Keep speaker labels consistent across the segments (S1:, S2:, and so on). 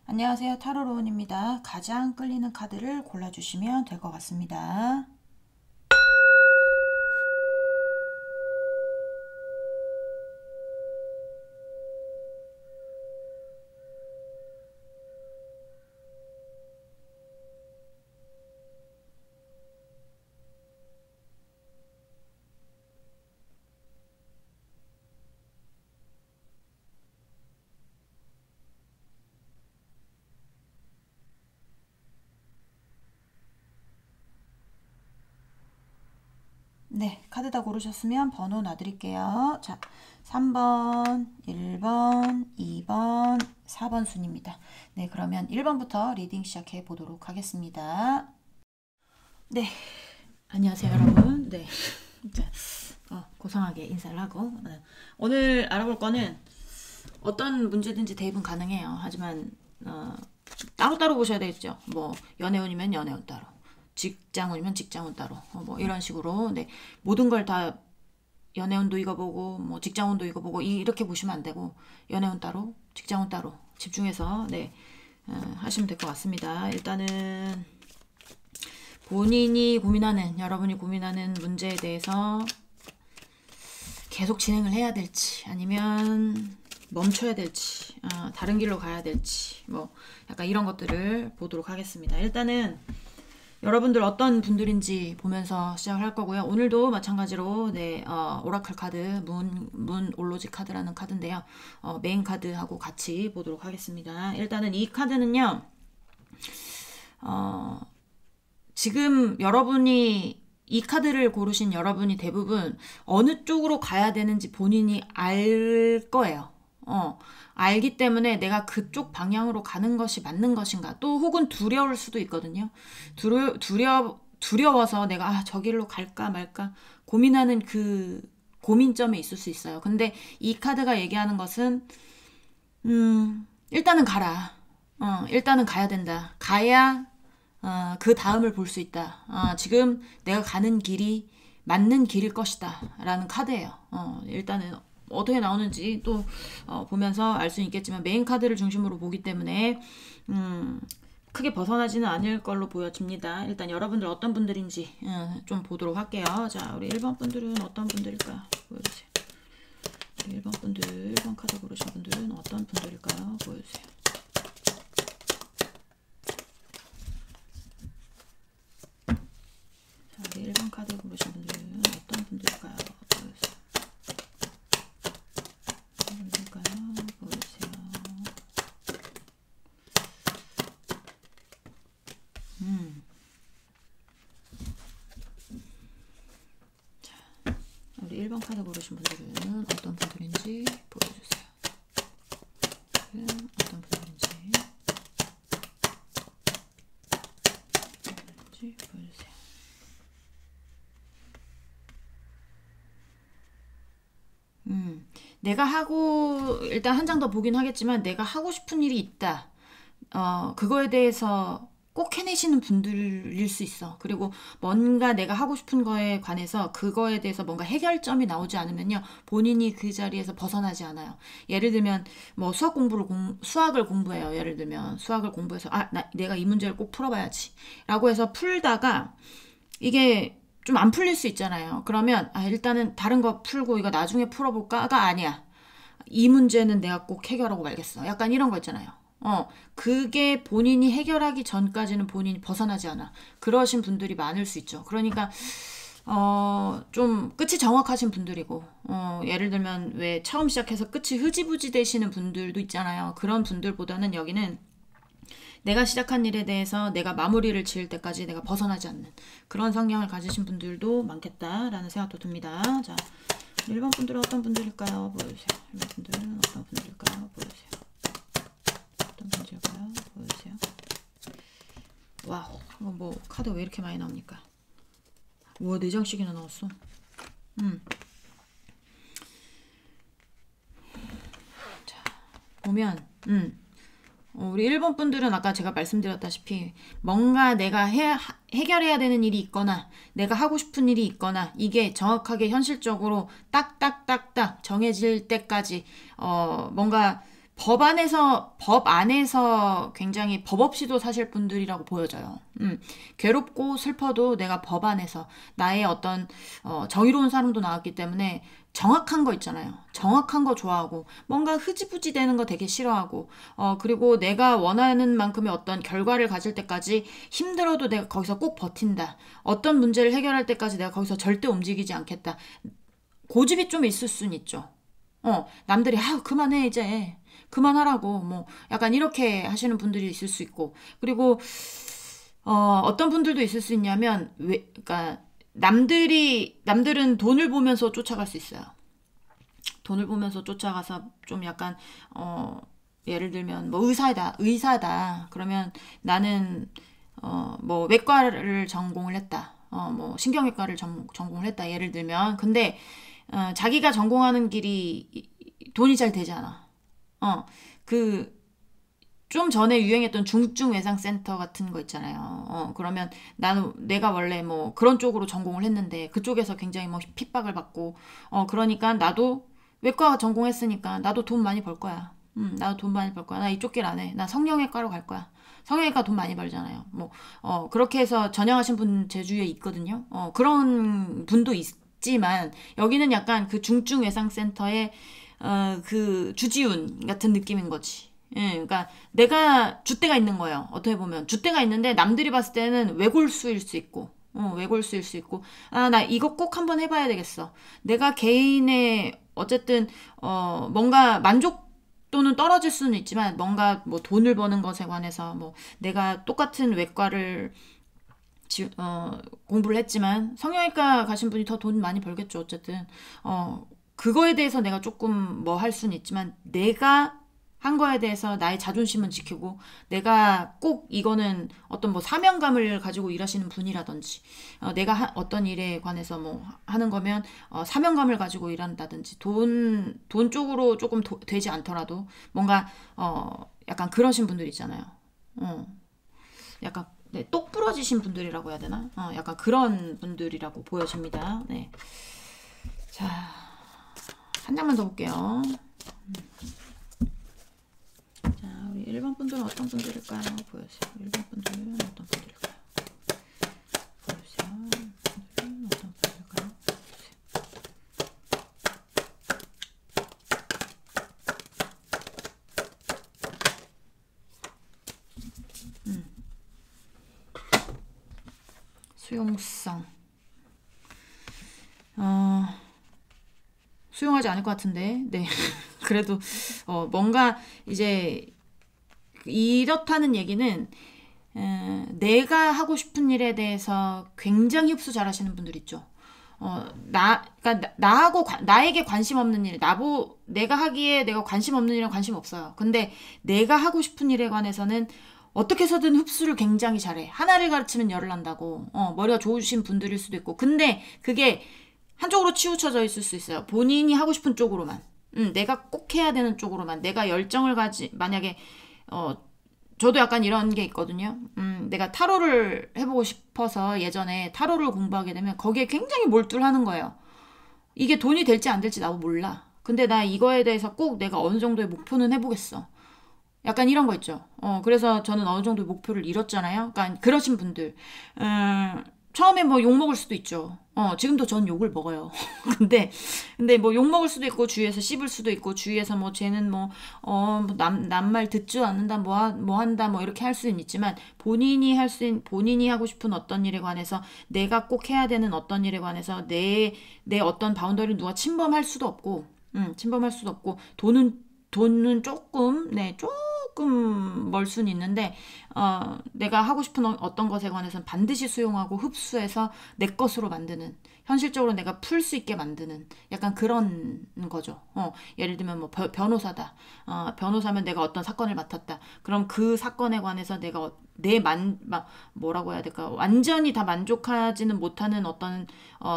S1: 안녕하세요. 타로로운입니다. 가장 끌리는 카드를 골라주시면 될 것 같습니다. 네, 카드 다 고르셨으면 번호 놔드릴게요. 자, 3번, 1번, 2번, 4번 순입니다. 네, 그러면 1번부터 리딩 시작해 보도록 하겠습니다. 네, 안녕하세요, 여러분. 네, 자, 고상하게 인사를 하고 오늘 알아볼 거는 어떤 문제든지 대입은 가능해요. 하지만 따로따로 보셔야 되겠죠. 뭐 연애운이면 연애운 따로, 직장운이면 직장운 따로, 뭐 이런 식으로. 네, 모든 걸 다 연애운도 읽어보고 뭐 직장운도 읽어보고 이렇게 보시면 안 되고, 연애운 따로, 직장운 따로 집중해서 네 하시면 될 것 같습니다. 일단은 본인이 고민하는, 여러분이 고민하는 문제에 대해서 계속 진행을 해야 될지, 아니면 멈춰야 될지, 다른 길로 가야 될지, 뭐 약간 이런 것들을 보도록 하겠습니다. 일단은 여러분들 어떤 분들인지 보면서 시작을 할 거고요. 오늘도 마찬가지로 네, 오라클 카드, 문 올로지 카드라는 카드인데요. 메인 카드하고 같이 보도록 하겠습니다. 일단은 이 카드는요, 지금 여러분이 이 카드를 고르신 여러분이 대부분 어느 쪽으로 가야 되는지 본인이 알 거예요. 알기 때문에 내가 그쪽 방향으로 가는 것이 맞는 것인가, 또 혹은 두려울 수도 있거든요. 두려워서 내가 저 길로 갈까 말까 고민하는 그 고민점에 있을 수 있어요. 근데 이 카드가 얘기하는 것은 일단은 가라. 일단은 가야 된다. 가야 그 다음을 볼 수 있다. 지금 내가 가는 길이 맞는 길일 것이다 라는 카드예요. 일단은 어떻게 나오는지 또 보면서 알 수 있겠지만, 메인 카드를 중심으로 보기 때문에 크게 벗어나지는 않을 걸로 보여집니다. 일단 여러분들 어떤 분들인지 좀 보도록 할게요. 자, 우리 1번 분들은 어떤 분들일까요? 보여주세요. 우리 1번 분들, 1번 카드 고르신 분들은 어떤 분들일까요? 보여주세요. 자, 우리 1번 카드 고르신 분들은 어떤 분들일까요? 보여주세요. 우리 1번 카드 고르신 분들은 어떤 분들인지 보여주세요. 어떤 분들인지 보여주세요. 내가 하고, 일단 한 장 더 보긴 하겠지만, 내가 하고 싶은 일이 있다. 그거에 대해서 꼭 해내시는 분들일 수 있어. 그리고 뭔가 내가 하고 싶은 거에 관해서 그거에 대해서 뭔가 해결점이 나오지 않으면요, 본인이 그 자리에서 벗어나지 않아요. 예를 들면 뭐 수학을 공부해요. 예를 들면 수학을 공부해서 내가 이 문제를 꼭 풀어봐야지 라고 해서 풀다가 이게 좀 안 풀릴 수 있잖아요. 그러면 일단은 다른 거 풀고 이거 나중에 풀어볼까가 아니야. 이 문제는 내가 꼭 해결하고 말겠어. 약간 이런 거 있잖아요. 그게 본인이 해결하기 전까지는 본인이 벗어나지 않아. 그러신 분들이 많을 수 있죠. 그러니까 좀 끝이 정확하신 분들이고, 예를 들면 왜 처음 시작해서 끝이 흐지부지 되시는 분들도 있잖아요. 그런 분들보다는 여기는 내가 시작한 일에 대해서 내가 마무리를 지을 때까지 내가 벗어나지 않는 그런 성향을 가지신 분들도 많겠다라는 생각도 듭니다. 자, 1번 분들은 어떤 분들일까요? 보여주세요. 1번 분들은 어떤 분들일까요? 보여주세요. 어떤 분들일까요? 보여주세요. 와우, 뭐 카드 왜 이렇게 많이 나옵니까? 우와, 4장씩이나 나왔어. 자, 보면 우리 1번 분들은 아까 제가 말씀드렸다시피 뭔가 내가 해결해야 되는 일이 있거나 내가 하고 싶은 일이 있거나 이게 정확하게 현실적으로 딱딱딱딱 정해질 때까지 뭔가 법 안에서 굉장히 법 없이도 사실 분들이라고 보여져요. 괴롭고 슬퍼도 내가 법 안에서 나의 어떤 정의로운 사람도 나왔기 때문에 정확한 거 있잖아요. 정확한 거 좋아하고 뭔가 흐지부지 되는 거 되게 싫어하고 그리고 내가 원하는 만큼의 어떤 결과를 가질 때까지 힘들어도 내가 거기서 꼭 버틴다. 어떤 문제를 해결할 때까지 내가 거기서 절대 움직이지 않겠다. 고집이 좀 있을 순 있죠. 남들이 그만해 이제 그만하라고 뭐 약간 이렇게 하시는 분들이 있을 수 있고 그리고 어떤 분들도 있을 수 있냐면 그러니까 남들은 돈을 보면서 쫓아갈 수 있어요. 돈을 보면서 쫓아가서 좀 약간 예를 들면 뭐 의사다 그러면 나는 뭐 외과를 전공을 했다. 뭐 신경외과를 전공을 했다. 예를 들면 근데 자기가 전공하는 길이 돈이 잘 되지 않아. 그 좀 전에 유행했던 중증 외상센터 같은 거 있잖아요. 그러면 내가 원래 뭐 그런 쪽으로 전공을 했는데 그쪽에서 굉장히 뭐 핍박을 받고, 그러니까 나도 외과 전공했으니까 나도 돈 많이 벌 거야. 나도 돈 많이 벌 거야. 나 이쪽 길 안 해. 나 성형외과로 갈 거야. 성형외과 돈 많이 벌잖아요. 뭐, 그렇게 해서 전향하신 분 제 주위에 있거든요. 그런 분도 있지만, 여기는 약간 그 중증 외상센터의, 그 주지훈 같은 느낌인 거지. 예, 그러니까 내가 줏대가 있는 거예요. 어떻게 보면 줏대가 있는데 남들이 봤을 때는 외골수일 수 있고, 외골수일 수 있고, 나 이거 꼭 한번 해봐야 되겠어. 내가 개인의 어쨌든 뭔가 만족도는 떨어질 수는 있지만 뭔가 뭐 돈을 버는 것에 관해서 뭐 내가 똑같은 외과를 공부를 했지만 성형외과 가신 분이 더 돈 많이 벌겠죠. 어쨌든 그거에 대해서 내가 조금 뭐 할 수는 있지만 내가 한 거에 대해서 나의 자존심은 지키고 내가 꼭 이거는 어떤 뭐 사명감을 가지고 일하시는 분이라든지 내가 어떤 일에 관해서 뭐 하는 거면 사명감을 가지고 일한다든지 돈 쪽으로 조금 되지 않더라도 뭔가 약간 그러신 분들 있잖아요. 약간 네, 똑 부러지신 분들이라고 해야 되나? 약간 그런 분들이라고 보여집니다. 네. 자, 한 장만 더 볼게요. 자, 우리 1번 분들은 어떤 분들일까요? 보여주세요. 1번 분들은 어떤 분들일까요? 보여주세요. 1번 분들은 어떤 분들일까요? 수용성. 수용하지 않을 것 같은데, 네. 그래도, 뭔가, 이제, 이렇다는 얘기는, 내가 하고 싶은 일에 대해서 굉장히 흡수 잘 하시는 분들 있죠. 그러니까 나에게 관심 없는 일, 내가 하기에 내가 관심 없는 일은 관심 없어요. 근데 내가 하고 싶은 일에 관해서는 어떻게 해서든 흡수를 굉장히 잘해. 하나를 가르치면 열을 난다고. 머리가 좋으신 분들일 수도 있고. 근데 그게 한쪽으로 치우쳐져 있을 수 있어요. 본인이 하고 싶은 쪽으로만. 내가 꼭 해야 되는 쪽으로만. 내가 열정을 만약에, 저도 약간 이런 게 있거든요. 내가 타로를 해보고 싶어서 예전에 타로를 공부하게 되면 거기에 굉장히 몰두하는 거예요. 이게 돈이 될지 안 될지 나도 몰라. 근데 나 이거에 대해서 꼭 내가 어느 정도의 목표는 해보겠어. 약간 이런 거 있죠. 그래서 저는 어느 정도 목표를 이뤘잖아요. 그러니까 그러신 분들. 처음에 뭐 욕 먹을 수도 있죠. 지금도 전 욕을 먹어요. 근데 뭐 욕 먹을 수도 있고, 주위에서 씹을 수도 있고, 주위에서 뭐 쟤는 뭐, 남 말 듣지 않는다, 뭐 한다, 뭐 이렇게 할 수는 있지만, 본인이 하고 싶은 어떤 일에 관해서, 내가 꼭 해야 되는 어떤 일에 관해서, 내 어떤 바운더리를 누가 침범할 수도 없고, 침범할 수도 없고, 돈은 조금 멀 수는 있는데, 내가 하고 싶은 어떤 것에 관해서는 반드시 수용하고 흡수해서 내 것으로 만드는, 현실적으로 내가 풀 수 있게 만드는 약간 그런 거죠. 예를 들면 뭐 변호사다. 변호사면 내가 어떤 사건을 맡았다. 그럼 그 사건에 관해서 내가 뭐라고 해야 될까? 완전히 다 만족하지는 못하는 어떤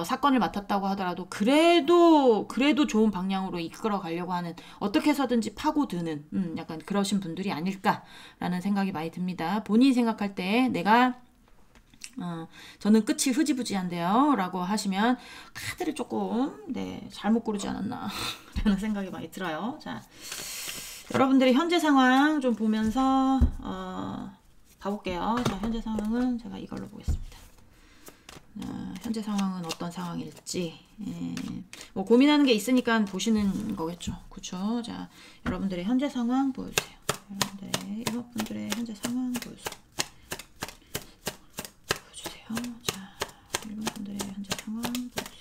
S1: 사건을 맡았다고 하더라도 그래도 좋은 방향으로 이끌어 가려고 하는, 어떻게 해서든지 파고드는 약간 그러신 분들이 아닐까라는 생각이 많이 듭니다. 본인이 생각할 때 내가 저는 끝이 흐지부지한데요 라고 하시면 카드를 조금 잘못 고르지 않았나 라는 생각이 많이 들어요. 자, 여러분들의 현재 상황 좀 보면서 봐볼게요. 자, 현재 상황은 제가 이걸로 보겠습니다. 현재 상황은 어떤 상황일지 뭐 고민하는 게 있으니까 보시는 거겠죠. 그쵸? 자, 여러분들의 현재 상황 보여주세요. 여러분들의 일반분들의 현재 상황 보여주세요. 자, 일반분들의 현재 상황 보여주세요.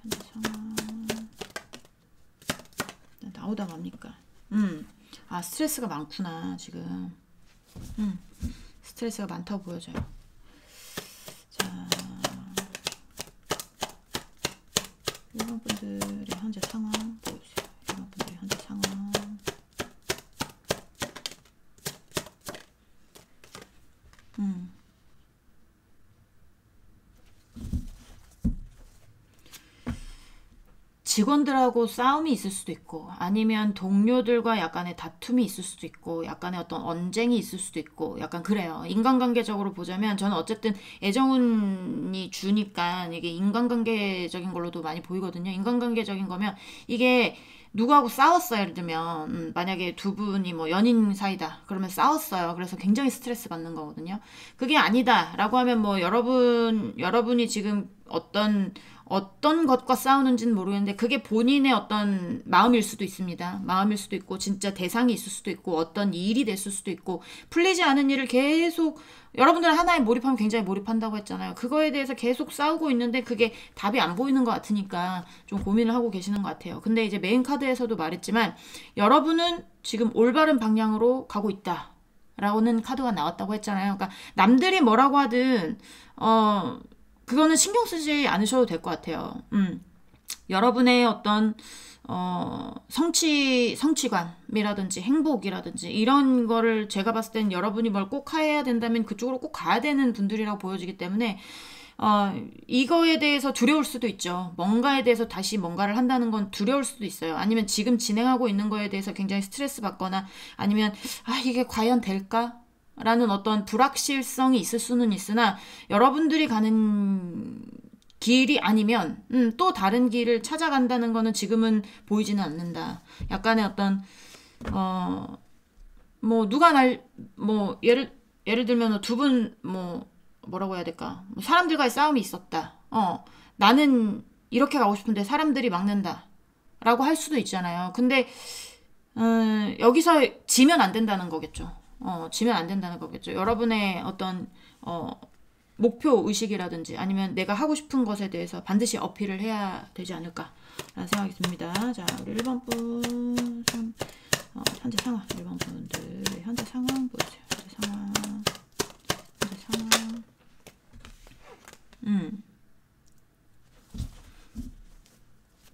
S1: 현재 상황 나오다 맙니까? 아, 스트레스가 많구나 지금. 스트레스가 많다고 보여져요. 자, 일반 분들의 현재 상황 보여주세요. 일반 분들의 현재 상황. 직원들하고 싸움이 있을 수도 있고, 아니면 동료들과 약간의 다툼이 있을 수도 있고, 약간의 어떤 언쟁이 있을 수도 있고, 약간 그래요. 인간관계적으로 보자면 저는 어쨌든 애정운이 주니까 이게 인간관계적인 걸로도 많이 보이거든요. 인간관계적인 거면 이게 누구하고 싸웠어요. 예를 들면 만약에 두 분이 뭐 연인 사이다 그러면 싸웠어요. 그래서 굉장히 스트레스 받는 거거든요. 그게 아니다 라고 하면 뭐 여러분이 지금 어떤 것과 싸우는지는 모르겠는데 그게 본인의 어떤 마음일 수도 있습니다. 마음일 수도 있고 진짜 대상이 있을 수도 있고 어떤 일이 됐을 수도 있고 풀리지 않은 일을 계속 여러분들은 하나에 몰입하면 굉장히 몰입한다고 했잖아요. 그거에 대해서 계속 싸우고 있는데 그게 답이 안 보이는 것 같으니까 좀 고민을 하고 계시는 것 같아요. 근데 이제 메인 카드에서도 말했지만 여러분은 지금 올바른 방향으로 가고 있다 라고는 카드가 나왔다고 했잖아요. 그러니까 남들이 뭐라고 하든 그거는 신경 쓰지 않으셔도 될 것 같아요. 여러분의 어떤 성취감이라든지 행복이라든지 이런 거를 제가 봤을 땐 여러분이 뭘 꼭 해야 된다면 그쪽으로 꼭 가야 되는 분들이라고 보여지기 때문에 이거에 대해서 두려울 수도 있죠. 뭔가에 대해서 다시 뭔가를 한다는 건 두려울 수도 있어요. 아니면 지금 진행하고 있는 거에 대해서 굉장히 스트레스 받거나 아니면 이게 과연 될까? 라는 어떤 불확실성이 있을 수는 있으나 여러분들이 가는 길이 아니면 또 다른 길을 찾아간다는 거는 지금은 보이지는 않는다. 약간의 어떤 뭐 누가 뭐 예를 들면 두 분 뭐라고 해야 될까? 뭐 사람들과의 싸움이 있었다. 나는 이렇게 가고 싶은데 사람들이 막는다. 라고 할 수도 있잖아요. 근데 여기서 지면 안 된다는 거겠죠. 지면 안 된다는 거겠죠. 여러분의 어떤 목표 의식이라든지 아니면 내가 하고 싶은 것에 대해서 반드시 어필을 해야 되지 않을까라는 생각이 듭니다. 자, 우리 1번 분 현재 상황 1번 분들 현재 상황 보여주세요. 현재 상황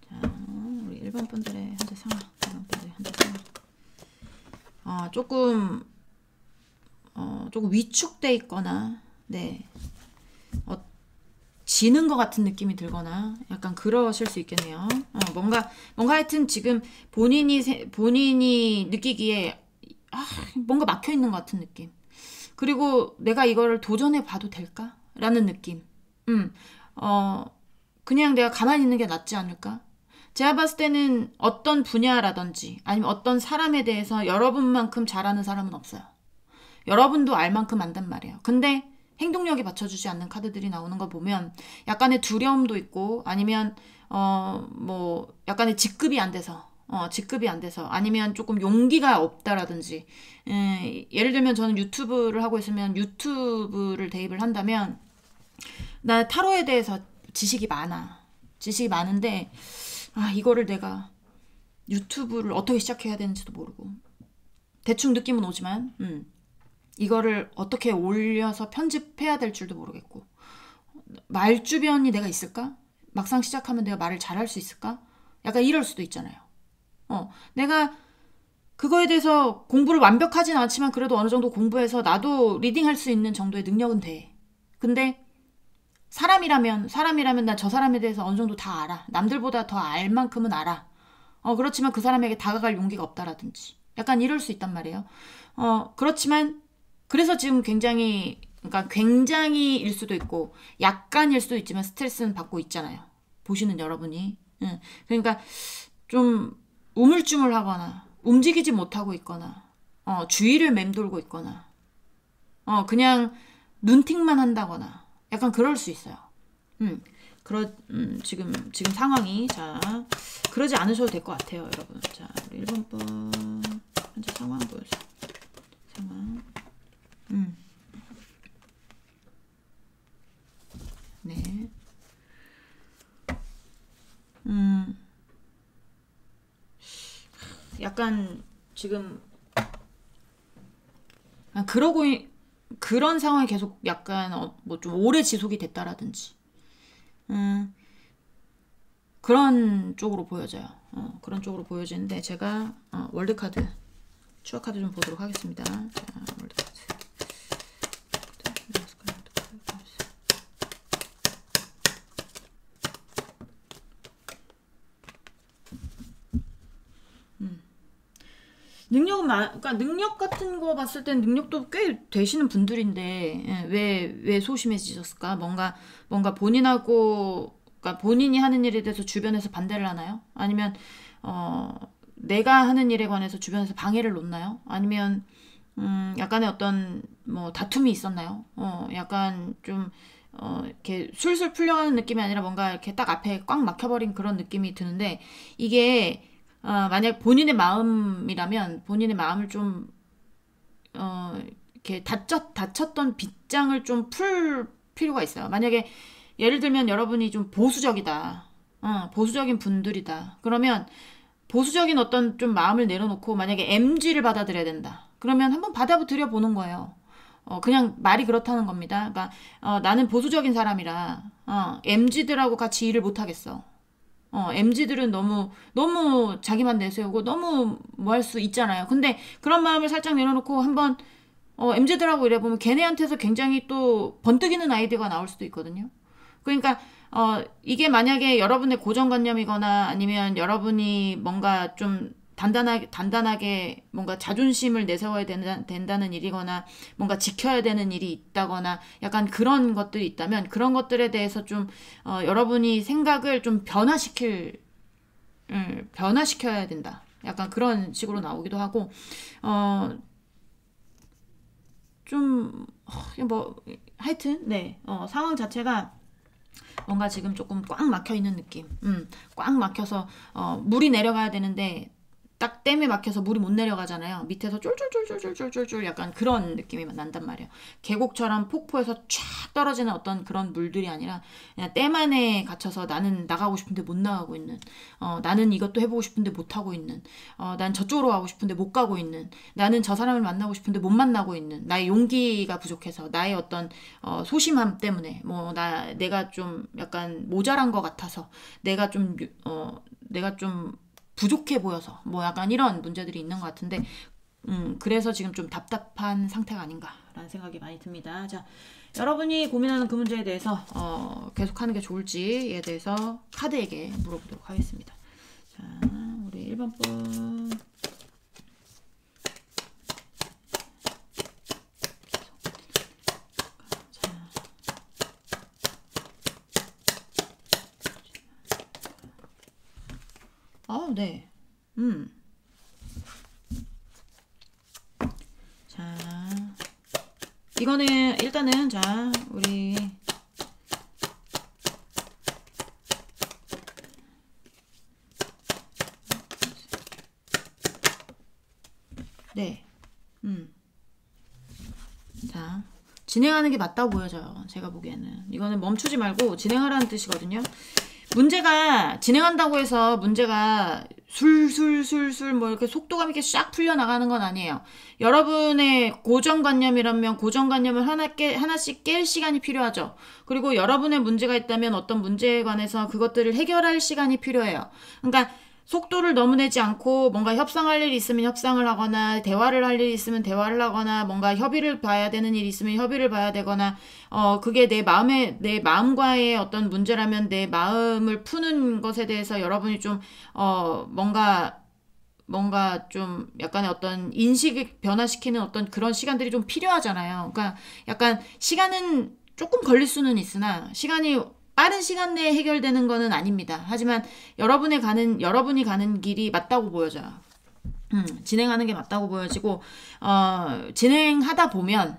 S1: 자, 우리 1번 분들의 현재 상황 1번 분들의 현재 상황 조금 위축돼 있거나, 네, 지는 것 같은 느낌이 들거나, 약간 그러실 수 있겠네요. 뭔가 하여튼 지금 본인이 느끼기에, 뭔가 막혀 있는 것 같은 느낌. 그리고 내가 이거를 도전해 봐도 될까? 라는 느낌. 그냥 내가 가만히 있는 게 낫지 않을까? 제가 봤을 때는 어떤 분야라든지, 아니면 어떤 사람에 대해서 여러분만큼 잘하는 사람은 없어요. 여러분도 알 만큼 안단 말이에요. 근데 행동력이 받쳐주지 않는 카드들이 나오는 거 보면 약간의 두려움도 있고 아니면 뭐 약간의 직급이 안 돼서 아니면 조금 용기가 없다라든지 예를 들면 저는 유튜브를 하고 있으면 유튜브를 대입을 한다면 나 타로에 대해서 지식이 많은데 이거를 내가 유튜브를 어떻게 시작해야 되는지도 모르고 대충 느낌은 오지만 이거를 어떻게 올려서 편집해야 될 줄도 모르겠고 말주변이 내가 있을까? 막상 시작하면 내가 말을 잘할 수 있을까? 약간 이럴 수도 있잖아요. 내가 그거에 대해서 공부를 완벽하진 않지만 그래도 어느 정도 공부해서 나도 리딩할 수 있는 정도의 능력은 돼. 근데 사람이라면 나 저 사람에 대해서 어느 정도 다 알아. 남들보다 더 알 만큼은 알아. 그렇지만 그 사람에게 다가갈 용기가 없다라든지 약간 이럴 수 있단 말이에요. 그렇지만 그래서 지금 그러니까 굉장히일 수도 있고 약간일 수도 있지만 스트레스는 받고 있잖아요. 보시는 여러분이. 그러니까 좀 우물쭈물하거나 움직이지 못하고 있거나, 주위를 맴돌고 있거나, 그냥 눈팅만 한다거나, 약간 그럴 수 있어요. 지금 상황이, 자, 그러지 않으셔도 될 것 같아요, 여러분. 자, 우리 1번 분, 현재 상황 보여주세요. 상황. 네. 약간, 지금, 그런 상황이 계속 약간, 뭐 좀 오래 지속이 됐다라든지, 그런 쪽으로 보여져요. 그런 쪽으로 보여지는데, 제가, 월드카드, 추억카드 좀 보도록 하겠습니다. 자, 월드카드. 그러니까 능력 같은 거 봤을 땐 능력도 꽤 되시는 분들인데, 왜 소심해지셨을까? 뭔가 본인하고, 그러니까 본인이 하는 일에 대해서 주변에서 반대를 하나요? 아니면, 내가 하는 일에 관해서 주변에서 방해를 놓나요? 아니면, 약간의 어떤, 뭐, 다툼이 있었나요? 약간 좀, 이렇게 술술 풀려가는 느낌이 아니라 뭔가 이렇게 딱 앞에 꽉 막혀버린 그런 느낌이 드는데, 이게, 만약 본인의 마음이라면 본인의 마음을 좀 이렇게 다쳤던 빗장을 좀 풀 필요가 있어요. 만약에 예를 들면 여러분이 좀 보수적이다, 보수적인 분들이다. 그러면 보수적인 어떤 좀 마음을 내려놓고 만약에 MG를 받아들여야 된다. 그러면 한번 받아들여 보는 거예요. 그냥 말이 그렇다는 겁니다. 그러니까 나는 보수적인 사람이라 MG들하고 같이 일을 못 하겠어. MZ들은 너무 자기만 내세우고 너무 뭐 할 수 있잖아요. 근데 그런 마음을 살짝 내려놓고 한번, MZ들하고 이래보면 걔네한테서 굉장히 또 번뜩이는 아이디어가 나올 수도 있거든요. 그러니까, 이게 만약에 여러분의 고정관념이거나 아니면 여러분이 뭔가 좀 단단하게 뭔가 자존심을 내세워야 된다는 일이거나 뭔가 지켜야 되는 일이 있다거나 약간 그런 것들이 있다면 그런 것들에 대해서 좀 여러분이 생각을 좀 변화시켜야 된다. 약간 그런 식으로 나오기도 하고 뭐 하여튼 네 상황 자체가 뭔가 지금 조금 꽉 막혀 있는 느낌. 꽉 막혀서 물이 내려가야 되는데 딱 댐에 막혀서 물이 못 내려가잖아요. 밑에서 쫄쫄쫄쫄쫄쫄쫄쫄 약간 그런 느낌이 난단 말이에요. 계곡처럼 폭포에서 쫙 떨어지는 어떤 그런 물들이 아니라 그냥 댐 안에 갇혀서 나는 나가고 싶은데 못 나가고 있는, 나는 이것도 해보고 싶은데 못 하고 있는, 난 저쪽으로 가고 싶은데 못 가고 있는, 나는 저 사람을 만나고 싶은데 못 만나고 있는, 나의 용기가 부족해서 나의 어떤 소심함 때문에 뭐 내가 좀 약간 모자란 것 같아서 내가 좀 부족해 보여서 뭐 약간 이런 문제들이 있는 것 같은데 그래서 지금 좀 답답한 상태가 아닌가라는 생각이 많이 듭니다. 자, 여러분이 고민하는 그 문제에 대해서 계속하는 게 좋을지에 대해서 카드에게 물어보도록 하겠습니다. 자, 우리 1번 분 네. 자, 이거는 일단은 자, 우리 네. 자, 진행하는 게 맞다고 보여져요. 제가 보기에는. 이거는 멈추지 말고 진행하라는 뜻이거든요. 문제가 진행한다고 해서 문제가 술술술술 뭐 이렇게 속도감 있게 싹 풀려나가는 건 아니에요. 여러분의 고정관념이라면 고정관념을 하나씩 깰 시간이 필요하죠. 그리고 여러분의 문제가 있다면 어떤 문제에 관해서 그것들을 해결할 시간이 필요해요. 그러니까 속도를 너무 내지 않고 뭔가 협상할 일이 있으면 협상을 하거나 대화를 할 일이 있으면 대화를 하거나 뭔가 협의를 봐야 되는 일이 있으면 협의를 봐야 되거나 그게 내 마음과의 어떤 문제라면 내 마음을 푸는 것에 대해서 여러분이 좀 뭔가 좀 약간의 어떤 인식을 변화시키는 어떤 그런 시간들이 좀 필요하잖아요. 그러니까 약간 시간은 조금 걸릴 수는 있으나 시간이 빠른 시간 내에 해결되는 거는 아닙니다. 하지만 여러분이 가는 길이 맞다고 보여져요. 진행하는 게 맞다고 보여지고, 진행하다 보면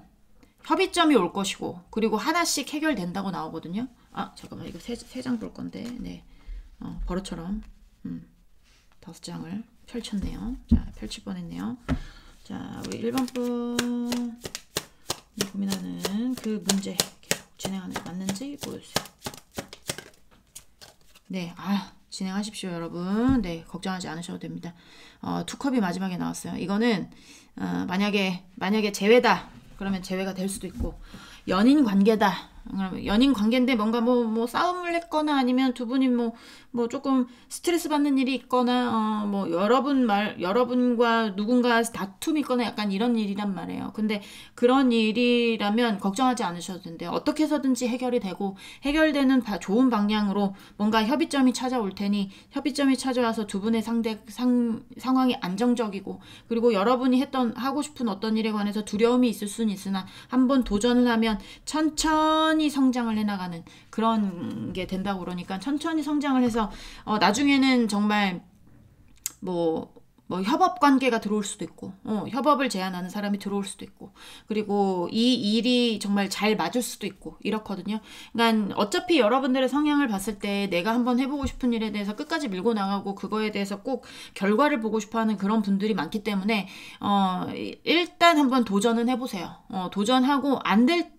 S1: 협의점이 올 것이고, 그리고 하나씩 해결된다고 나오거든요. 아, 잠깐만, 이거 세 장 볼 건데, 네. 버릇처럼, 5장을 펼쳤네요. 자, 펼칠 뻔했네요. 자, 우리 1번 분 고민하는 그 문제 계속 진행하는 게 맞는지 보여주세요. 네, 진행하십시오, 여러분. 네, 걱정하지 않으셔도 됩니다. 투컵이 마지막에 나왔어요. 이거는 만약에 재회다. 그러면 재회가 될 수도 있고, 연인 관계다. 그러면 연인 관계인데 뭔가 뭐 싸움을 했거나 아니면 두 분이 뭐 조금 스트레스 받는 일이 있거나 뭐 여러분과 누군가 다툼이 있거나 약간 이런 일이란 말이에요. 근데 그런 일이라면 걱정하지 않으셔도 된대요. 어떻게 해서든지 해결이 되고 해결되는 좋은 방향으로 뭔가 협의점이 찾아올 테니 협의점이 찾아와서 두 분의 상황이 안정적이고, 그리고 여러분이 하고 싶은 어떤 일에 관해서 두려움이 있을 수는 있으나 한번 도전을 하면 천천히 성장을 해나가는 그런 게 된다고 그러니까 천천히 성장을 해서 나중에는 정말 뭐 협업 관계가 들어올 수도 있고, 협업을 제안하는 사람이 들어올 수도 있고, 그리고 이 일이 정말 잘 맞을 수도 있고, 이렇거든요. 그러니까 어차피 여러분들의 성향을 봤을 때 내가 한번 해보고 싶은 일에 대해서 끝까지 밀고 나가고 그거에 대해서 꼭 결과를 보고 싶어 하는 그런 분들이 많기 때문에, 일단 한번 도전은 해보세요. 도전하고 안 될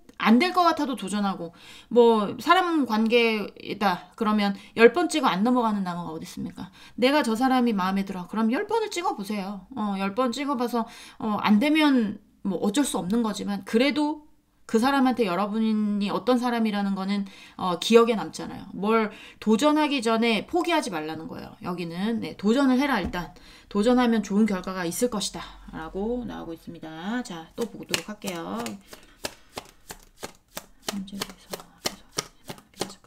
S1: 것 같아도 도전하고, 뭐 사람 관계다 그러면 10번 찍어 안 넘어가는 나무가 어디 있습니까? 내가 저 사람이 마음에 들어 그럼 10번을 찍어보세요. 10번 찍어봐서 안 되면 뭐 어쩔 수 없는 거지만, 그래도 그 사람한테 여러분이 어떤 사람이라는 거는 기억에 남잖아요. 뭘 도전하기 전에 포기하지 말라는 거예요. 여기는 네, 도전을 해라. 일단 도전하면 좋은 결과가 있을 것이다 라고 나오고 있습니다. 자, 또 보도록 할게요. 문제에서 계속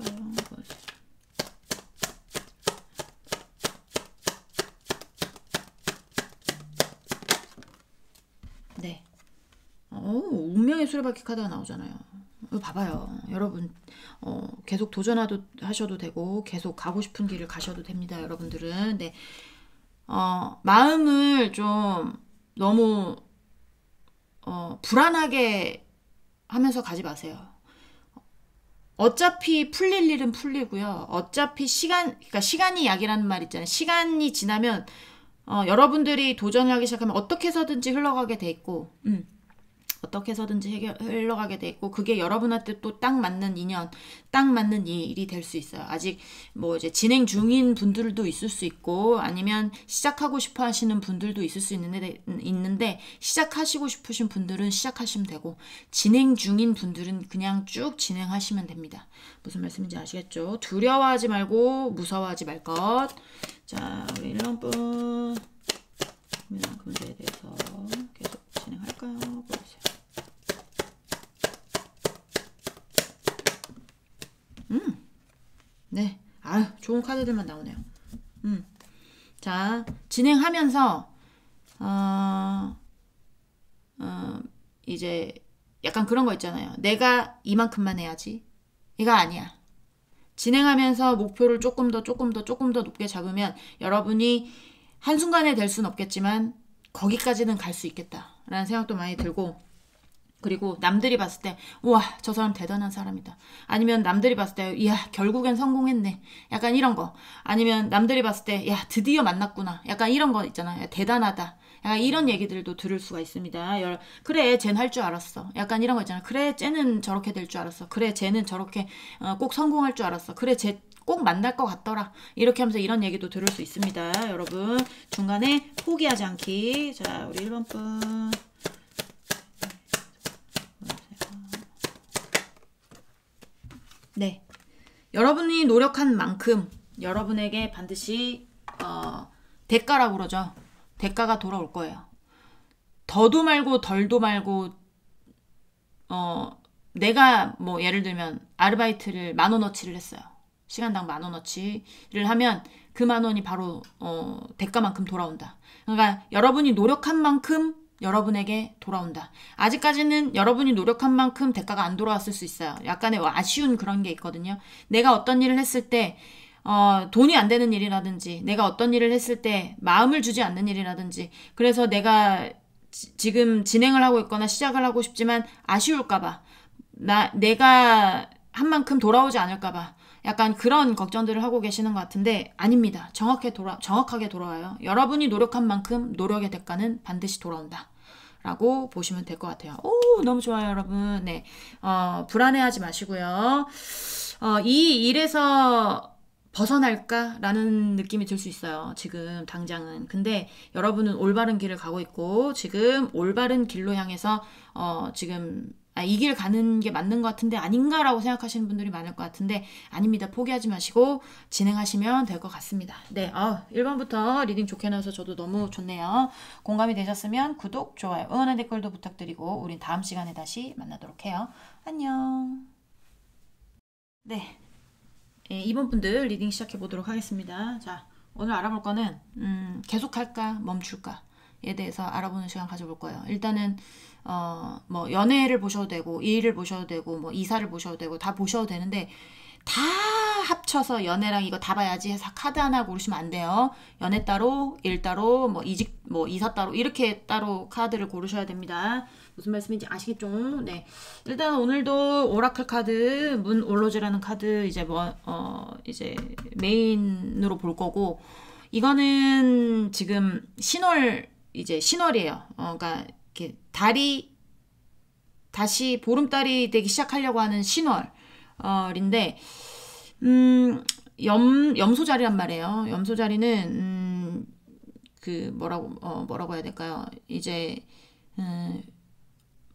S1: 네. 운명의 수레바퀴 카드가 나오잖아요. 이거 봐봐요. 여러분, 계속 도전하셔도 되고, 계속 가고 싶은 길을 가셔도 됩니다. 여러분들은. 네. 마음을 좀 너무, 불안하게 하면서 가지 마세요. 어차피 풀릴 일은 풀리고요. 어차피 그러니까 시간이 약이라는 말 있잖아요. 시간이 지나면, 여러분들이 도전을 하기 시작하면 어떻게 해서든지 흘러가게 돼 있고, 어떻게 해서든지 흘러가게 돼 있고, 그게 여러분한테 또 딱 맞는 인연, 딱 맞는 일이 될 수 있어요. 아직 뭐 이제 진행 중인 분들도 있을 수 있고, 아니면 시작하고 싶어 하시는 분들도 있을 수 있는데 시작하시고 싶으신 분들은 시작하시면 되고, 진행 중인 분들은 그냥 쭉 진행하시면 됩니다. 무슨 말씀인지 아시겠죠? 두려워하지 말고 무서워하지 말 것. 자, 우리 1번 분 그 문제에 대해서 계속 진행할까요? 보세요. 네. 좋은 카드들만 나오네요. 자, 진행하면서, 이제 약간 그런 거 있잖아요. 내가 이만큼만 해야지. 이거 아니야. 진행하면서 목표를 조금 더 높게 잡으면 여러분이 한순간에 될 수는 없겠지만 거기까지는 갈 수 있겠다라는 생각도 많이 들고, 그리고 남들이 봤을 때 우와 저 사람 대단한 사람이다, 아니면 남들이 봤을 때 이야 결국엔 성공했네, 약간 이런 거, 아니면 남들이 봤을 때 야 드디어 만났구나, 약간 이런 거 있잖아요. 대단하다, 약간 이런 얘기들도 들을 수가 있습니다. 그래 쟨 할 줄 알았어, 약간 이런 거 있잖아요. 그래 쟤는 저렇게 될 줄 알았어, 그래 쟤는 저렇게 꼭 성공할 줄 알았어, 그래 쟤 꼭 만날 것 같더라, 이렇게 하면서 이런 얘기도 들을 수 있습니다. 여러분 중간에 포기하지 않기. 자, 우리 1번 분 네, 여러분이 노력한 만큼 여러분에게 반드시 대가라고 그러죠. 대가가 돌아올 거예요. 더도 말고 덜도 말고, 내가 뭐 예를 들면 아르바이트를 10,000원어치를 했어요. 시간당 10,000원어치를 하면 그 10,000원이 바로 대가만큼 돌아온다. 그러니까 여러분이 노력한 만큼 여러분에게 돌아온다. 아직까지는 여러분이 노력한 만큼 대가가 안 돌아왔을 수 있어요. 약간의 아쉬운 그런 게 있거든요. 내가 어떤 일을 했을 때 돈이 안 되는 일이라든지, 내가 어떤 일을 했을 때 마음을 주지 않는 일이라든지, 그래서 내가 지금 진행을 하고 있거나 시작을 하고 싶지만 아쉬울까봐, 내가 한 만큼 돌아오지 않을까봐, 약간 그런 걱정들을 하고 계시는 것 같은데, 아닙니다. 정확하게 돌아와요. 여러분이 노력한 만큼 노력의 대가는 반드시 돌아온다. 라고 보시면 될 것 같아요. 오, 너무 좋아요, 여러분. 네. 불안해하지 마시고요. 이 일에서 벗어날까라는 느낌이 들 수 있어요. 지금 당장은. 근데 여러분은 올바른 길을 가고 있고, 지금 올바른 길로 향해서 지금 이 길 가는 게 맞는 것 같은데 아닌가라고 생각하시는 분들이 많을 것 같은데, 아닙니다. 포기하지 마시고 진행하시면 될 것 같습니다. 네, 1번부터 리딩 좋게 나와서 저도 너무 좋네요. 공감이 되셨으면 구독, 좋아요, 응원의 댓글도 부탁드리고 우린 다음 시간에 다시 만나도록 해요. 안녕. 네, 2번 분들 리딩 시작해 보도록 하겠습니다. 자, 오늘 알아볼 거는 계속할까 멈출까에 대해서 알아보는 시간 가져볼 거예요. 일단은 뭐 연애를 보셔도 되고 일을 보셔도 되고 뭐 이사를 보셔도 되고 다 보셔도 되는데, 다 합쳐서 연애랑 이거 다 봐야지 해서 카드 하나 고르시면 안 돼요. 연애 따로, 일 따로, 뭐 이직, 뭐 이사 따로, 이렇게 따로 카드를 고르셔야 됩니다. 무슨 말씀인지 아시겠죠? 네. 일단 오늘도 오라클 카드, 문 올로즈라는 카드 이제 이제 메인으로 볼 거고, 이거는 지금 신월이에요. 그러니까 이렇게 달이 다시 보름달이 되기 시작하려고 하는 신월인데, 염소 자리란 말이에요. 염소 자리는 그 뭐라고 해야 될까요? 이제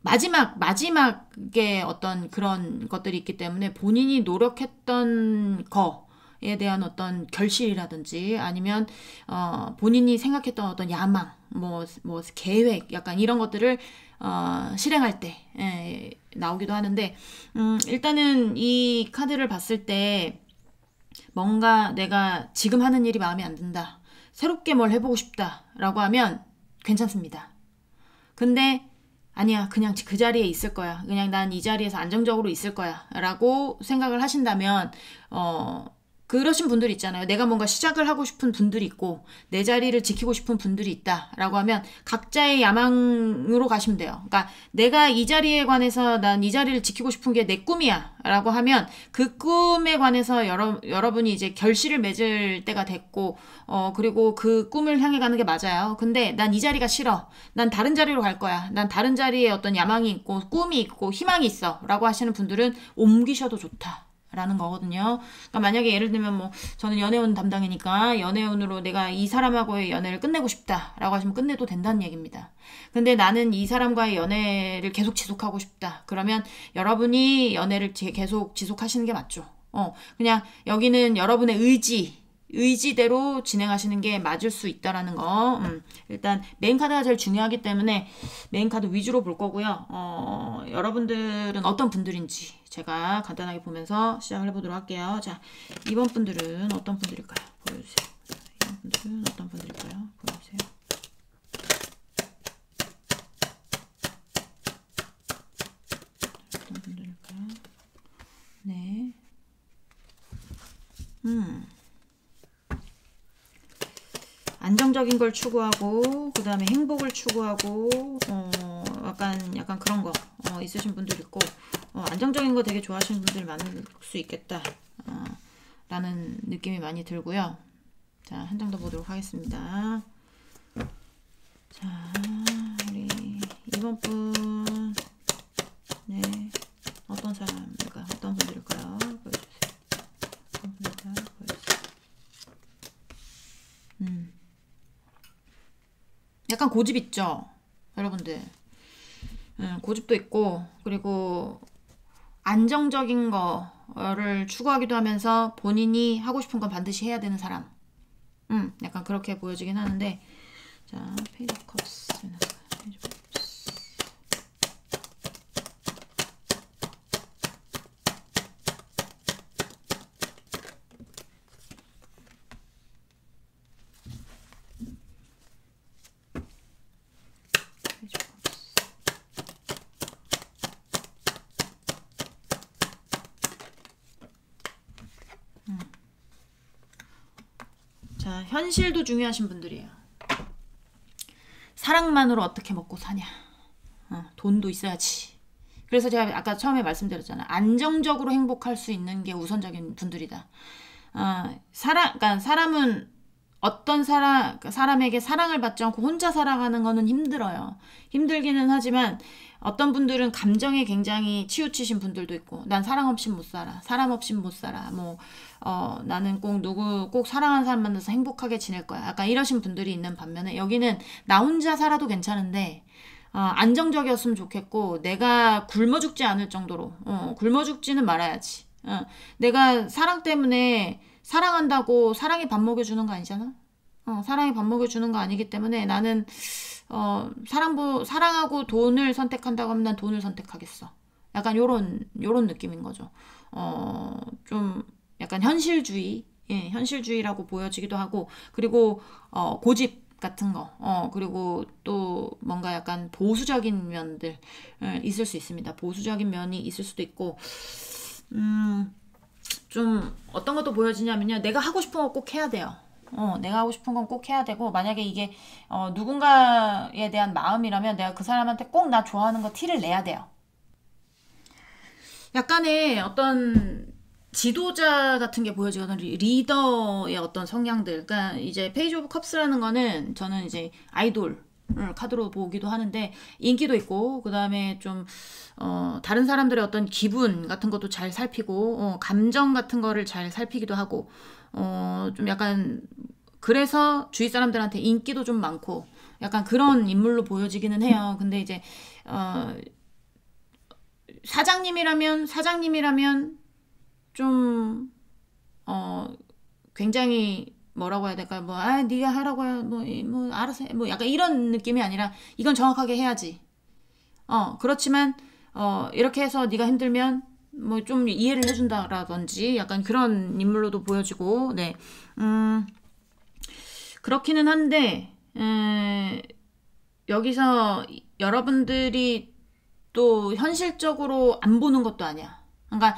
S1: 마지막에 어떤 그런 것들이 있기 때문에 본인이 노력했던 거에 대한 어떤 결실이라든지, 아니면 본인이 생각했던 어떤 야망, 뭐 계획, 약간 이런 것들을 실행할 때 나오기도 하는데, 일단은 이 카드를 봤을 때 뭔가 내가 지금 하는 일이 마음에 안 든다, 새롭게 뭘 해보고 싶다 라고 하면 괜찮습니다. 근데 아니야, 그냥 그 자리에 있을 거야, 그냥 난 이 자리에서 안정적으로 있을 거야 라고 생각을 하신다면, 그러신 분들이 있잖아요. 내가 뭔가 시작을 하고 싶은 분들이 있고 내 자리를 지키고 싶은 분들이 있다라고 하면 각자의 야망으로 가시면 돼요. 그러니까 내가 이 자리에 관해서 난 이 자리를 지키고 싶은 게 내 꿈이야 라고 하면 그 꿈에 관해서 여러분이 이제 결실을 맺을 때가 됐고, 그리고 그 꿈을 향해 가는 게 맞아요. 근데 난 이 자리가 싫어, 난 다른 자리로 갈 거야, 난 다른 자리에 어떤 야망이 있고 꿈이 있고 희망이 있어 라고 하시는 분들은 옮기셔도 좋다 라는 거거든요. 그러니까 만약에 예를 들면 뭐 저는 연애운 담당이니까 연애운으로 내가 이 사람하고의 연애를 끝내고 싶다 라고 하시면 끝내도 된다는 얘기입니다. 근데 나는 이 사람과의 연애를 계속 지속하고 싶다, 그러면 여러분이 연애를 계속 지속하시는 게 맞죠. 그냥 여기는 여러분의 의지대로 진행하시는 게 맞을 수 있다라는 거. 일단 메인 카드가 제일 중요하기 때문에 메인 카드 위주로 볼 거고요. 여러분들은 어떤 분들인지 제가 간단하게 보면서 시작을 해보도록 할게요. 자, 2번 분들은 어떤 분들일까요? 보여주세요. 2번 분들은 어떤 분들일까요? 보여주세요. 어떤 분들일까요? 네. 안정적인 걸 추구하고, 그 다음에 행복을 추구하고, 약간 그런 거 있으신 분들 있고, 안정적인 거 되게 좋아하시는 분들이 많을 수 있겠다 라는 느낌이 많이 들고요. 자, 한 장 더 보도록 하겠습니다. 자, 우리 2번 분, 네, 어떤 사람일까요? 어떤 분들일까요? 보여주세요. 어떤 분들일까요? 보여주세요. 약간 고집 있죠, 여러분들. 고집도 있고, 그리고 안정적인 거를 추구하기도 하면서 본인이 하고 싶은 건 반드시 해야 되는 사람. 약간 그렇게 보여지긴 하는데, 자, 페이지 오브 컵스. 페이지 오브 컵스. 페이지 오브 컵스. 자, 현실도 중요하신 분들이에요. 사랑만으로 어떻게 먹고 사냐. 돈도 있어야지. 그래서 제가 아까 처음에 말씀드렸잖아요. 안정적으로 행복할 수 있는 게 우선적인 분들이다. 그러니까 사람은 어떤 사람에게 사랑을 받지 않고 혼자 살아가는 거는 힘들어요. 힘들기는 하지만 어떤 분들은 감정에 굉장히 치우치신 분들도 있고, 난 사랑 없이 못 살아. 사람 없이 못 살아. 나는 꼭 사랑하는 사람 만나서 행복하게 지낼 거야. 약간 이러신 분들이 있는 반면에, 여기는 나 혼자 살아도 괜찮은데, 안정적이었으면 좋겠고, 내가 굶어 죽지 않을 정도로, 굶어 죽지는 말아야지. 내가 사랑 때문에 사랑한다고 사랑이 밥 먹여주는 거 아니잖아? 사랑이 밥 먹여주는 거 아니기 때문에 나는, 사랑하고 돈을 선택한다고 하면 난 돈을 선택하겠어. 약간 요런 느낌인 거죠. 좀 약간 현실주의, 예, 현실주의라고 보여지기도 하고, 그리고, 고집 같은 거, 그리고 또 뭔가 약간 보수적인 면들, 있을 수 있습니다. 보수적인 면이 있을 수도 있고, 좀 어떤 것도 보여지냐면요. 내가 하고 싶은 거 꼭 해야 돼요. 내가 하고 싶은 건 꼭 해야 되고, 만약에 이게 누군가에 대한 마음이라면 내가 그 사람한테 꼭 나 좋아하는 거 티를 내야 돼요. 약간의 어떤 지도자 같은 게 보여지거든. 리더의 어떤 성향들. 그러니까 이제 페이지 오브 컵스라는 거는 저는 이제 아이돌 카드로 보기도 하는데, 인기도 있고, 그 다음에 좀 다른 사람들의 어떤 기분 같은 것도 잘 살피고, 감정 같은 거를 잘 살피기도 하고, 좀 약간 그래서 주위 사람들한테 인기도 좀 많고, 약간 그런 인물로 보여지기는 해요. 근데 이제 사장님이라면 좀 굉장히 뭐라고 해야 될까요? 네가 하라고 해. 알아서 해. 약간 이런 느낌이 아니라, 이건 정확하게 해야지. 그렇지만, 이렇게 해서 네가 힘들면, 좀 이해를 해준다라든지, 약간 그런 인물로도 보여지고, 네. 그렇기는 한데, 여기서 여러분들이 또 현실적으로 안 보는 것도 아니야. 그러니까,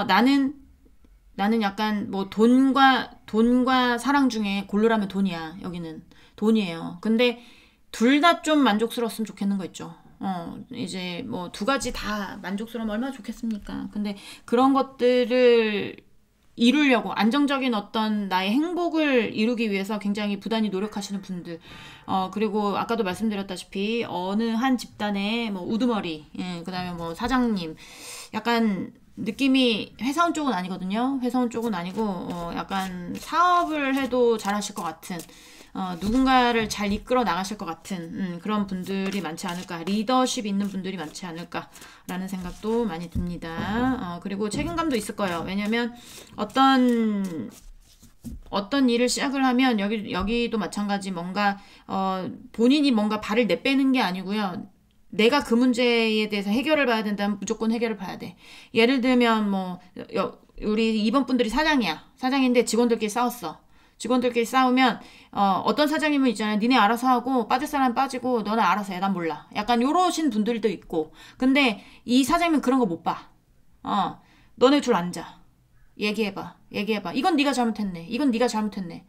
S1: 나는 약간 돈과 사랑 중에 고르라면 돈이야. 여기는 돈이에요. 근데 둘 다 좀 만족스러웠으면 좋겠는 거 있죠. 이제 두 가지 다 만족스러우면 얼마나 좋겠습니까? 근데 그런 것들을 이루려고, 안정적인 어떤 나의 행복을 이루기 위해서 굉장히 부단히 노력하시는 분들, 그리고 아까도 말씀드렸다시피 어느 한 집단의 우두머리, 예, 그다음에 사장님, 약간 느낌이 회사원 쪽은 아니거든요. 회사원 쪽은 아니고, 약간 사업을 해도 잘하실 것 같은, 누군가를 잘 이끌어 나가실 것 같은, 그런 분들이 많지 않을까, 리더십 있는 분들이 많지 않을까라는 생각도 많이 듭니다. 그리고 책임감도 있을 거예요. 왜냐면 어떤 일을 시작을 하면, 여기도 마찬가지, 뭔가 본인이 뭔가 발을 내빼는 게 아니고요. 내가 그 문제에 대해서 해결을 봐야 된다면 무조건 해결을 봐야 돼. 예를 들면 우리 이번 분들이 사장인데 직원들끼리 싸웠어. 직원들끼리 싸우면 어떤 사장님은 있잖아요. 니네 알아서 하고 빠질 사람 빠지고 너는 알아서 해. 난 몰라. 약간 요러신 분들도 있고. 근데 이 사장님은 그런 거 못 봐. 너네 줄 앉아. 얘기해봐. 이건 네가 잘못했네. 이건 네가 잘못했네.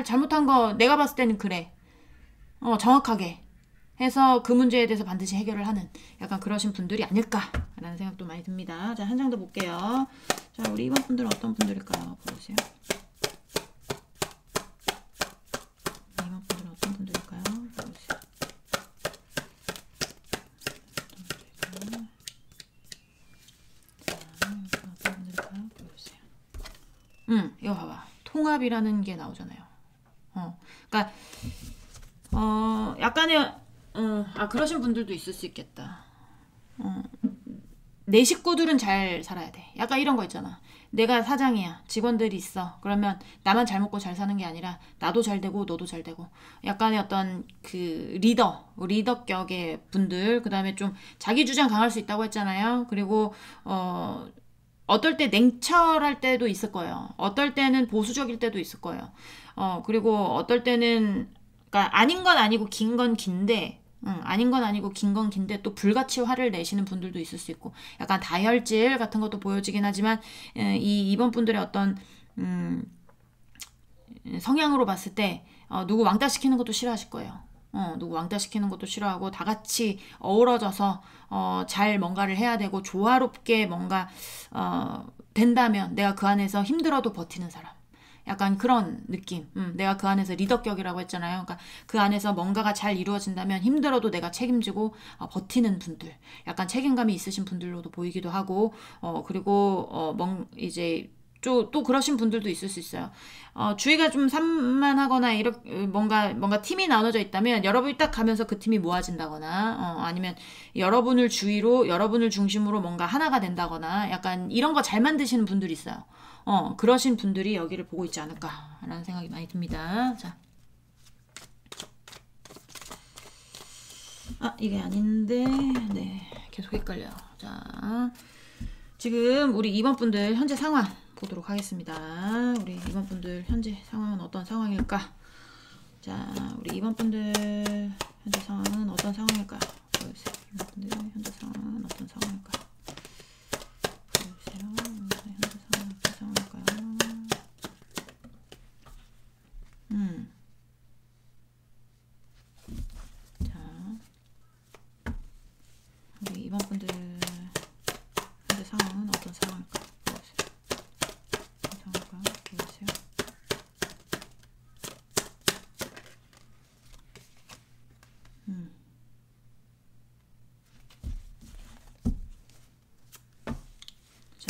S1: 잘못한 거 내가 봤을 때는 그래. 정확하게 해서 그 문제에 대해서 반드시 해결을 하는, 약간 그러신 분들이 아닐까라는 생각도 많이 듭니다. 자, 한 장 더 볼게요. 자, 우리 이번 분들은 어떤 분들일까요? 보세요. 이번 분들은 어떤 분들일까요? 보세요. 어떤 분들일까요? 보세요. 이거 봐봐. 통합이라는 게 나오잖아요. 그러니까 약간의 그러신 분들도 있을 수 있겠다. 내 식구들은 잘 살아야 돼. 약간 이런 거 있잖아. 내가 사장이야. 직원들이 있어. 그러면 나만 잘 먹고 잘 사는 게 아니라 나도 잘 되고 너도 잘 되고. 약간의 어떤 그 리더격의 분들. 그 다음에 좀 자기 주장 강할 수 있다고 했잖아요. 그리고 어떨 때 냉철할 때도 있을 거예요. 어떨 때는 보수적일 때도 있을 거예요. 그리고 어떨 때는, 그러니까 아닌 건 아니고 긴 건 긴데, 아닌 건 아니고 긴 건 긴데 또 불같이 화를 내시는 분들도 있을 수 있고, 약간 다혈질 같은 것도 보여지긴 하지만, 이번 분들의 어떤 성향으로 봤을 때 누구 왕따 시키는 것도 싫어하실 거예요. 누구 왕따 시키는 것도 싫어하고 다 같이 어우러져서 잘 뭔가를 해야 되고 조화롭게 뭔가 된다면 내가 그 안에서 힘들어도 버티는 사람. 약간 그런 느낌. 내가 그 안에서 리더격이라고 했잖아요. 그러니까 그 안에서 뭔가가 잘 이루어진다면 힘들어도 내가 책임지고 버티는 분들. 약간 책임감이 있으신 분들로도 보이기도 하고, 그리고 이제 또 그러신 분들도 있을 수 있어요. 주위가 좀 산만하거나 이렇게 뭔가 팀이 나눠져 있다면 여러분이 딱 가면서 그 팀이 모아진다거나 아니면 여러분을 중심으로 뭔가 하나가 된다거나 약간 이런 거 잘 만드시는 분들이 있어요. 그러신 분들이 여기를 보고 있지 않을까라는 생각이 많이 듭니다. 자. 이게 아닌데, 네. 계속 헷갈려요. 자. 지금 우리 2번 분들 현재 상황 보도록 하겠습니다. 우리 2번 분들 현재 상황은 어떤 상황일까? 자, 우리 2번 분들 현재 상황은 어떤 상황일까요? 보여주세요. 2번 분들 현재 상황은 어떤 상황일까요? 보여주세요. 현재 상황은 어떤 상황일까요? 자, 우리 2번 분들 현재 상황은 어떤 상황일까요? 보여주세요. 어떤 상황일까요? 보여주세요. 자,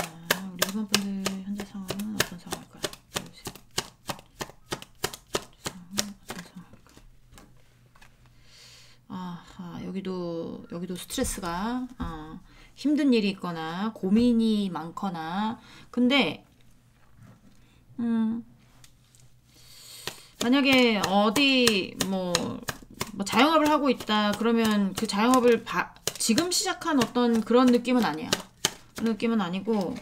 S1: 우리 2번 분들 현재 상황은 어떤 상황일까요? 보여주세요. 상황은 어떤 상황일까요? 여기도 스트레스가 힘든 일이 있거나 고민이 많거나 근데 만약에 어디 뭐 자영업을 하고 있다 그러면 그 자영업을 지금 시작한 어떤 그런 느낌은 아니야. 그런 느낌은 아니고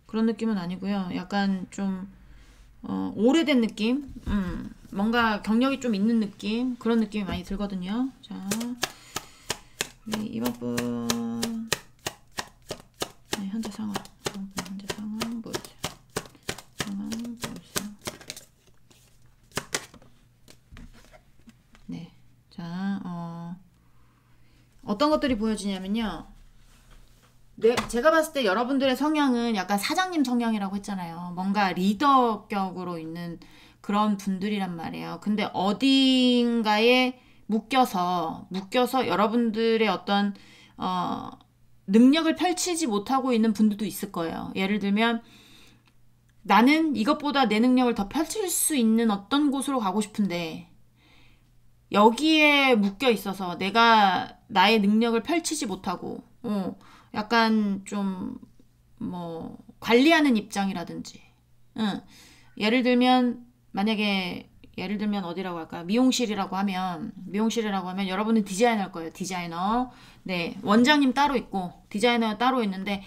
S1: 그런 느낌은 아니고요. 약간 좀 오래된 느낌? 뭔가 경력이 좀 있는 느낌? 그런 느낌이 많이 들거든요. 자, 우리 2번 분 네, 현재 상황 현재 상황 보여주세요. 상황 보여주세요. 네, 자, 어떤 것들이 보여지냐면요. 제가 봤을 때 여러분들의 성향은 약간 사장님 성향이라고 했잖아요. 뭔가 리더격으로 있는 그런 분들이란 말이에요. 근데 어딘가에 묶여서 여러분들의 어떤 능력을 펼치지 못하고 있는 분들도 있을 거예요. 예를 들면 나는 이것보다 내 능력을 더 펼칠 수 있는 어떤 곳으로 가고 싶은데 여기에 묶여 있어서 내가 나의 능력을 펼치지 못하고 약간 좀 관리하는 입장이라든지 예를 들면 어디라고 할까요? 미용실이라고 하면 여러분은 디자이너일 거예요. 디자이너. 네, 원장님 따로 있고 디자이너 따로 있는데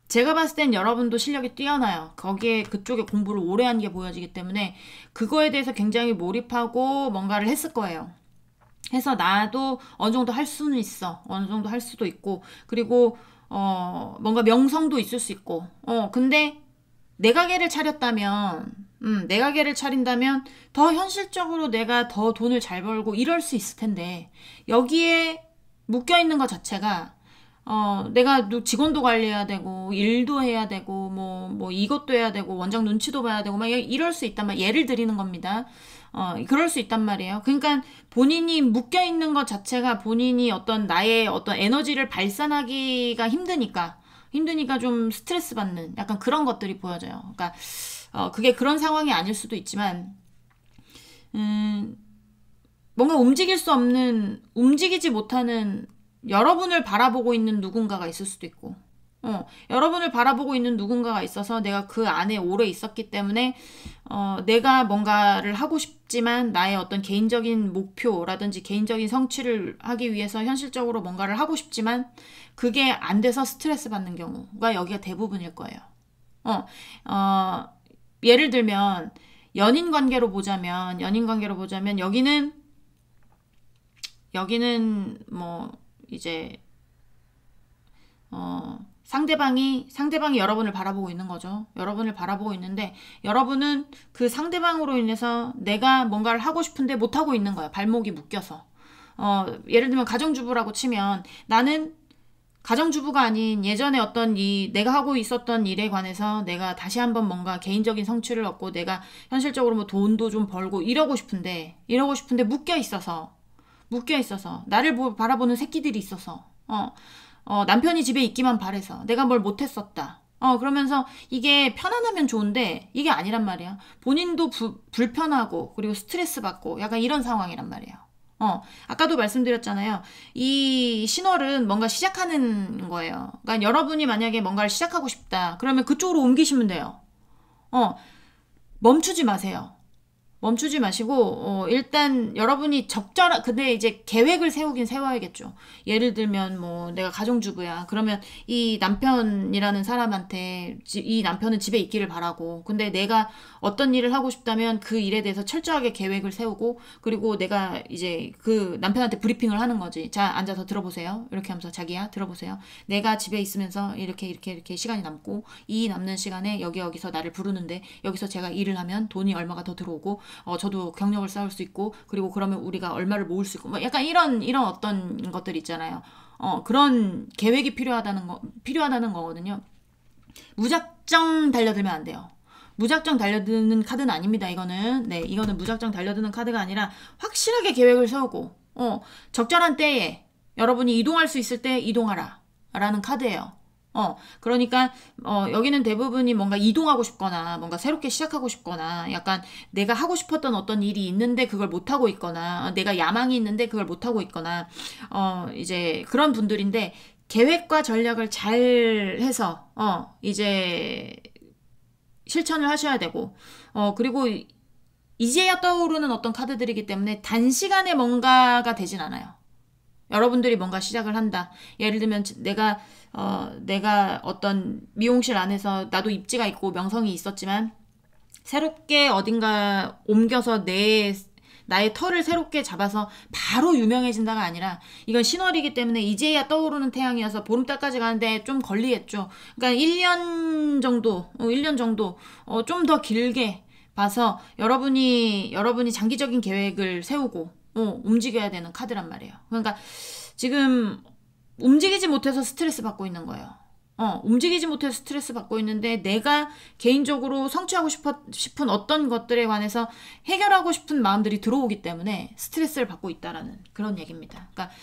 S1: 제가 봤을 땐 여러분도 실력이 뛰어나요. 그쪽에 공부를 오래 한 게 보여지기 때문에 그거에 대해서 굉장히 몰입하고 뭔가를 했을 거예요. 해서 나도 어느 정도 할 수는 있어. 어느 정도 할 수도 있고 그리고 뭔가 명성도 있을 수 있고 근데 내 가게를 차린다면 더 현실적으로 내가 더 돈을 잘 벌고 이럴 수 있을 텐데 여기에 묶여 있는 것 자체가 내가 직원도 관리해야 되고 일도 해야 되고 뭐 이것도 해야 되고 원장 눈치도 봐야 되고 막 이럴 수 있단 말 예를 드리는 겁니다. 그럴 수 있단 말이에요. 그러니까 본인이 묶여 있는 것 자체가 본인이 나의 어떤 에너지를 발산하기가 힘드니까 좀 스트레스 받는 약간 그런 것들이 보여져요. 그러니까 그게 그런 상황이 아닐 수도 있지만 뭔가 움직이지 못하는 여러분을 바라보고 있는 누군가가 있을 수도 있고 여러분을 바라보고 있는 누군가가 있어서 내가 그 안에 오래 있었기 때문에 내가 뭔가를 하고 싶지만 나의 어떤 개인적인 목표라든지 개인적인 성취를 하기 위해서 현실적으로 뭔가를 하고 싶지만 그게 안 돼서 스트레스 받는 경우가 여기가 대부분일 거예요. 예를 들면 연인 관계로 보자면 여기는 뭐 이제 상대방이 여러분을 바라보고 있는 거죠. 여러분을 바라보고 있는데 여러분은 그 상대방으로 인해서 내가 뭔가를 하고 싶은데 못하고 있는 거예요. 발목이 묶여서. 예를 들면 가정주부라고 치면 나는 가정주부가 아닌 예전에 어떤 내가 하고 있었던 일에 관해서 내가 다시 한번 뭔가 개인적인 성취를 얻고 내가 현실적으로 뭐 돈도 좀 벌고 이러고 싶은데 묶여 있어서 나를 바라보는 새끼들이 있어서 남편이 집에 있기만 바래서 내가 뭘 못했었다. 그러면서 이게 편안하면 좋은데 이게 아니란 말이야. 본인도 불편하고 그리고 스트레스 받고 약간 이런 상황이란 말이에요. 아까도 말씀드렸잖아요. 이 신월은 뭔가 시작하는 거예요. 그러니까 여러분이 만약에 뭔가를 시작하고 싶다. 그러면 그쪽으로 옮기시면 돼요. 멈추지 마세요. 멈추지 마시고 일단 여러분이 근데 이제 계획을 세우긴 세워야겠죠. 예를 들면 뭐 내가 가정주부야. 그러면 이 남편이라는 사람한테 이 남편은 집에 있기를 바라고 근데 내가 어떤 일을 하고 싶다면 그 일에 대해서 철저하게 계획을 세우고 그리고 내가 이제 그 남편한테 브리핑을 하는 거지. 자, 앉아서 들어보세요. 이렇게 하면서 자기야 들어보세요. 내가 집에 있으면서 이렇게 시간이 남고 이 남는 시간에 여기서 나를 부르는데 여기서 제가 일을 하면 돈이 얼마가 더 들어오고 저도 경력을 쌓을 수 있고 그리고 그러면 우리가 얼마를 모을 수 있고 뭐 약간 이런 어떤 것들 있잖아요. 그런 계획이 필요하다는 거거든요. 무작정 달려들면 안 돼요. 무작정 달려드는 카드는 아닙니다. 이거는 무작정 달려드는 카드가 아니라 확실하게 계획을 세우고 적절한 때에 여러분이 이동할 수 있을 때 이동하라 라는 카드예요. 그러니까 여기는 대부분이 뭔가 이동하고 싶거나 뭔가 새롭게 시작하고 싶거나 약간 내가 하고 싶었던 어떤 일이 있는데 그걸 못하고 있거나 내가 야망이 있는데 그걸 못하고 있거나 이제 그런 분들인데 계획과 전략을 잘 해서 이제 실천을 하셔야 되고 그리고 이제야 떠오르는 어떤 카드들이기 때문에 단시간에 뭔가가 되진 않아요. 여러분들이 뭔가 시작을 한다. 예를 들면 내가 어떤 미용실 안에서 나도 입지가 있고 명성이 있었지만 새롭게 어딘가 옮겨서 나의 털을 새롭게 잡아서 바로 유명해진다가 아니라 이건 신월이기 때문에 이제야 떠오르는 태양이어서 보름달까지 가는데 좀 걸리겠죠. 그러니까 1년 정도 좀 더 길게 봐서 여러분이 장기적인 계획을 세우고 움직여야 되는 카드란 말이에요. 그러니까 지금 움직이지 못해서 스트레스 받고 있는 거예요. 움직이지 못해서 스트레스 받고 있는데 내가 개인적으로 성취하고 싶은 어떤 것들에 관해서 해결하고 싶은 마음들이 들어오기 때문에 스트레스를 받고 있다라는 그런 얘기입니다. 그러니까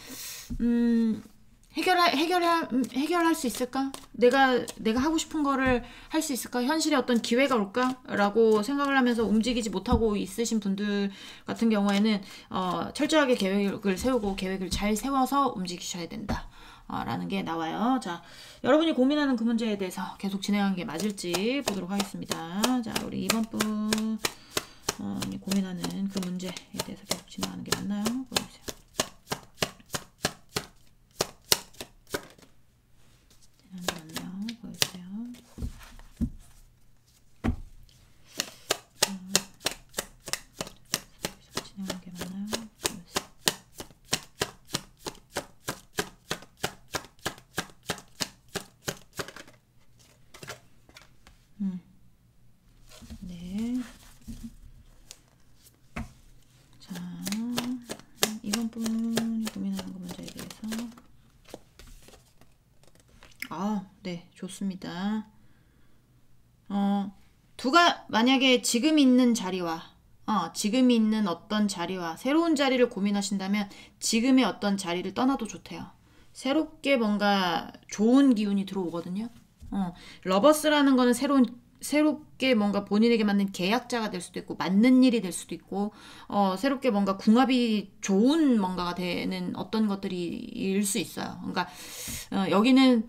S1: 해결할 수 있을까? 내가 하고 싶은 거를 할 수 있을까? 현실에 어떤 기회가 올까? 라고 생각을 하면서 움직이지 못하고 있으신 분들 같은 경우에는 철저하게 계획을 세우고 계획을 잘 세워서 움직이셔야 된다. 라는 게 나와요. 자, 여러분이 고민하는 그 문제에 대해서 계속 진행하는 게 맞을지 보도록 하겠습니다. 자, 우리 2번 분 고민하는 그 문제에 대해서 계속 진행하는 게 맞나요? 보여주세요. 네. 자, 이번 분이 고민하는 그 문제에 대해서. 네, 좋습니다. 만약에 지금 있는 자리와, 지금 있는 어떤 자리와 새로운 자리를 고민하신다면 지금의 어떤 자리를 떠나도 좋대요. 새롭게 뭔가 좋은 기운이 들어오거든요. 러버스라는 거는 새롭게 뭔가 본인에게 맞는 계약자가 될 수도 있고 맞는 일이 될 수도 있고 새롭게 뭔가 궁합이 좋은 뭔가가 되는 어떤 것들일 수 있어요. 그러니까 여기는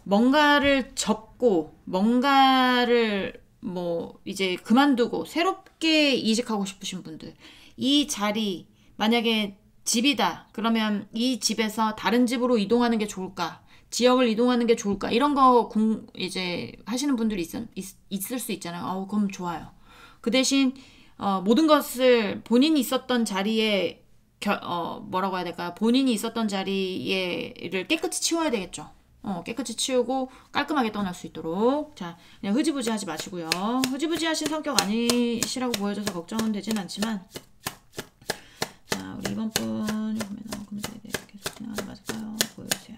S1: 뭔가를 접고 뭔가를 뭐 이제 그만두고 새롭게 이직하고 싶으신 분들, 이 자리 만약에 집이다 그러면 이 집에서 다른 집으로 이동하는 게 좋을까, 지역을 이동하는 게 좋을까, 이런 거 이제 하시는 분들이 있을 수 있잖아요. 그럼 좋아요. 그 대신 모든 것을 본인이 있었던 자리에 뭐라고 해야 될까요? 본인이 있었던 자리를 깨끗이 치워야 되겠죠. 깨끗이 치우고 깔끔하게 떠날 수 있도록. 자, 그냥 흐지부지 하지 마시고요. 흐지부지 하신 성격 아니시라고 보여져서 걱정은 되진 않지만, 자, 우리 이번 분이 보면 금제에 대해 계속 진행하는 맞을까요? 보여주세요.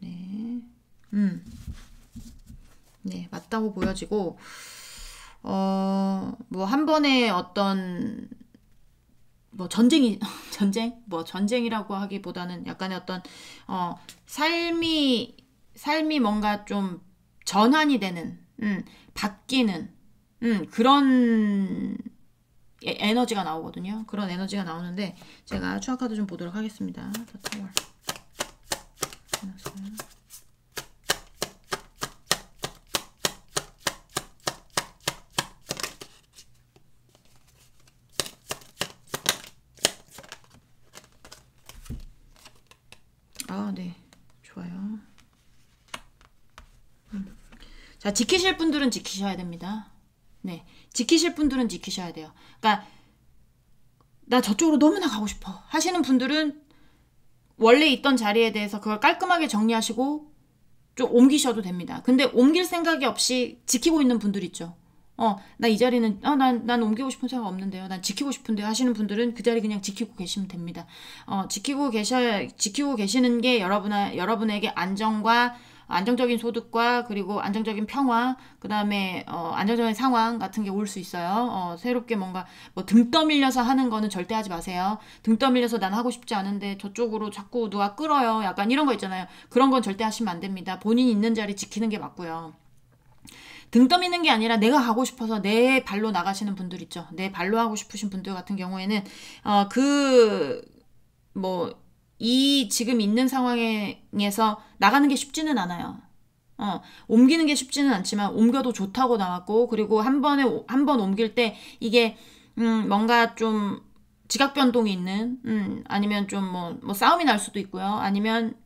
S1: 네. 네, 맞다고 보여지고, 뭐, 한 번에 어떤, 뭐, 전쟁이라고 하기보다는 약간의 어떤, 삶이 뭔가 좀 전환이 되는, 바뀌는, 그런 에너지가 나오거든요. 그런 에너지가 나오는데, 제가 추억 카드 좀 보도록 하겠습니다. 더 타워. 아, 네. 좋아요. 자, 지키실 분들은 지키셔야 됩니다. 네. 지키실 분들은 지키셔야 돼요. 그러니까, 나 저쪽으로 너무나 가고 싶어 하시는 분들은 원래 있던 자리에 대해서 그걸 깔끔하게 정리하시고 좀 옮기셔도 됩니다. 근데 옮길 생각이 없이 지키고 있는 분들 있죠. 나 이 자리는, 난 옮기고 싶은 생각 없는데요. 난 지키고 싶은데요. 하시는 분들은 그 자리 그냥 지키고 계시면 됩니다. 지키고 계시는 게 여러분에게 안정적인 소득과 그리고 안정적인 평화, 그 다음에 안정적인 상황 같은 게 올 수 있어요. 새롭게 뭔가 뭐 등 떠밀려서 하는 거는 절대 하지 마세요. 등 떠밀려서 난 하고 싶지 않은데 저쪽으로 자꾸 누가 끌어요. 약간 이런 거 있잖아요. 그런 건 절대 하시면 안 됩니다. 본인이 있는 자리 지키는 게 맞고요. 등 떠미는 게 아니라 내가 가고 싶어서 내 발로 나가시는 분들 있죠. 내 발로 하고 싶으신 분들 같은 경우에는 이 지금 있는 상황에서 나가는 게 쉽지는 않아요. 옮기는 게 쉽지는 않지만 옮겨도 좋다고 나왔고, 그리고 한 번 옮길 때 이게 뭔가 좀 지각 변동이 있는, 아니면 좀 뭐 싸움이 날 수도 있고요. 아니면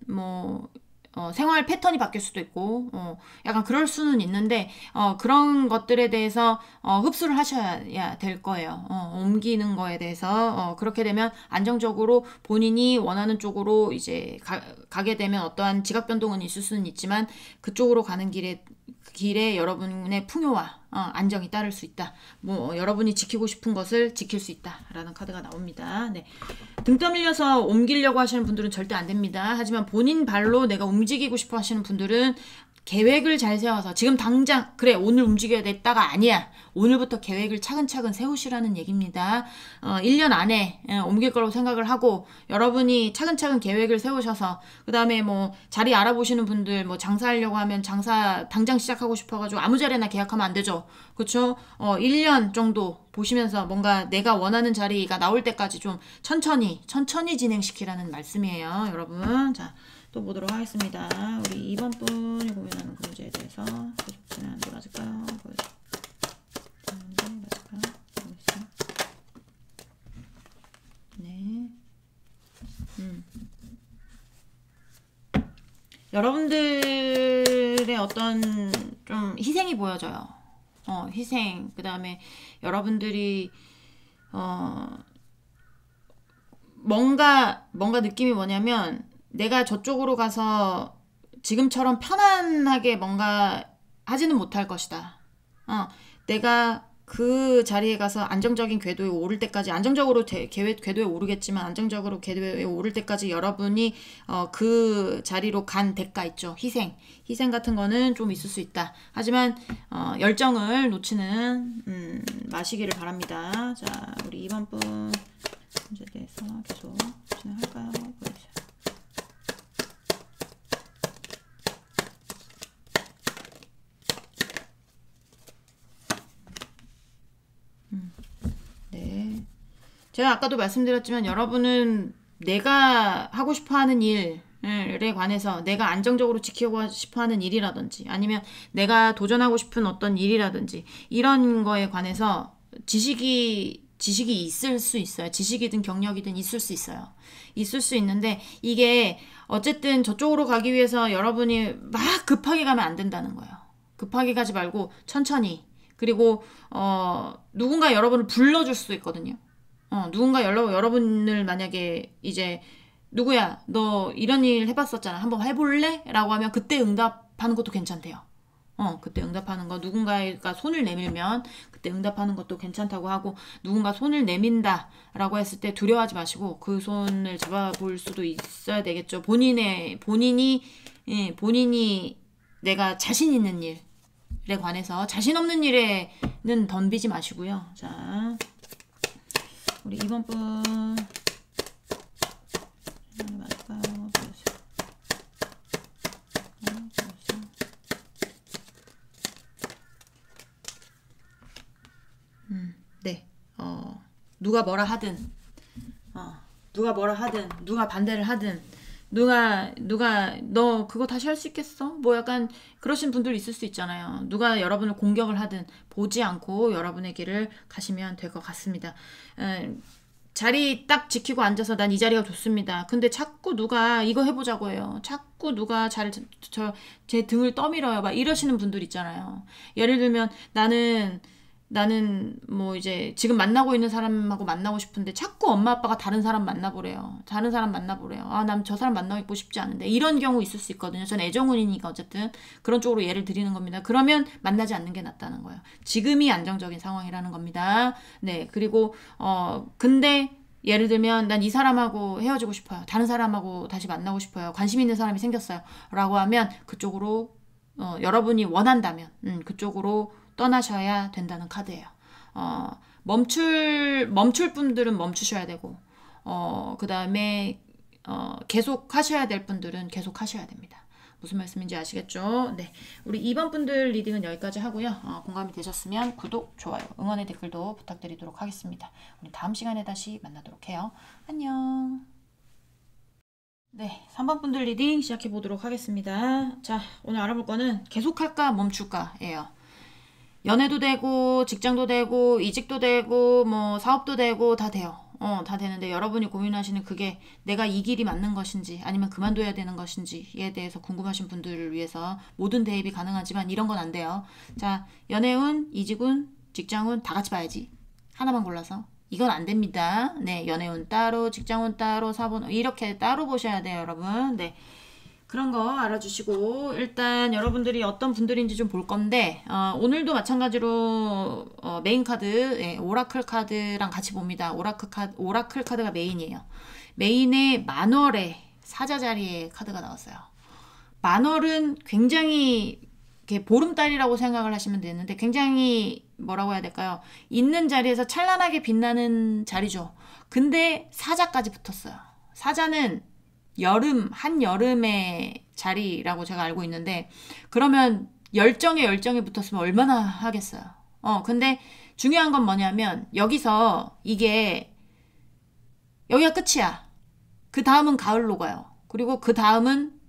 S1: 생활 패턴이 바뀔 수도 있고, 약간 그럴 수는 있는데, 그런 것들에 대해서, 흡수를 하셔야 될 거예요. 옮기는 거에 대해서. 그렇게 되면 안정적으로 본인이 원하는 쪽으로 이제 가게 되면 어떠한 지각 변동은 있을 수는 있지만, 그쪽으로 가는 길에 여러분의 풍요와 안정이 따를 수 있다. 여러분이 지키고 싶은 것을 지킬 수 있다라는 카드가 나옵니다. 네. 등 떠밀려서 옮기려고 하시는 분들은 절대 안 됩니다. 하지만 본인 발로 내가 움직이고 싶어 하시는 분들은 계획을 잘 세워서 지금 당장 그래 오늘 움직여야 됐다가 아니야. 오늘부터 계획을 차근차근 세우시라는 얘기입니다. 1년 안에 옮길 거라고 생각을 하고 여러분이 차근차근 계획을 세우셔서 그 다음에 뭐 자리 알아보시는 분들 뭐 장사하려고 하면 장사 당장 시작하고 싶어가지고 아무 자리나 계약하면 안 되죠. 그렇죠? 1년 정도 보시면서 뭔가 내가 원하는 자리가 나올 때까지 좀 천천히 진행시키라는 말씀이에요. 여러분. 자. 또 보도록 하겠습니다. 우리 2번 분이 고민하는 그 문제에 대해서 계속 진행하는 게 맞을까요? 네. 여러분들의 어떤 좀 희생이 보여져요. 희생. 그 다음에 여러분들이 뭔가 느낌이 뭐냐면 내가 저쪽으로 가서 지금처럼 편안하게 뭔가 하지는 못할 것이다. 내가 그 자리에 가서 안정적인 궤도에 오를 때까지 안정적으로 궤도에 오르겠지만 안정적으로 궤도에 오를 때까지 여러분이 그 자리로 간 대가 있죠. 희생 같은 거는 좀 있을 수 있다. 하지만 열정을 놓치는 마시기를 바랍니다. 자, 우리 2번 분 문제에 대해서 계속 진행할까요? 보여주세요. 네. 제가 아까도 말씀드렸지만 여러분은 내가 하고 싶어하는 일에 관해서 내가 안정적으로 지키고 싶어하는 일이라든지 아니면 내가 도전하고 싶은 어떤 일이라든지 이런 거에 관해서 지식이 있을 수 있어요. 지식이든 경력이든 있을 수 있어요. 있을 수 있는데 이게 어쨌든 저쪽으로 가기 위해서 여러분이 막 급하게 가면 안 된다는 거예요. 급하게 가지 말고 천천히. 그리고 누군가 여러분을 불러줄 수도 있거든요. 누군가 여러분을 만약에 이제 누구야, 너 이런 일 해봤었잖아. 한번 해볼래? 라고 하면 그때 응답하는 것도 괜찮대요. 그때 응답하는 거, 누군가가 손을 내밀면 그때 응답하는 것도 괜찮다고 하고, 누군가 손을 내민다 라고 했을 때 두려워하지 마시고 그 손을 잡아볼 수도 있어야 되겠죠. 본인이 내가 자신 있는 일에 관해서, 자신 없는 일에는 덤비지 마시고요. 자, 우리 이번 분 맞을까요? 네, 누가 뭐라 하든, 누가 반대를 하든, 너 그거 다시 할 수 있겠어? 뭐 약간 그러신 분들 있을 수 있잖아요. 누가 여러분을 공격을 하든 보지 않고 여러분의 길을 가시면 될 것 같습니다. 자리 딱 지키고 앉아서 난 이 자리가 좋습니다. 근데 자꾸 누가 이거 해보자고 해요. 자꾸 누가 제 등을 떠밀어요. 막 이러시는 분들 있잖아요. 예를 들면 나는 뭐 이제 지금 만나고 있는 사람하고 만나고 싶은데 자꾸 엄마 아빠가 다른 사람 만나보래요. 아, 난 저 사람 만나고 싶지 않은데. 이런 경우 있을 수 있거든요. 전 애정운이니까 어쨌든 그런 쪽으로 예를 드리는 겁니다. 그러면 만나지 않는 게 낫다는 거예요. 지금이 안정적인 상황이라는 겁니다. 네, 그리고 근데 예를 들면 난 이 사람하고 헤어지고 싶어요. 다른 사람하고 다시 만나고 싶어요. 관심 있는 사람이 생겼어요. 라고 하면 그쪽으로 여러분이 원한다면 그쪽으로 떠나셔야 된다는 카드예요. 멈출 분들은 멈추셔야 되고, 그 다음에, 계속 하셔야 될 분들은 계속 하셔야 됩니다. 무슨 말씀인지 아시겠죠? 네. 우리 2번 분들 리딩은 여기까지 하고요. 공감이 되셨으면 구독, 좋아요, 응원의 댓글도 부탁드리도록 하겠습니다. 우리 다음 시간에 다시 만나도록 해요. 안녕. 네, 3번 분들 리딩 시작해 보도록 하겠습니다. 자, 오늘 알아볼 거는 계속할까 멈출까예요. 연애도 되고 직장도 되고 이직도 되고 뭐 사업도 되고 다 돼요. 다 되는데 여러분이 고민하시는 그게 내가 이 길이 맞는 것인지 아니면 그만둬야 되는 것인지에 대해서 궁금하신 분들을 위해서 모든 대입이 가능하지만 이런 건 안 돼요. 자, 연애운, 이직운, 직장운 다 같이 봐야지. 하나만 골라서. 이건 안 됩니다. 네, 연애운 따로, 직장운 따로, 사본 이렇게 따로 보셔야 돼요, 여러분. 네. 그런 거 알아주시고 일단 여러분들이 어떤 분들인지 좀 볼 건데 오늘도 마찬가지로 메인 카드, 오라클 카드랑 같이 봅니다. 오라클 카드가 메인이에요. 메인에 만월의 사자 자리에 카드가 나왔어요. 만월은 굉장히 이렇게 보름달이라고 생각을 하시면 되는데 굉장히 뭐라고 해야 될까요? 있는 자리에서 찬란하게 빛나는 자리죠. 근데 사자까지 붙었어요. 사자는 한여름의 자리라고 제가 알고 있는데, 그러면 열정에 붙었으면 얼마나 하겠어요. 근데 중요한 건 뭐냐면, 여기가 끝이야. 그 다음은 가을로 가요. 그리고 그 다음은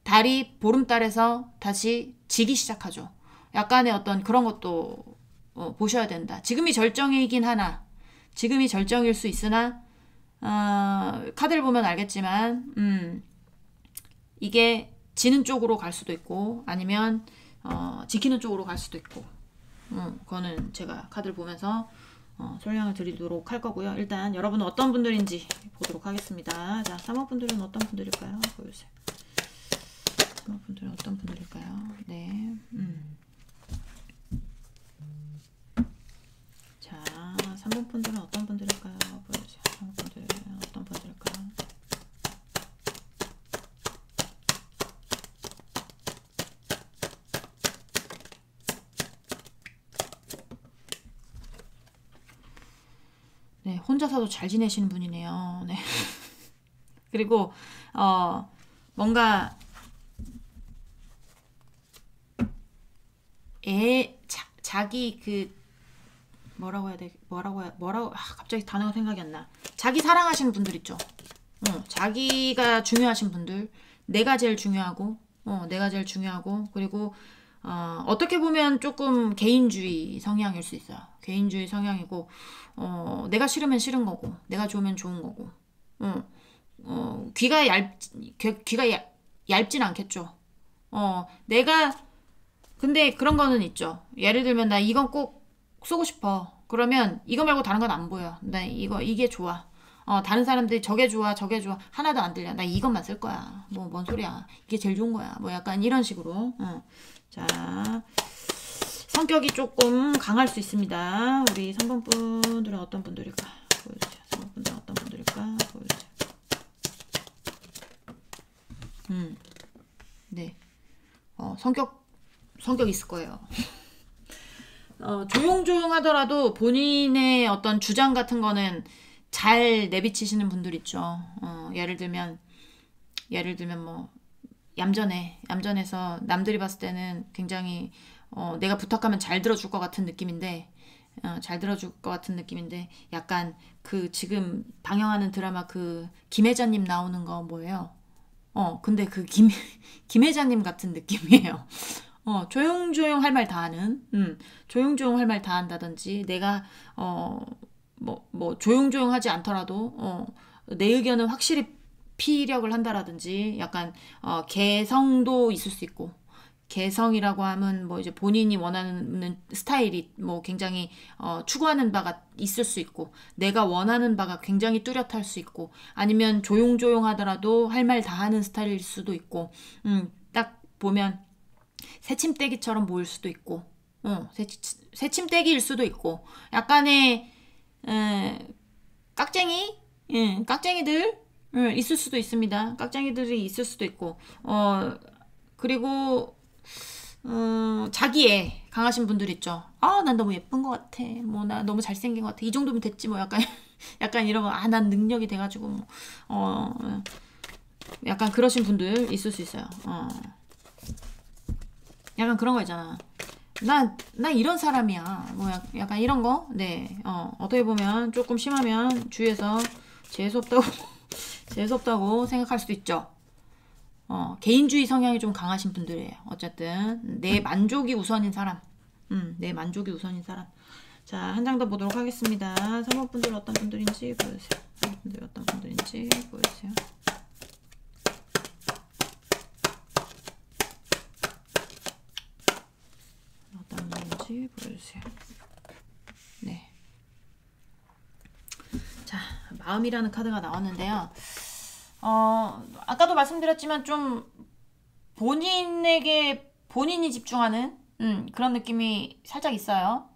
S1: 달이 보름달에서 다시 지기 시작하죠. 약간의 어떤 그런 것도 보셔야 된다. 지금이 절정일 수 있으나, 카드를 보면 알겠지만 이게 지는 쪽으로 갈 수도 있고 아니면 지키는 쪽으로 갈 수도 있고 그거는 제가 카드를 보면서 설명을 드리도록 할 거고요. 일단 여러분은 어떤 분들인지 보도록 하겠습니다. 자, 3번 분들은 어떤 분들일까요? 보여주세요. 3번 분들은 어떤 분들일까요? 네. 자, 3번 분들은 어떤 분들일까요? 보여주세요. 3번 분들은 어떤 분들일까요? 네, 혼자서도 잘 지내시는 분이네요. 네. 그리고 뭔가 자기 갑자기 단어가 생각이 안 나. 자기 사랑하시는 분들 있죠. 자기가 중요하신 분들, 내가 제일 중요하고, 그리고 어떻게 보면 조금 개인주의 성향일 수 있어요. 개인주의 성향이고, 내가 싫으면 싫은 거고, 내가 좋으면 좋은 거고, 귀가 얇진 않겠죠. 근데 그런 거는 있죠. 예를 들면 나 이건 꼭 쓰고 싶어. 그러면 이거 말고 다른 건 안 보여. 나 이게 좋아. 다른 사람들이 저게 좋아, 저게 좋아. 하나도 안 들려. 나 이것만 쓸 거야. 뭐, 뭔 소리야. 이게 제일 좋은 거야. 뭐 약간 이런 식으로. 자, 성격이 조금 강할 수 있습니다. 우리 3번 분들은 어떤 분들일까? 보여주세요. 3번 분들은 어떤 분들일까? 보여주세요. 네. 성격 있을 거예요. 조용조용 하더라도 본인의 어떤 주장 같은 거는 잘 내비치시는 분들 있죠. 예를 들면 뭐, 얌전해서 남들이 봤을 때는 굉장히, 내가 부탁하면 잘 들어줄 것 같은 느낌인데, 약간 그 지금 방영하는 드라마 그 김혜자님 나오는 거 뭐예요? 근데 그 김혜자님 같은 느낌이에요. 조용조용 할 말 다 하는, 조용조용 할 말 다 한다든지, 내가, 조용조용 하지 않더라도, 내 의견은 확실히 피력을 한다라든지, 약간, 개성도 있을 수 있고, 개성이라고 하면 뭐 이제 본인이 원하는 스타일이 뭐 굉장히 추구하는 바가 있을 수 있고 내가 원하는 바가 굉장히 뚜렷할 수 있고 아니면 조용조용하더라도 할 말 다 하는 스타일일 수도 있고 딱 보면 새침대기처럼 보일 수도 있고 새침대기일 수도 있고 약간의 깍쟁이들 있을 수도 있습니다. 깍쟁이들이 있을 수도 있고 그리고 자기애 강하신 분들 있죠. 난 너무 예쁜 것 같아. 뭐, 나 너무 잘생긴 것 같아. 이 정도면 됐지, 뭐, 약간, 약간 이런 거, 난 능력이 돼가지고, 뭐, 약간 그러신 분들 있을 수 있어요. 약간 그런 거 있잖아. 나 이런 사람이야. 뭐, 약간 이런 거? 네. 어떻게 보면 조금 심하면 주위에서 재수없다고, 재수없다고 생각할 수도 있죠. 개인주의 성향이 좀 강하신 분들이에요. 어쨌든 내 만족이 우선인 사람. 내 만족이 우선인 사람. 자, 한 장 더 보도록 하겠습니다. 3번 분들 어떤 분들인지 보여주세요. 3번 분들 어떤 분들인지 보여주세요. 어떤 분인지 보여주세요. 네. 자, 마음이라는 카드가 나왔는데요. 아까도 말씀드렸지만 좀 본인에게 본인이 집중하는 그런 느낌이 살짝 있어요.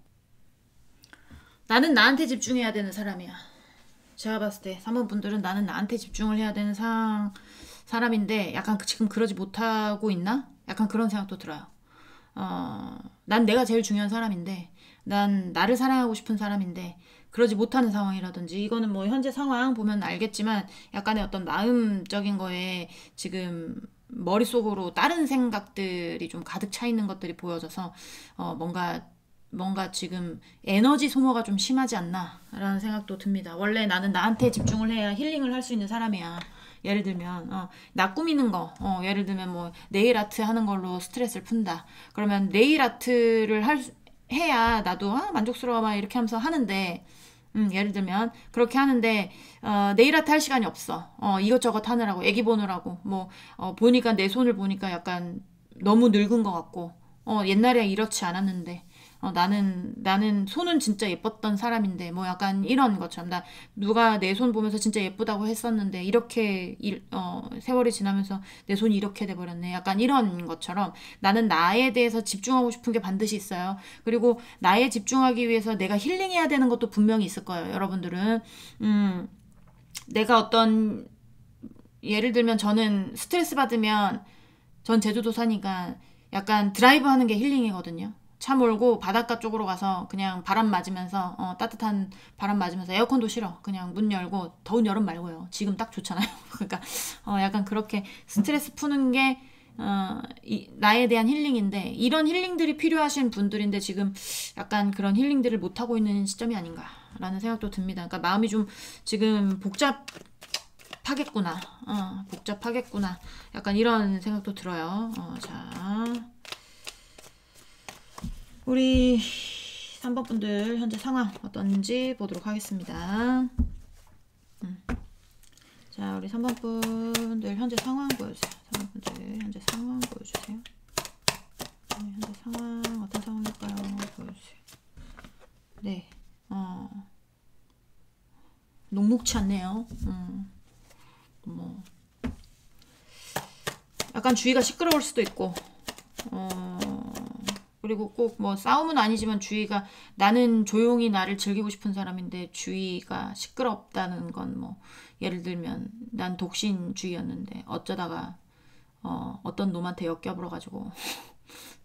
S1: 나는 나한테 집중해야 되는 사람이야. 제가 봤을 때 3번 분들은 나는 나한테 집중을 해야 되는 사람인데 약간 지금 그러지 못하고 있나? 약간 그런 생각도 들어요. 난 내가 제일 중요한 사람인데 난 나를 사랑하고 싶은 사람인데 그러지 못하는 상황이라든지 이거는 뭐 현재 상황 보면 알겠지만 약간의 어떤 마음적인 거에 지금 머릿속으로 다른 생각들이 좀 가득 차 있는 것들이 보여져서 뭔가 지금 에너지 소모가 좀 심하지 않나라는 생각도 듭니다. 원래 나는 나한테 집중을 해야 힐링을 할 수 있는 사람이야. 예를 들면 나 꾸미는 거 예를 들면 뭐 네일 아트 하는 걸로 스트레스를 푼다. 그러면 네일 아트를 해야 나도 만족스러워 막 이렇게 하면서 하는데 예를 들면 그렇게 하는데 네일 아트 할 시간이 없어. 이것저것 하느라고 애기 보느라고 뭐 보니까 내 손을 보니까 약간 너무 늙은 것 같고 옛날에 이렇지 않았는데 나는 손은 진짜 예뻤던 사람인데 뭐 약간 이런 것처럼 나 누가 내 손 보면서 진짜 예쁘다고 했었는데 이렇게 세월이 지나면서 내 손이 이렇게 돼버렸네. 약간 이런 것처럼 나는 나에 대해서 집중하고 싶은 게 반드시 있어요. 그리고 나에 집중하기 위해서 내가 힐링해야 되는 것도 분명히 있을 거예요. 여러분들은 내가 어떤 예를 들면 저는 스트레스 받으면 전 제주도 사니까 약간 드라이브 하는 게 힐링이거든요. 차 몰고 바닷가 쪽으로 가서 그냥 바람 맞으면서 따뜻한 바람 맞으면서 에어컨도 싫어. 그냥 문 열고 더운 여름 말고요. 지금 딱 좋잖아요. 그러니까 약간 그렇게 스트레스 푸는 게 나에 대한 힐링인데 이런 힐링들이 필요하신 분들인데 지금 약간 그런 힐링들을 못하고 있는 시점이 아닌가라는 생각도 듭니다. 그러니까 마음이 좀 지금 복잡하겠구나. 복잡하겠구나. 약간 이런 생각도 들어요. 자. 우리 3번 분들 현재 상황 어떤지 보도록 하겠습니다. 자, 우리 3번 분들 현재 상황 보여주세요. 3번 분들 현재 상황 보여주세요. 현재 상황 어떤 상황일까요? 보여주세요. 네, 녹록치 않네요. 뭐 약간 주위가 시끄러울 수도 있고, 그리고 꼭 뭐 싸움은 아니지만 주위가, 나는 조용히 나를 즐기고 싶은 사람인데 주위가 시끄럽다는 건, 뭐 예를 들면 난 독신주의였는데 어쩌다가 어떤 놈한테 엮여버려가지고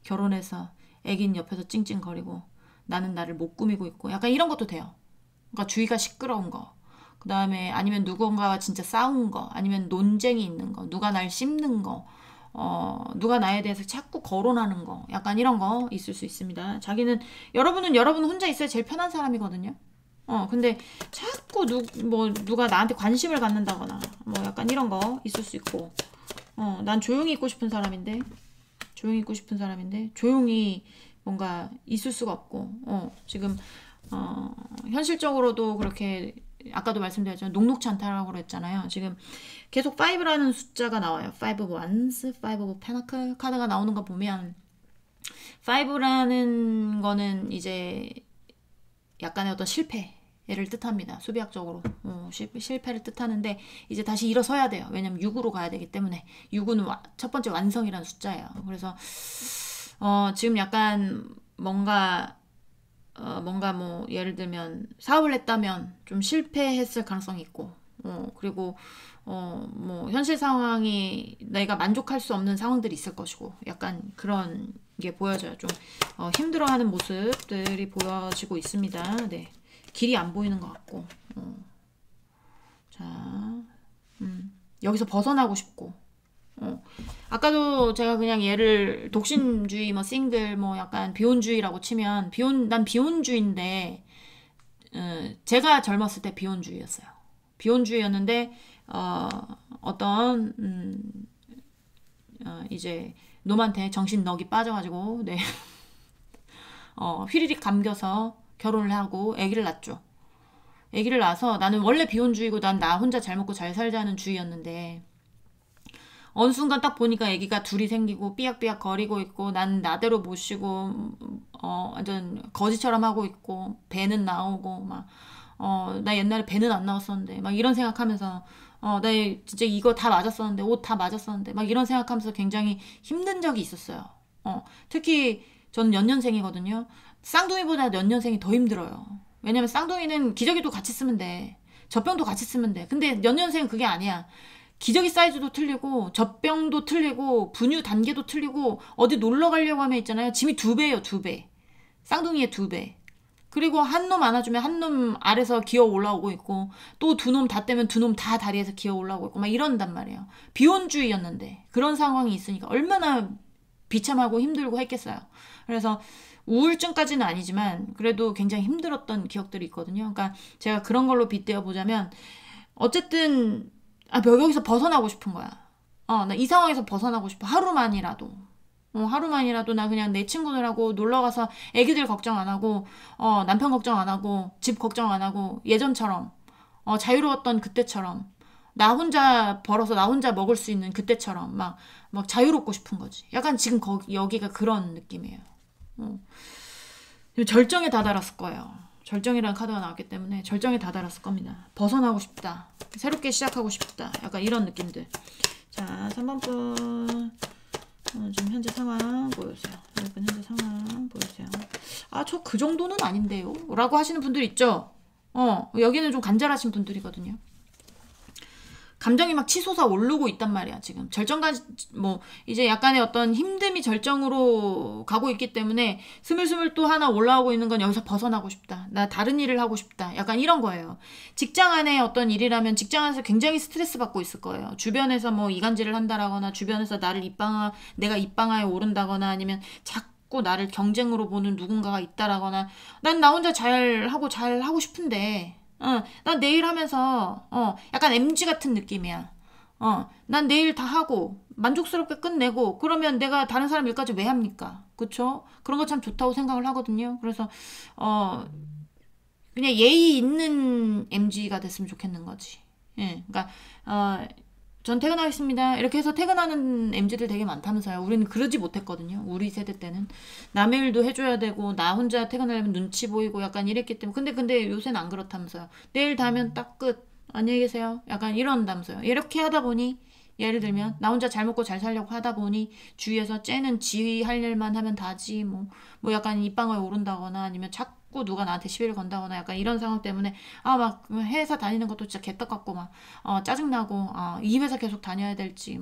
S1: 결혼해서 애긴 옆에서 찡찡거리고 나는 나를 못 꾸미고 있고, 약간 이런 것도 돼요. 그러니까 주위가 시끄러운 거, 그 다음에 아니면 누군가와 진짜 싸운 거, 아니면 논쟁이 있는 거, 누가 날 씹는 거, 누가 나에 대해서 자꾸 거론하는 거, 약간 이런 거 있을 수 있습니다. 여러분은 여러분 혼자 있어야 제일 편한 사람이거든요. 근데 자꾸 누가 나한테 관심을 갖는다거나, 뭐 약간 이런 거 있을 수 있고, 난 조용히 있고 싶은 사람인데, 조용히 뭔가 있을 수가 없고, 지금, 현실적으로도 그렇게, 아까도 말씀드렸지만 녹록치 않다라고 그랬잖아요. 지금 계속 5라는 숫자가 나와요. 5 of Wands, 5 of Pentacle 카드가 나오는 거 보면 5라는 거는 이제 약간의 어떤 실패를 뜻합니다. 수비학적으로 실패를 뜻하는데, 이제 다시 일어서야 돼요. 왜냐면 6으로 가야 되기 때문에. 6은 첫 번째 완성이라는 숫자예요. 그래서 지금 약간 뭔가 뭐 예를 들면 사업을 했다면 좀 실패했을 가능성이 있고, 그리고 뭐 현실 상황이 내가 만족할 수 없는 상황들이 있을 것이고, 약간 그런 게 보여져요. 좀 힘들어하는 모습들이 보여지고 있습니다. 네, 길이 안 보이는 것 같고, 자, 여기서 벗어나고 싶고, 아까도 제가 그냥 얘를 독신주의, 뭐 싱글, 뭐 약간 비혼주의라고 치면, 난 비혼주의인데, 제가 젊었을 때 비혼주의였어요. 비혼주의였는데 어떤 이제 놈한테 정신 넋이 빠져가지고, 네, 휘리릭 감겨서 결혼을 하고 아기를 낳죠. 아기를 낳아서, 나는 원래 비혼주의고 난 나 혼자 잘 먹고 잘 살자는 주의였는데, 어느 순간 딱 보니까 아기가 둘이 생기고 삐약삐약 거리고 있고, 난 나대로 모시고 완전 거지처럼 하고 있고, 배는 나오고 막, 나 옛날에 배는 안 나왔었는데 막 이런 생각하면서, 나 진짜 이거 다 맞았었는데, 옷 다 맞았었는데 막 이런 생각하면서 굉장히 힘든 적이 있었어요. 특히 저는 연년생이거든요. 쌍둥이보다 연년생이 더 힘들어요. 왜냐면 쌍둥이는 기저귀도 같이 쓰면 돼, 젖병도 같이 쓰면 돼. 근데 연년생은 그게 아니야. 기저귀 사이즈도 틀리고, 젖병도 틀리고, 분유 단계도 틀리고, 어디 놀러 가려고 하면 있잖아요, 짐이 2배예요, 2배. 쌍둥이의 2배. 그리고 한 놈 안아주면 한 놈 아래서 기어 올라오고 있고, 또 두 놈 다 떼면 두 놈 다 다리에서 기어 올라오고 있고 막 이런단 말이에요. 비혼주의였는데 그런 상황이 있으니까 얼마나 비참하고 힘들고 했겠어요. 그래서 우울증까지는 아니지만 그래도 굉장히 힘들었던 기억들이 있거든요. 그러니까 제가 그런 걸로 빗대어 보자면, 어쨌든 여기서 벗어나고 싶은 거야. 나 이 상황에서 벗어나고 싶어. 하루만이라도 나 그냥 내 친구들하고 놀러 가서 애기들 걱정 안 하고, 남편 걱정 안 하고, 집 걱정 안 하고, 예전처럼, 자유로웠던 그때처럼, 나 혼자 벌어서 나 혼자 먹을 수 있는 그때처럼 막 자유롭고 싶은 거지. 약간 지금 여기가 그런 느낌이에요. 절정에 다다랐을 거예요. 절정이라는 카드가 나왔기 때문에 절정에 다다랐을 겁니다. 벗어나고 싶다, 새롭게 시작하고 싶다, 약간 이런 느낌들. 자, 3번 분 지금 현재 상황 보여주세요. 여러분 현재 상황 보여주세요. 저 그 정도는 아닌데요 라고 하시는 분들 있죠. 여기는 좀 간절하신 분들이거든요. 감정이 막 치솟아 오르고 있단 말이야. 지금 절정까지, 뭐 이제 약간의 어떤 힘듦이 절정으로 가고 있기 때문에 스물스물 또 하나 올라오고 있는 건, 여기서 벗어나고 싶다, 나 다른 일을 하고 싶다, 약간 이런 거예요. 직장 안에 어떤 일이라면 직장 안에서 굉장히 스트레스 받고 있을 거예요. 주변에서 뭐 이간질을 한다라거나, 주변에서 내가 입방아에 오른다거나, 아니면 자꾸 나를 경쟁으로 보는 누군가가 있다라거나, 난 나 혼자 잘 하고 싶은데, 난 내일 하면서, 약간 MG 같은 느낌이야. 난 내일 다 하고, 만족스럽게 끝내고, 그러면 내가 다른 사람 일까지 왜 합니까? 그쵸? 그런 거 참 좋다고 생각을 하거든요. 그래서, 그냥 예의 있는 MG가 됐으면 좋겠는 거지. 예, 그러니까, 전 퇴근하겠습니다. 이렇게 해서 퇴근하는 MZ들 되게 많다면서요. 우리는 그러지 못했거든요. 우리 세대 때는. 남의 일도 해줘야 되고, 나 혼자 퇴근하려면 눈치 보이고 약간 이랬기 때문에. 근데 요새는 안 그렇다면서요. 내일 다 하면 딱 끝. 안녕히 계세요. 약간 이런다면서요. 이렇게 하다 보니, 예를 들면, 나 혼자 잘 먹고 잘 살려고 하다 보니, 주위에서 쟤는 지휘 할 일만 하면 다지, 뭐 약간 입방아에 오른다거나 아니면 자꾸 누가 나한테 시비를 건다거나 약간 이런 상황 때문에 막 회사 다니는 것도 진짜 개떡 같고 막 짜증나고 이 회사 계속 다녀야 될지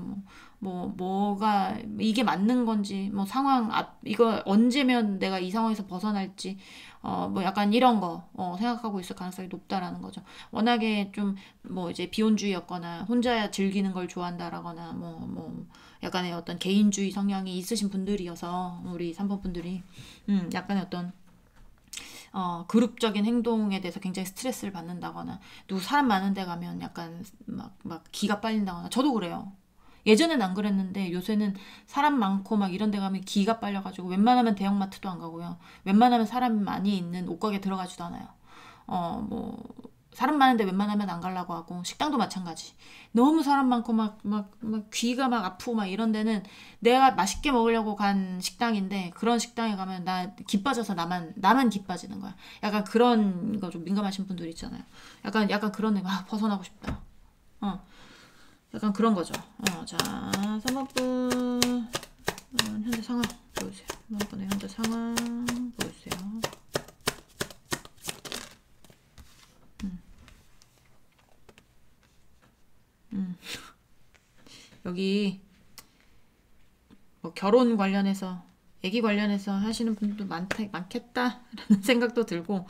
S1: 뭐가 이게 맞는 건지 뭐 상황 이거 언제면 내가 이 상황에서 벗어날지 뭐 약간 이런 거 생각하고 있을 가능성이 높다라는 거죠. 워낙에 좀 뭐 이제 비혼주의였거나 혼자 즐기는 걸 좋아한다라거나 뭐 약간의 어떤 개인주의 성향이 있으신 분들이어서 우리 3번 분들이 약간의 어떤 그룹적인 행동에 대해서 굉장히 스트레스를 받는다거나 누구 사람 많은 데 가면 약간 막 기가 빨린다거나 저도 그래요. 예전엔 안 그랬는데 요새는 사람 많고 막 이런 데 가면 기가 빨려가지고 웬만하면 대형마트도 안 가고요. 웬만하면 사람이 많이 있는 옷가게 들어가지도 않아요. 뭐 사람 많은데 웬만하면 안 가려고 하고 식당도 마찬가지. 너무 사람 많고 막 귀가 막 아프고 막 이런 데는 내가 맛있게 먹으려고 간 식당인데 그런 식당에 가면 나 기 빠져서 나만 기 빠지는 거야. 약간 그런 거 좀 민감하신 분들 있잖아요. 약간 그런 애 벗어나고 싶다. 약간 그런 거죠. 자, 3번분 현재 상황 보여주세요. 3번분의 현재 상황 보여주세요. 여기 뭐 결혼 관련해서 아기 관련해서 하시는 분들도 많겠다라는 생각도 들고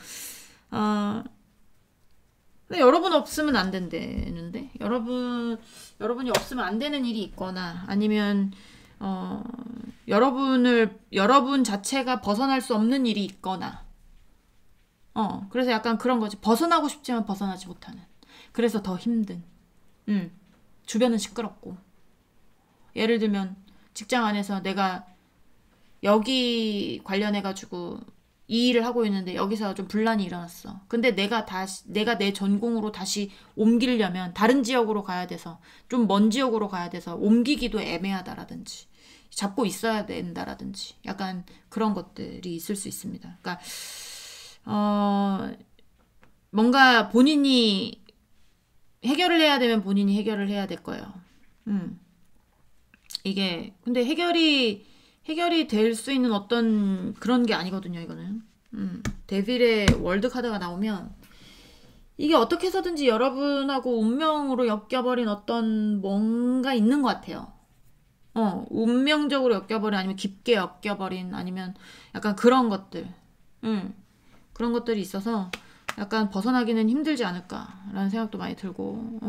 S1: 근데 여러분 없으면 안 된다는데 여러분이 없으면 안 되는 일이 있거나 아니면 여러분 자체가 벗어날 수 없는 일이 있거나 그래서 약간 그런 거지. 벗어나고 싶지만 벗어나지 못하는. 그래서 더 힘든. 주변은 시끄럽고. 예를 들면 직장 안에서 내가 여기 관련해가지고 이 일을 하고 있는데 여기서 좀 분란이 일어났어. 근데 내가 내 전공으로 다시 옮기려면 다른 지역으로 가야 돼서 좀 먼 지역으로 가야 돼서 옮기기도 애매하다라든지 잡고 있어야 된다라든지 약간 그런 것들이 있을 수 있습니다. 그러니까 뭔가 본인이 해결을 해야 되면 본인이 해결을 해야 될 거예요. 이게 근데 해결이 될 수 있는 어떤 그런 게 아니거든요, 이거는. 데빌의 월드 카드가 나오면 이게 어떻게 해서든지 여러분하고 운명으로 엮여버린 어떤 뭔가 있는 것 같아요. 운명적으로 엮여버린 아니면 깊게 엮여버린 아니면 약간 그런 것들. 그런 것들이 있어서 약간 벗어나기는 힘들지 않을까라는 생각도 많이 들고,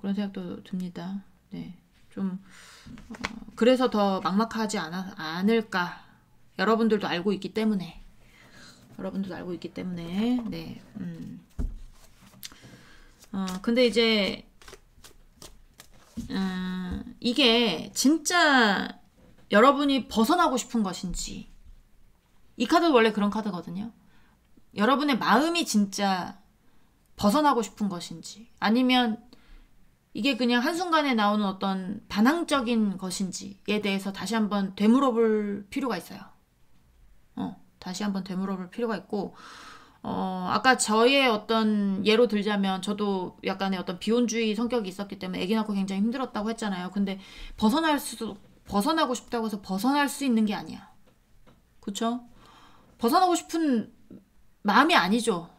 S1: 그런 생각도 듭니다. 네. 좀, 그래서 더 막막하지 않을까. 여러분들도 알고 있기 때문에. 네. 근데 이제, 이게 진짜 여러분이 벗어나고 싶은 것인지, 이 카드는 원래 그런 카드거든요. 여러분의 마음이 진짜 벗어나고 싶은 것인지, 아니면 이게 그냥 한순간에 나오는 어떤 반항적인 것인지에 대해서 다시 한번 되물어볼 필요가 있어요. 다시 한번 되물어볼 필요가 있고, 아까 저의 어떤 예로 들자면 저도 약간의 어떤 비혼주의 성격이 있었기 때문에 아기 낳고 굉장히 힘들었다고 했잖아요. 근데 벗어나고 싶다고 해서 벗어날 수 있는 게 아니야. 그쵸? 벗어나고 싶은 마음이 아니죠.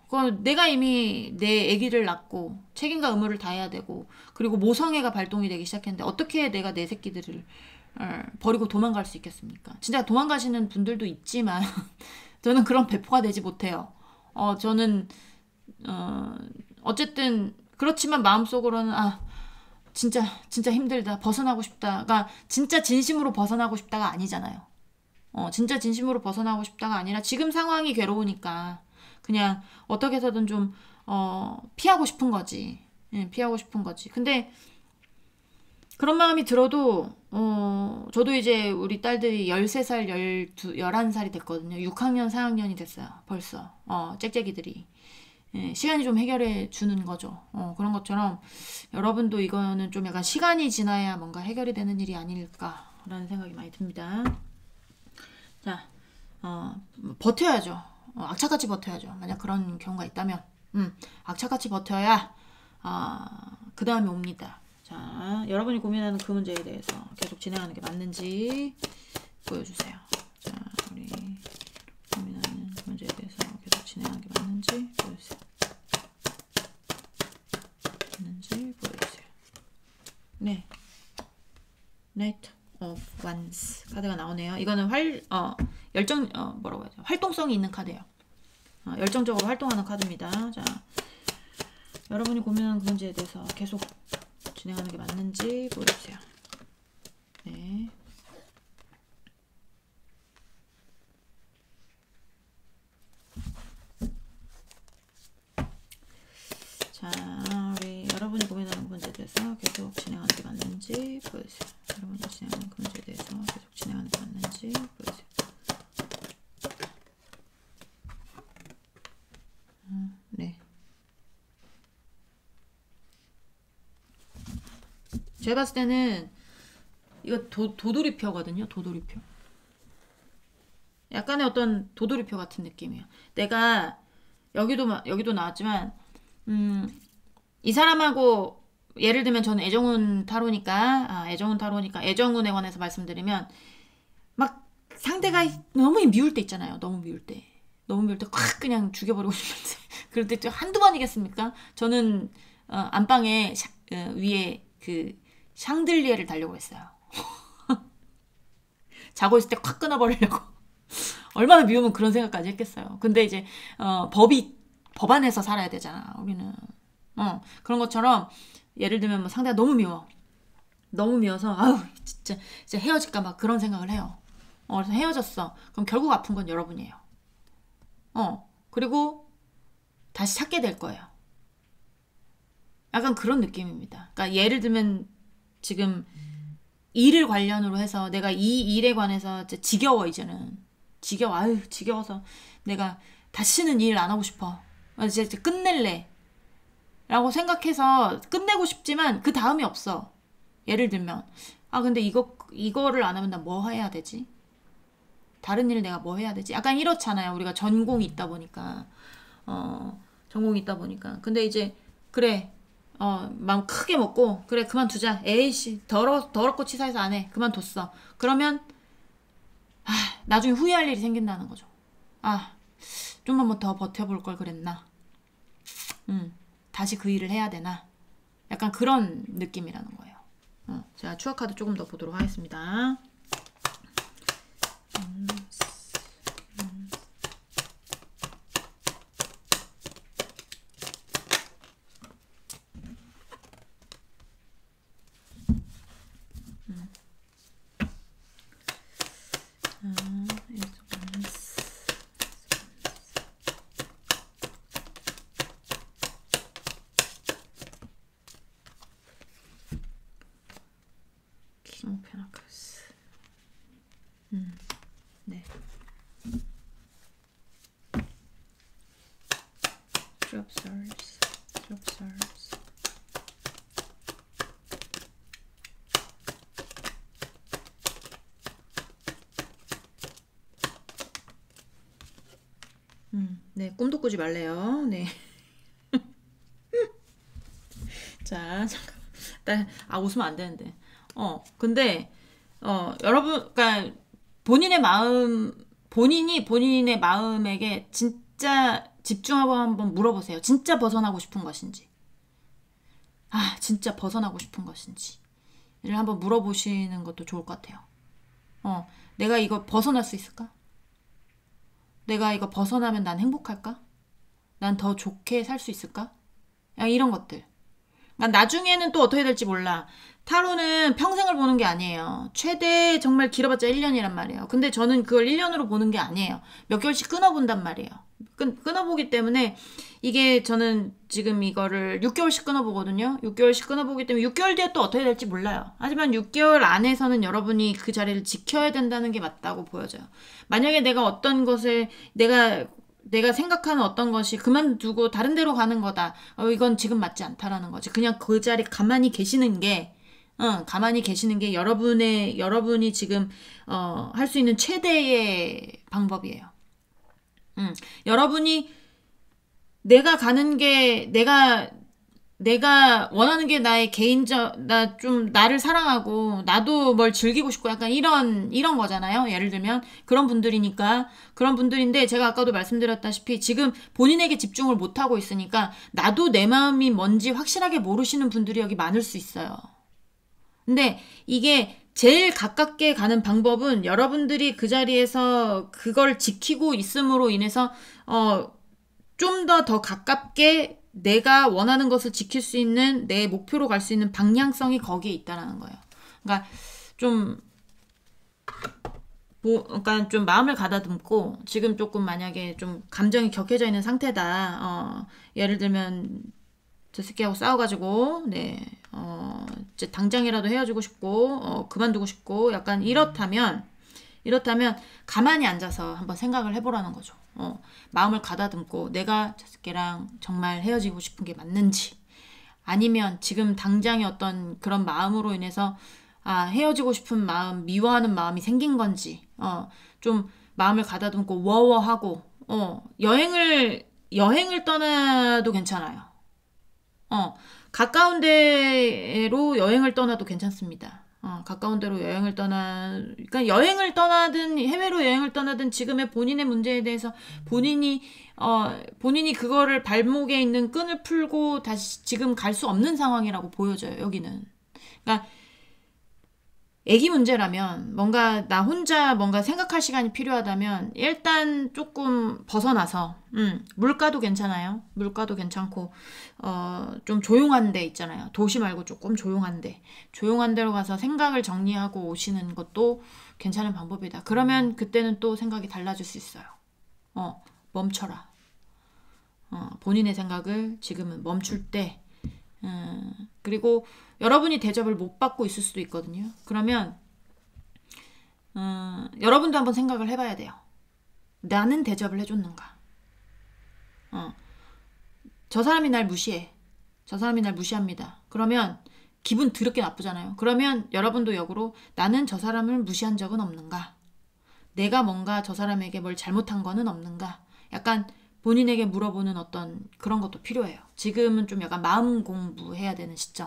S1: 내가 이미 내 아기를 낳고 책임과 의무를 다해야 되고 그리고 모성애가 발동이 되기 시작했는데 어떻게 내가 내 새끼들을 버리고 도망갈 수 있겠습니까? 진짜 도망가시는 분들도 있지만 저는 그런 배포가 되지 못해요. 저는 어쨌든 그렇지만 마음속으로는 진짜 힘들다. 벗어나고 싶다가 진짜 진심으로 벗어나고 싶다가 아니잖아요. 진짜 진심으로 벗어나고 싶다가 아니라 지금 상황이 괴로우니까 그냥 어떻게 해서든 좀 피하고 싶은 거지. 피하고 싶은 거지. 근데 그런 마음이 들어도 저도 이제 우리 딸들이 13살, 11살이 됐거든요. 6학년, 4학년이 됐어요. 벌써. 짹짹이들이. 예, 시간이 좀 해결해 주는 거죠. 그런 것처럼 여러분도 이거는 좀 약간 시간이 지나야 뭔가 해결이 되는 일이 아닐까라는 생각이 많이 듭니다. 자, 버텨야죠. 악착같이 버텨야죠. 만약 그런 경우가 있다면, 악착같이 버텨야, 그 다음에 옵니다. 자, 여러분이 고민하는 그 문제에 대해서 계속 진행하는 게 맞는지 보여주세요. 자, 우리 고민하는 문제에 대해서 계속 진행하는 게 맞는지 보여주세요. 맞는지 보여주세요. 네. Knight of Wands 카드가 나오네요. 이거는 뭐라고 해야죠? 활동성이 있는 카드예요. 열정적으로 활동하는 카드입니다. 자, 여러분이 고민하는 그 문제에 대해서 계속 진행하는 게 맞는지 보여주세요. 네. 자, 우리 여러분이 고민하는 그 문제에 대해서 계속 진행하는 게 맞는지 보여주세요. 여러분이 진행하는 그 문제에 대해서 계속 진행하는 게 맞는지 보여주세요. 네. 제가 봤을 때는 이거 도돌이표거든요. 도돌이표. 약간의 어떤 도돌이표 같은 느낌이에요. 내가 여기도 나왔지만 이 사람하고 예를 들면 저는 애정운 타로니까 애정운에 관해서 말씀드리면 막 상대가 너무 미울 때 있잖아요. 너무 미울 때 확 그냥 죽여버리고 싶은데 그럴 때 한두 번이겠습니까? 저는 안방에 위에 그 샹들리에를 달려고 했어요. 자고 있을 때 확 끊어버리려고. 얼마나 미우면 그런 생각까지 했겠어요. 근데 이제 법 안에서 살아야 되잖아. 우리는 그런 것처럼 예를 들면 뭐 상대가 너무 미워. 너무 미워서 아우 진짜 헤어질까 막 그런 생각을 해요. 그래서 헤어졌어. 그럼 결국 아픈 건 여러분이에요. 그리고 다시 찾게 될 거예요. 약간 그런 느낌입니다. 그러니까 예를 들면 지금 일을 관련으로 해서 내가 이 일에 관해서 지겨워 이제는. 지겨워서 내가 다시는 일 안 하고 싶어. 이제 끝낼래. 라고 생각해서 끝내고 싶지만 그 다음이 없어. 예를 들면 근데 이거를 안 하면 나 뭐 해야 되지? 다른 일을 내가 뭐 해야 되지? 약간 이렇잖아요. 우리가 전공이 있다 보니까. 근데 이제 그래. 마음 크게 먹고 그래 그만두자. 에이씨 더럽고 치사해서 안 해. 그만뒀어. 그러면 나중에 후회할 일이 생긴다는 거죠. 좀만 더 버텨볼 걸 그랬나. 다시 그 일을 해야 되나. 약간 그런 느낌이라는 거예요. 제가 추억 카드 조금 더 보도록 하겠습니다. 킹 오브 페나클스. 네. Three of Swords. 네, 꿈도 꾸지 말래요. 네. 자, 잠깐. 웃으면 안 되는데. 근데, 여러분, 그러니까, 본인의 마음에게 진짜 집중하고 한번 물어보세요. 진짜 벗어나고 싶은 것인지. 진짜 벗어나고 싶은 것인지. 를 한번 물어보시는 것도 좋을 것 같아요. 내가 이거 벗어날 수 있을까? 내가 이거 벗어나면 난 행복할까? 난 더 좋게 살 수 있을까? 이런 것들. 나중에는 또 어떻게 될지 몰라. 타로는 평생을 보는 게 아니에요. 최대 정말 길어봤자 1년이란 말이에요. 근데 저는 그걸 1년으로 보는 게 아니에요. 몇 개월씩 끊어본단 말이에요. 끊어보기 때문에 이게 저는 지금 이거를 6개월씩 끊어보거든요. 6개월씩 끊어보기 때문에 6개월 뒤에 또 어떻게 될지 몰라요. 하지만 6개월 안에서는 여러분이 그 자리를 지켜야 된다는 게 맞다고 보여져요. 만약에 내가 어떤 것을 내가 내가 생각하는 어떤 것이 그만두고 다른 데로 가는 거다. 이건 지금 맞지 않다라는 거지. 그냥 그 자리 가만히 계시는 게, 가만히 계시는 게 여러분이 지금, 할 수 있는 최대의 방법이에요. 여러분이 내가 가는 게, 내가 원하는 게 나의 나 좀 나를 사랑하고 나도 뭘 즐기고 싶고 약간 이런 거잖아요. 예를 들면 그런 분들이니까 그런 분들인데 제가 아까도 말씀드렸다시피 지금 본인에게 집중을 못 하고 있으니까 나도 내 마음이 뭔지 확실하게 모르시는 분들이 여기 많을 수 있어요. 근데 이게 제일 가깝게 가는 방법은 여러분들이 그 자리에서 그걸 지키고 있음으로 인해서 좀 더 가깝게 내가 원하는 것을 지킬 수 있는 내 목표로 갈 수 있는 방향성이 거기에 있다라는 거예요. 그러니까 좀 그러니까 좀 마음을 가다듬고 지금 조금 만약에 좀 감정이 격해져 있는 상태다. 예를 들면 저 새끼하고 싸워가지고 이제 당장이라도 헤어지고 싶고 그만두고 싶고 약간 이렇다면 가만히 앉아서 한번 생각을 해보라는 거죠. 마음을 가다듬고 내가 저 새끼랑 정말 헤어지고 싶은 게 맞는지 아니면 지금 당장의 어떤 그런 마음으로 인해서 헤어지고 싶은 마음, 미워하는 마음이 생긴 건지 좀 마음을 가다듬고 워워하고 여행을 떠나도 괜찮아요. 가까운 데로 여행을 떠나도 괜찮습니다. 가까운 데로 여행을 그러니까 여행을 떠나든 해외로 여행을 떠나든 지금의 본인의 문제에 대해서 본인이 그거를 발목에 있는 끈을 풀고 다시 지금 갈 수 없는 상황이라고 보여져요, 여기는. 그러니까 애기 문제라면 뭔가 나 혼자 뭔가 생각할 시간이 필요하다면 일단 조금 벗어나서 물가도 괜찮아요. 물가도 괜찮고 좀 조용한 데 있잖아요. 도시 말고 조금 조용한 데로 가서 생각을 정리하고 오시는 것도 괜찮은 방법이다. 그러면 그때는 또 생각이 달라질 수 있어요. 멈춰라. 본인의 생각을 지금은 멈출 때 그리고 여러분이 대접을 못 받고 있을 수도 있거든요. 그러면 여러분도 한번 생각을 해봐야 돼요. 나는 대접을 해줬는가? 저 사람이 날 무시해. 저 사람이 날 무시합니다. 그러면 기분 더럽게 나쁘잖아요. 그러면 여러분도 역으로 나는 저 사람을 무시한 적은 없는가? 내가 뭔가 저 사람에게 뭘 잘못한 거는 없는가? 약간 본인에게 물어보는 어떤 그런 것도 필요해요. 지금은 좀 약간 마음 공부해야 되는 시점.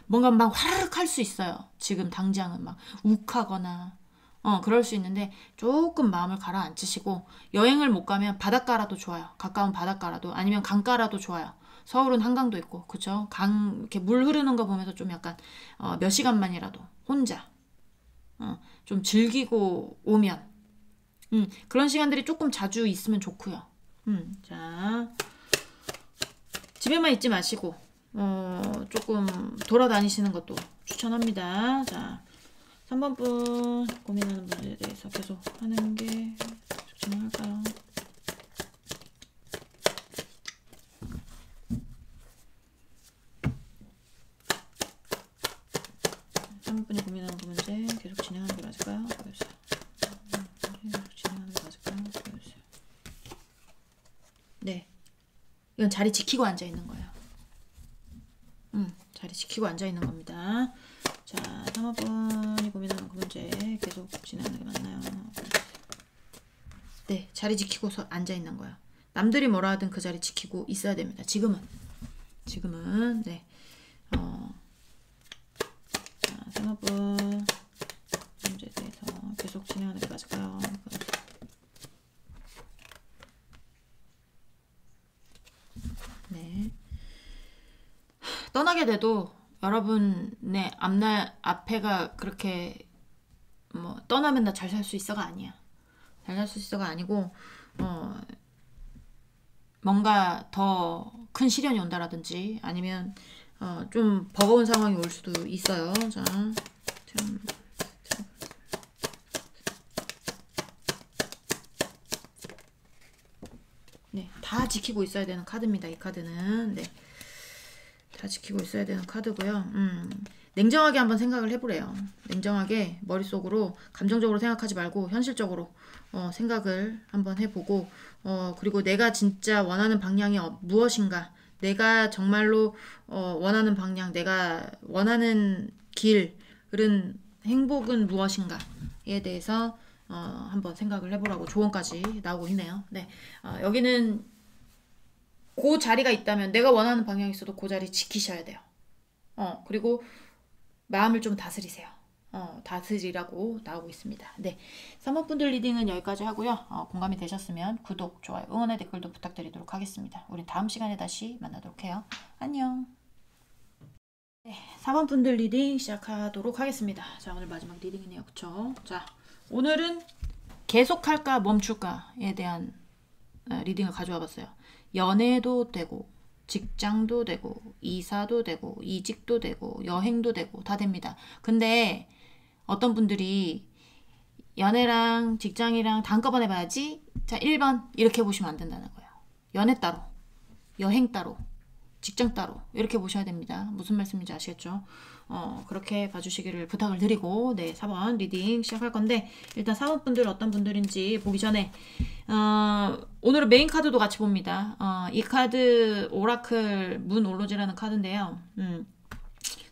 S1: 뭔가 막 화르륵 할 수 있어요. 지금 당장은 막 욱하거나 그럴 수 있는데 조금 마음을 가라앉히시고 여행을 못 가면 바닷가라도 좋아요. 가까운 바닷가라도 아니면 강가라도 좋아요. 서울은 한강도 있고 그죠? 강 이렇게 물 흐르는 거 보면서 좀 약간 몇 시간만이라도 혼자 좀 즐기고 오면 그런 시간들이 조금 자주 있으면 좋고요. 자 집에만 있지 마시고 조금 돌아다니시는 것도 추천합니다. 자 3번 분 고민하는 분에 대해서 계속 하는 게 진행할까요? 분이 고민하는 그 문제 계속 진행하는 게 맞을까요? 보여주세요. 계속 진행하는 게 맞을까요? 보여주세요. 네, 이건 자리 지키고 앉아 있는 거예요. 자리 지키고 앉아 있는 겁니다. 자, 3번이 고민하는 그 문제 계속 진행하는 게 맞나요? 네, 자리 지키고서 앉아 있는 거예요. 남들이 뭐라 하든 그 자리 지키고 있어야 됩니다. 지금은 네. 자, 3번 문제에 대해서 계속 진행하는 게 맞을까요? 네. 떠나게 돼도 여러분의 앞에가 그렇게 뭐 떠나면 나 잘 살 수 있어가 아니야. 잘 살 수 있어가 아니고 뭔가 더 큰 시련이 온다라든지 아니면 좀 버거운 상황이 올 수도 있어요. 자, 네, 다 지키고 있어야 되는 카드입니다. 이 카드는 네, 다 지키고 있어야 되는 카드고요. 냉정하게 한번 생각을 해보래요. 냉정하게 머릿속으로 감정적으로 생각하지 말고 현실적으로 생각을 한번 해보고 그리고 내가 진짜 원하는 방향이 무엇인가, 내가 정말로 원하는 방향, 내가 원하는 길은 행복은 무엇인가에 대해서 한번 생각을 해보라고 조언까지 나오고 있네요. 네, 여기는 그 자리가 있다면 내가 원하는 방향이 있어도 그 자리 지키셔야 돼요. 그리고 마음을 좀 다스리세요. 다스리라고 나오고 있습니다. 네, 3번분들 리딩은 여기까지 하고요. 공감이 되셨으면 구독, 좋아요, 응원의 댓글도 부탁드리도록 하겠습니다. 우린 다음 시간에 다시 만나도록 해요. 안녕. 네, 4번분들 리딩 시작하도록 하겠습니다. 자, 오늘 마지막 리딩이네요. 그쵸? 자, 오늘은 계속할까 멈출까에 대한 리딩을 가져와 봤어요. 연애도 되고 직장도 되고 이사도 되고 이직도 되고 여행도 되고 다 됩니다. 근데 어떤 분들이 연애랑 직장이랑 다 한꺼번에 봐야지, 자 1번 이렇게 보시면 안 된다는 거예요. 연애 따로, 여행 따로, 직장 따로 이렇게 보셔야 됩니다. 무슨 말씀인지 아시겠죠? 그렇게 봐주시기를 부탁을 드리고, 네, 4번 리딩 시작할 건데, 일단 4번 분들 어떤 분들인지 보기 전에 오늘은 메인 카드도 같이 봅니다. 이 카드 오라클 문 올로지라는 카드인데요.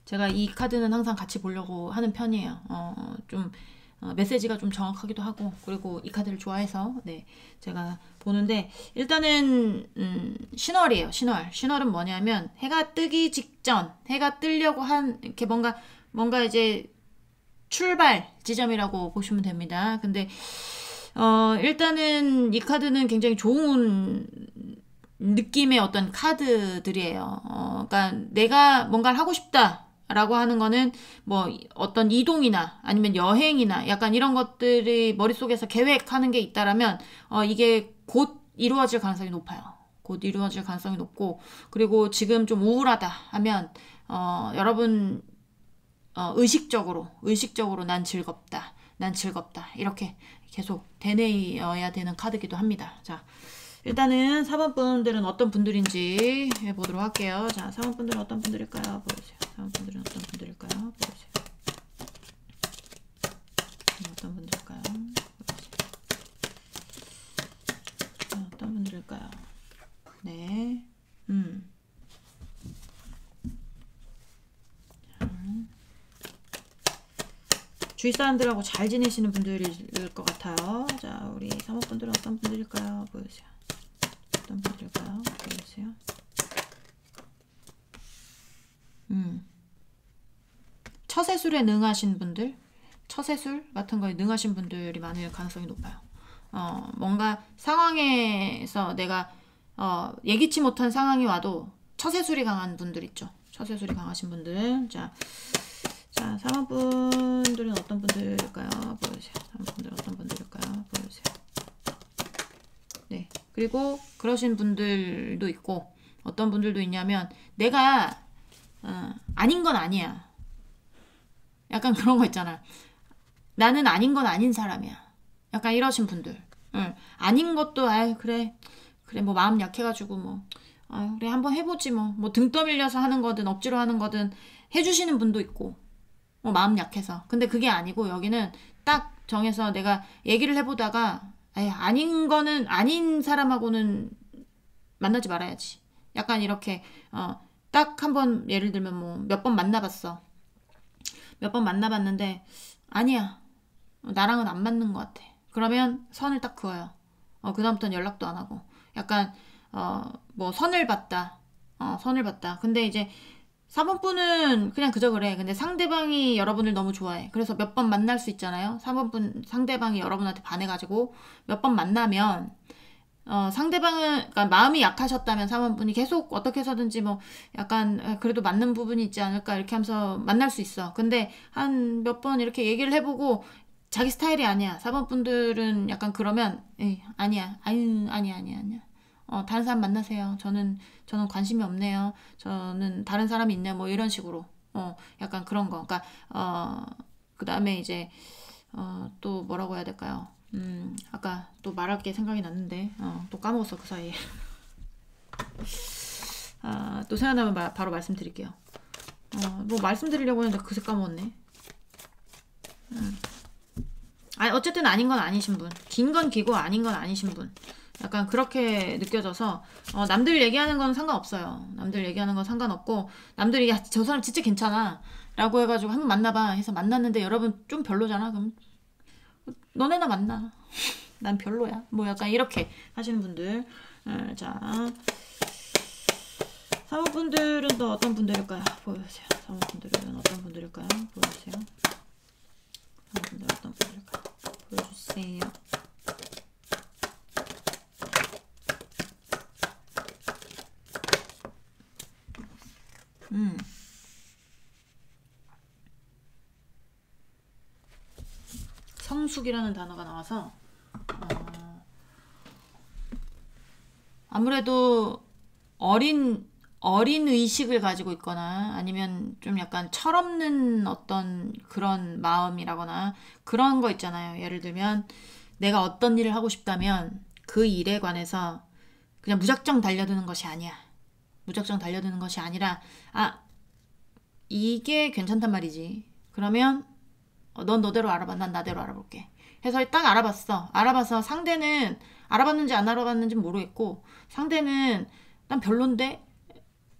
S1: 제가 이 카드는 항상 같이 보려고 하는 편이에요. 좀 메시지가 좀 정확하기도 하고, 그리고 이 카드를 좋아해서 네, 제가 보는데, 일단은 신월이에요. 신월은 뭐냐면 해가 뜨기 직전, 해가 뜨려고 한 이렇게 뭔가 이제 출발 지점이라고 보시면 됩니다. 근데 일단은 이 카드는 굉장히 좋은 느낌의 어떤 카드들이에요. 그러니까 내가 뭔가를 하고 싶다 라고 하는 거는 뭐 어떤 이동이나 아니면 여행이나 약간 이런 것들이 머릿속에서 계획하는 게 있다라면 이게 곧 이루어질 가능성이 높아요. 곧 이루어질 가능성이 높고, 그리고 지금 좀 우울하다 하면 여러분 의식적으로 난 즐겁다 이렇게 계속 되뇌어야 되는 카드기도 합니다. 자, 일단은 4번 분들은 어떤 분들인지 해보도록 할게요. 자, 4번 분들은 어떤 분들일까요? 보여주세요. 4번 분들은 어떤 분들일까요? 보여주세요. 어떤 분들일까요? 보여주세요. 어떤 분들일까요? 네. 주위 사람들하고 잘 지내시는 분들일 것 같아요. 자, 우리 3번 분들은 어떤 분들일까요? 보여주세요. 어떤 분들일까요? 보여주세요. 처세술에 능하신 분들, 처세술 같은 거에 능하신 분들이 많을 가능성이 높아요. 뭔가 상황에서 내가 예기치 못한 상황이 와도 처세술이 강한 분들 있죠. 처세술이 강하신 분들. 자, 4번 분들은 어떤 분들일까요? 보여주세요. 3번 분들은 어떤 분들일까요? 보여주세요. 네, 그리고 그러신 분들도 있고, 어떤 분들도 있냐면 내가 아닌 건 아니야. 약간 그런 거 있잖아. 나는 아닌 건 아닌 사람이야. 약간 이러신 분들. 아닌 것도 그래 뭐 마음 약해가지고 뭐 그래 한번 해보지 뭐 등 떠밀려서 하는 거든 억지로 하는 거든 해주시는 분도 있고, 마음 약해서. 근데 그게 아니고 여기는 딱 정해서 내가 얘기를 해보다가 아닌 거는, 아닌 사람하고는 만나지 말아야지. 약간 이렇게 딱 한번, 예를 들면 뭐 몇 번 만나봤어. 몇 번 만나봤는데 아니야, 나랑은 안 맞는 것 같아. 그러면 선을 딱 그어요. 그다음부터는 연락도 안 하고. 약간 뭐 선을 봤다. 근데 이제 4번 분은 그냥 그저 그래. 근데 상대방이 여러분을 너무 좋아해. 그래서 몇 번 만날 수 있잖아요. 4번 분 상대방이 여러분한테 반해가지고 몇 번 만나면 상대방은, 그러니까 마음이 약하셨다면 4번 분이 계속 어떻게 해서든지 뭐 약간 그래도 맞는 부분이 있지 않을까 이렇게 하면서 만날 수 있어. 근데 한 몇 번 이렇게 얘기를 해보고 자기 스타일이 아니야. 4번 분들은 약간 그러면 아니야. 다른 사람 만나세요. 저는 관심이 없네요. 저는 다른 사람이 있네요. 뭐 이런 식으로. 약간 그런 거. 그러니까 그 다음에 이제 또 뭐라고 해야 될까요? 아까 또 말할 게 생각이 났는데 또 까먹었어 그 사이에. 또 생각나면 바로 말씀드릴게요. 뭐 말씀드리려고 했는데 그새 까먹었네. 아니, 어쨌든 아닌 건 아니신 분. 긴 건 기고 아닌 건 아니신 분. 약간 그렇게 느껴져서 남들 얘기하는 건 상관없어요. 남들 얘기하는 건 상관없고 남들이 야, 저 사람 진짜 괜찮아 라고 해가지고 한번 만나봐 해서 만났는데 여러분 좀 별로잖아. 그럼 너네나 만나. 난 별로야. 뭐 약간 이렇게 하시는 분들. 자, 사모분들은 또 어떤 분들일까요? 보여주세요. 사모분들은 어떤 분들일까요? 보여주세요. 사모분들은 어떤 분들일까요? 보여주세요. 성숙이라는 단어가 나와서 아무래도 어린 의식을 가지고 있거나 아니면 좀 약간 철없는 어떤 그런 마음이라거나 그런 거 있잖아요. 예를 들면 내가 어떤 일을 하고 싶다면 그 일에 관해서 그냥 무작정 달려드는 것이 아니야. 무작정 달려드는 것이 아니라 이게 괜찮단 말이지. 그러면 넌 너대로 알아봐. 난 나대로 알아볼게. 해서 딱 알아봤어. 알아봐서 상대는 알아봤는지 안 알아봤는지 모르겠고 상대는 난 별론데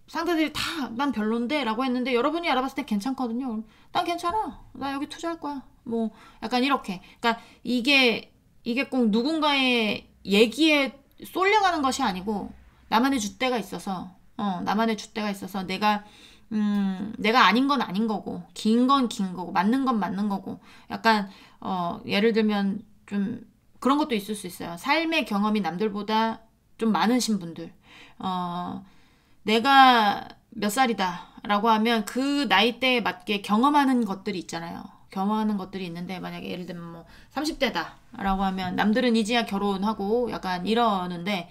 S1: 상대들이 다 난 별론데 라고 했는데 여러분이 알아봤을 때 괜찮거든요. 난 괜찮아. 나 여기 투자할 거야. 뭐 약간 이렇게. 그러니까 이게 꼭 누군가의 얘기에 쏠려가는 것이 아니고 나만의 줏대가 있어서 나만의 줏대가 있어서 내가 아닌 건 아닌 거고 긴 건 긴 거고 맞는 건 맞는 거고 약간 예를 들면 좀 그런 것도 있을 수 있어요. 삶의 경험이 남들보다 좀 많으신 분들 내가 몇 살이다 라고 하면 그 나이대에 맞게 경험하는 것들이 있잖아요. 경험하는 것들이 있는데 만약에 예를 들면 뭐 30대다 라고 하면 남들은 이제야 결혼하고 약간 이러는데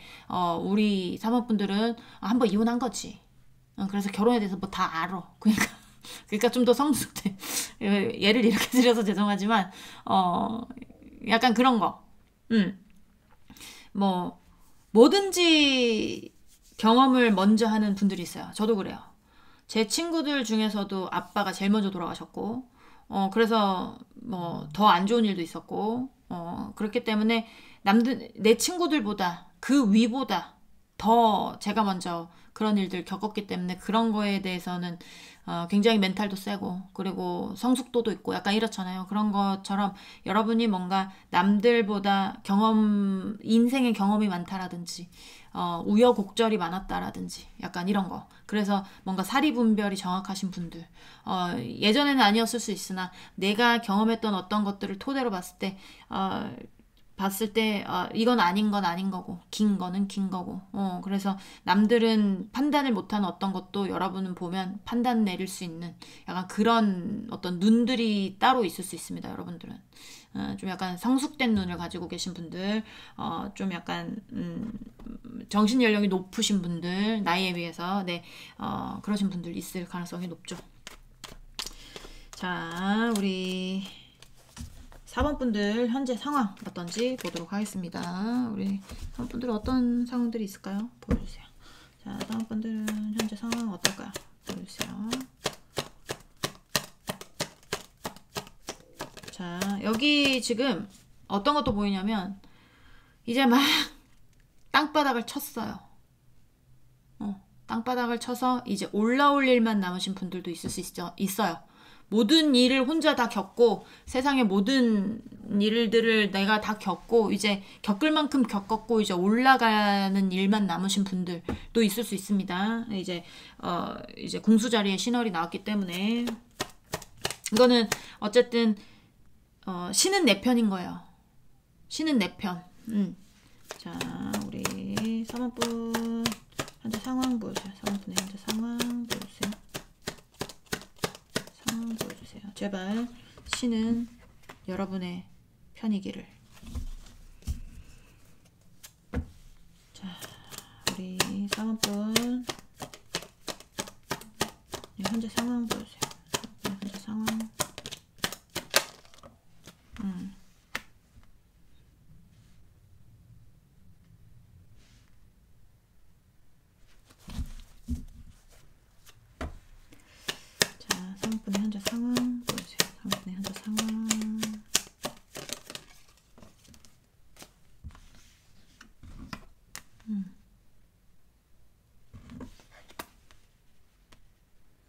S1: 우리 사모분들은 한번 이혼한 거지. 그래서 결혼에 대해서 뭐 다 알아. 그러니까 좀 더 성숙돼. 예를 이렇게 드려서 죄송하지만 약간 그런 거. 뭐 뭐든지 경험을 먼저 하는 분들이 있어요. 저도 그래요. 제 친구들 중에서도 아빠가 제일 먼저 돌아가셨고, 그래서 뭐 더 안 좋은 일도 있었고, 그렇기 때문에 내 친구들보다 그 위보다 더 제가 먼저 그런 일들 겪었기 때문에 그런 거에 대해서는 굉장히 멘탈도 세고 그리고 성숙도도 있고 약간 이렇잖아요. 그런 것처럼 여러분이 뭔가 남들보다 인생의 경험이 많다라든지 우여곡절이 많았다라든지 약간 이런 거. 그래서 뭔가 사리분별이 정확하신 분들. 예전에는 아니었을 수 있으나 내가 경험했던 어떤 것들을 토대로 봤을 때 이건 아닌 건 아닌 거고 긴 거는 긴 거고 그래서 남들은 판단을 못하는 어떤 것도 여러분은 보면 판단 내릴 수 있는 약간 그런 어떤 눈들이 따로 있을 수 있습니다. 여러분들은 좀 약간 성숙된 눈을 가지고 계신 분들 좀 약간 정신 연령이 높으신 분들 나이에 비해서 그러신 분들 있을 가능성이 높죠. 자, 우리 4번 분들 현재 상황 어떤지 보도록 하겠습니다. 우리 4번 분들 어떤 상황들이 있을까요? 보여주세요. 자, 4번 분들은 현재 상황 어떨까요? 보여주세요. 자, 여기 지금 어떤 것도 보이냐면 이제 막 땅바닥을 쳤어요. 땅바닥을 쳐서 이제 올라올 일만 남으신 분들도 있을 수 있어요. 모든 일을 혼자 다 겪고 세상의 모든 일들을 내가 다 겪고 이제 겪을 만큼 겪었고 이제 올라가는 일만 남으신 분들도 있을 수 있습니다. 이제 공수 자리에 신월이 나왔기 때문에 이거는 어쨌든 신은 내 편인 거예요. 신은 내 편. 자, 우리 3번분 현재 상황 보여주세요. 3번분의 현재 상황 보여주세요. 상황 보여주세요. 제발 신은 여러분의 편이기를. 자, 우리 3번분 현재 상황 보여주세요. 현재 상황.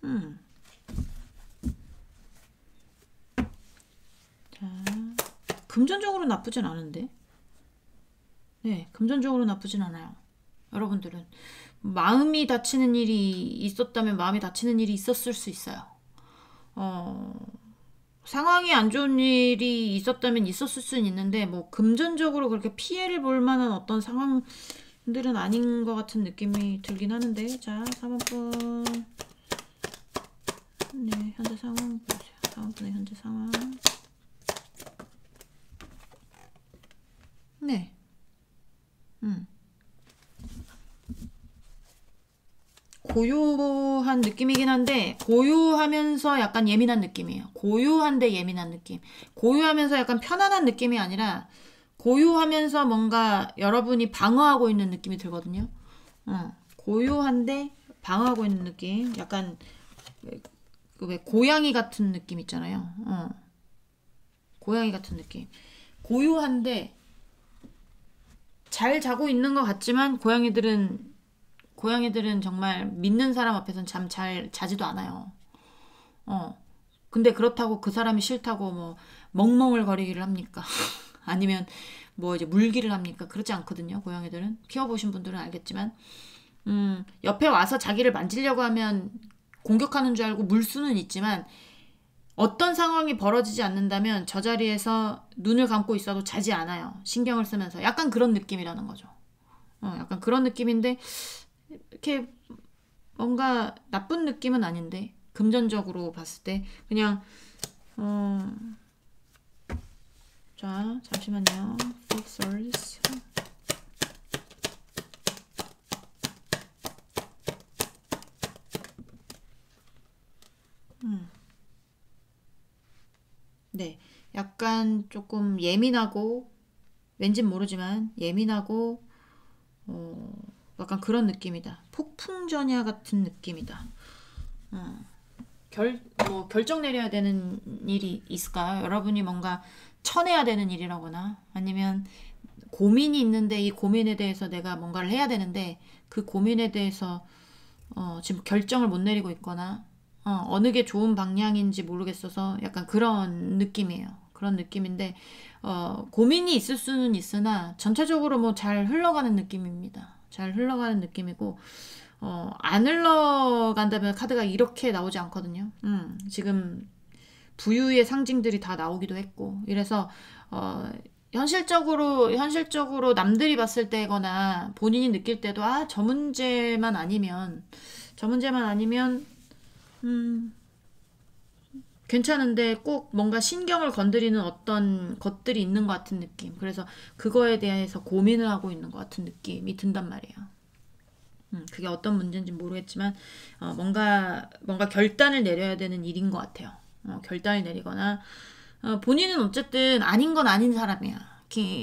S1: 음. 자, 금전적으로 나쁘진 않은데. 네, 금전적으로 나쁘진 않아요. 여러분들은 마음이 다치는 일이 있었다면 마음이 다치는 일이 있었을 수 있어요. 어, 상황이 안 좋은 일이 있었다면 있었을 수는 있는데 뭐 금전적으로 그렇게 피해를 볼 만한 어떤 상황들은 아닌 것 같은 느낌이 들긴 하는데. 자, 4번분. 네, 현재 상황 보세요. 4번분의 현재 상황. 네. 고요한 느낌이긴 한데 고요하면서 약간 예민한 느낌이에요. 고요한데 예민한 느낌. 고요하면서 약간 편안한 느낌이 아니라 고요하면서 뭔가 여러분이 방어하고 있는 느낌이 들거든요. 고요한데 방어하고 있는 느낌. 약간 왜 고양이 같은 느낌 있잖아요. 고양이 같은 느낌. 고요한데 잘 자고 있는 것 같지만 고양이들은 정말 믿는 사람 앞에서는 잠 잘 자지도 않아요. 근데 그렇다고 그 사람이 싫다고 뭐 멍멍을 거리기를 합니까? 아니면 뭐 이제 물기를 합니까? 그렇지 않거든요. 고양이들은 키워보신 분들은 알겠지만, 옆에 와서 자기를 만지려고 하면 공격하는 줄 알고 물 수는 있지만 어떤 상황이 벌어지지 않는다면 저 자리에서 눈을 감고 있어도 자지 않아요. 신경을 쓰면서 약간 그런 느낌이라는 거죠. 약간 그런 느낌인데 이렇게 뭔가 나쁜 느낌은 아닌데 금전적으로 봤을 때 그냥 자 잠시만요. Fixers. 네, 약간 조금 예민하고 왠진 모르지만 예민하고 약간 그런 느낌이다. 폭풍전야 같은 느낌이다. 결정 내려야 되는 일이 있을까요? 여러분이 뭔가 쳐내야 되는 일이라거나 아니면 고민이 있는데 이 고민에 대해서 내가 뭔가를 해야 되는데 그 고민에 대해서 지금 결정을 못 내리고 있거나 어느 게 좋은 방향인지 모르겠어서 약간 그런 느낌이에요. 그런 느낌인데 고민이 있을 수는 있으나 전체적으로 뭐 잘 흘러가는 느낌입니다. 잘 흘러가는 느낌이고 안 흘러간다면 카드가 이렇게 나오지 않거든요. 지금 부유의 상징들이 다 나오기도 했고 이래서 현실적으로 남들이 봤을 때거나 본인이 느낄 때도 저 문제만 아니면 괜찮은데 꼭 뭔가 신경을 건드리는 어떤 것들이 있는 것 같은 느낌. 그래서 그거에 대해서 고민을 하고 있는 것 같은 느낌이 든단 말이에요. 그게 어떤 문제인지 모르겠지만 뭔가 결단을 내려야 되는 일인 것 같아요. 결단을 내리거나 본인은 어쨌든 아닌 건 아닌 사람이야.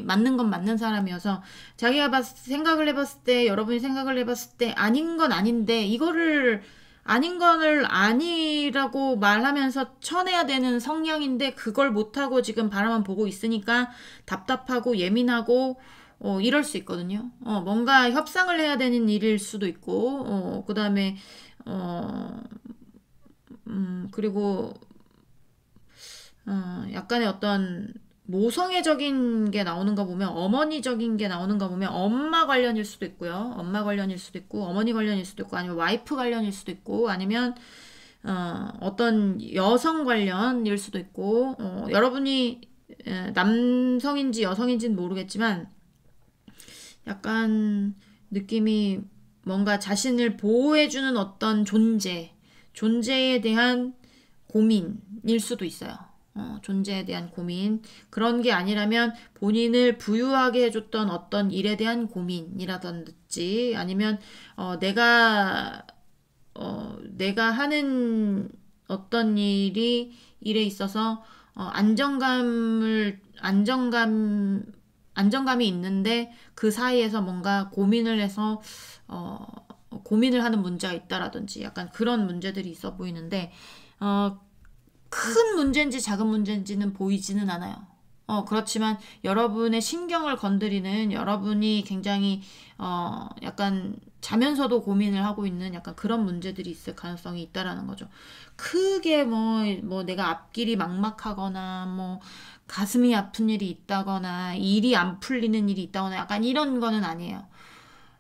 S1: 맞는 건 맞는 사람이어서 자기가 생각을 해봤을 때 여러분이 생각을 해봤을 때 아닌 건 아닌데 이거를 아닌 거를 아니라고 말하면서 쳐내야 되는 성향인데 그걸 못하고 지금 바라만 보고 있으니까 답답하고 예민하고 이럴 수 있거든요. 뭔가 협상을 해야 되는 일일 수도 있고, 그 다음에, 그리고, 약간의 어떤 모성애적인 게 나오는 거 보면, 어머니적인 게 나오는 거 보면, 엄마 관련일 수도 있고요. 엄마 관련일 수도 있고, 어머니 관련일 수도 있고, 아니면 와이프 관련일 수도 있고, 아니면, 어떤 여성 관련일 수도 있고, 여러분이 남성인지 여성인지는 모르겠지만, 약간 느낌이 뭔가 자신을 보호해주는 어떤 존재에 대한 고민일 수도 있어요. 존재에 대한 고민. 그런 게 아니라면 본인을 부유하게 해줬던 어떤 일에 대한 고민이라든지 아니면 내가 하는 어떤 일에 있어서 안정감이 있는데 그 사이에서 뭔가 고민을 해서 고민을 하는 문제가 있다라든지 약간 그런 문제들이 있어 보이는데 큰 문제인지 작은 문제인지는 보이지는 않아요. 그렇지만 여러분의 신경을 건드리는 여러분이 굉장히 약간 자면서도 고민을 하고 있는 약간 그런 문제들이 있을 가능성이 있다라는 거죠. 크게 뭐 내가 앞길이 막막하거나 뭐 가슴이 아픈 일이 있다거나 일이 안 풀리는 일이 있다거나 약간 이런 거는 아니에요.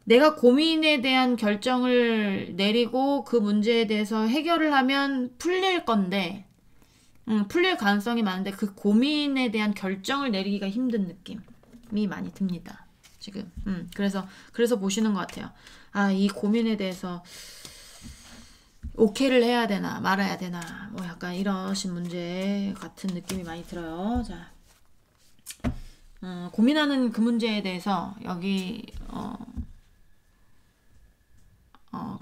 S1: 내가 고민에 대한 결정을 내리고 그 문제에 대해서 해결을 하면 풀릴 건데, 풀릴 가능성이 많은데 그 고민에 대한 결정을 내리기가 힘든 느낌이 많이 듭니다. 지금. 그래서 보시는 것 같아요. 아, 이 고민에 대해서 오케이를 해야 되나 말아야 되나 뭐 약간 이러신 문제 같은 느낌이 많이 들어요. 자, 고민하는 그 문제에 대해서 여기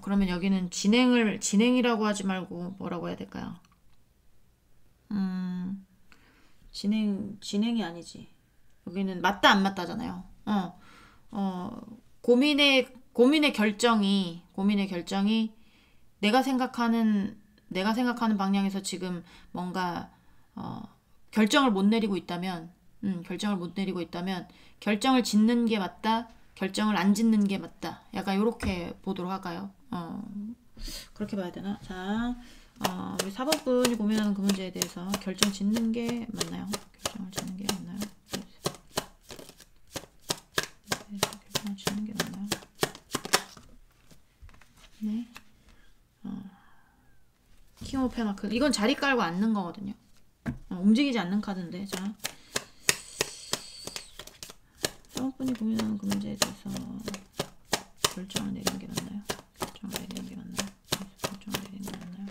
S1: 그러면 여기는 진행이라고 하지 말고 뭐라고 해야 될까요? 진행이 아니지. 여기는 맞다 안 맞다잖아요. 고민의 결정이 내가 생각하는 방향에서 지금 뭔가 결정을 못 내리고 있다면, 결정을 짓는 게 맞다, 결정을 안 짓는 게 맞다. 약간 요렇게 보도록 할까요? 그렇게 봐야 되나? 자, 우리 4번 분이 고민하는 그 문제에 대해서 결정 짓는 게 맞나요? 결정을 짓는 게 맞나요? 결정을 짓는 게 맞나요? 네. 킹 오브 페나클. 이건 자리 깔고 앉는 거거든요. 움직이지 않는 카드인데. 자, 4번 분이 고민하는 그 문제에 대해서 결정을 내리는 게 맞나요? 결정을 내리는 게 맞나요? 결정을 내리는 게 맞나요?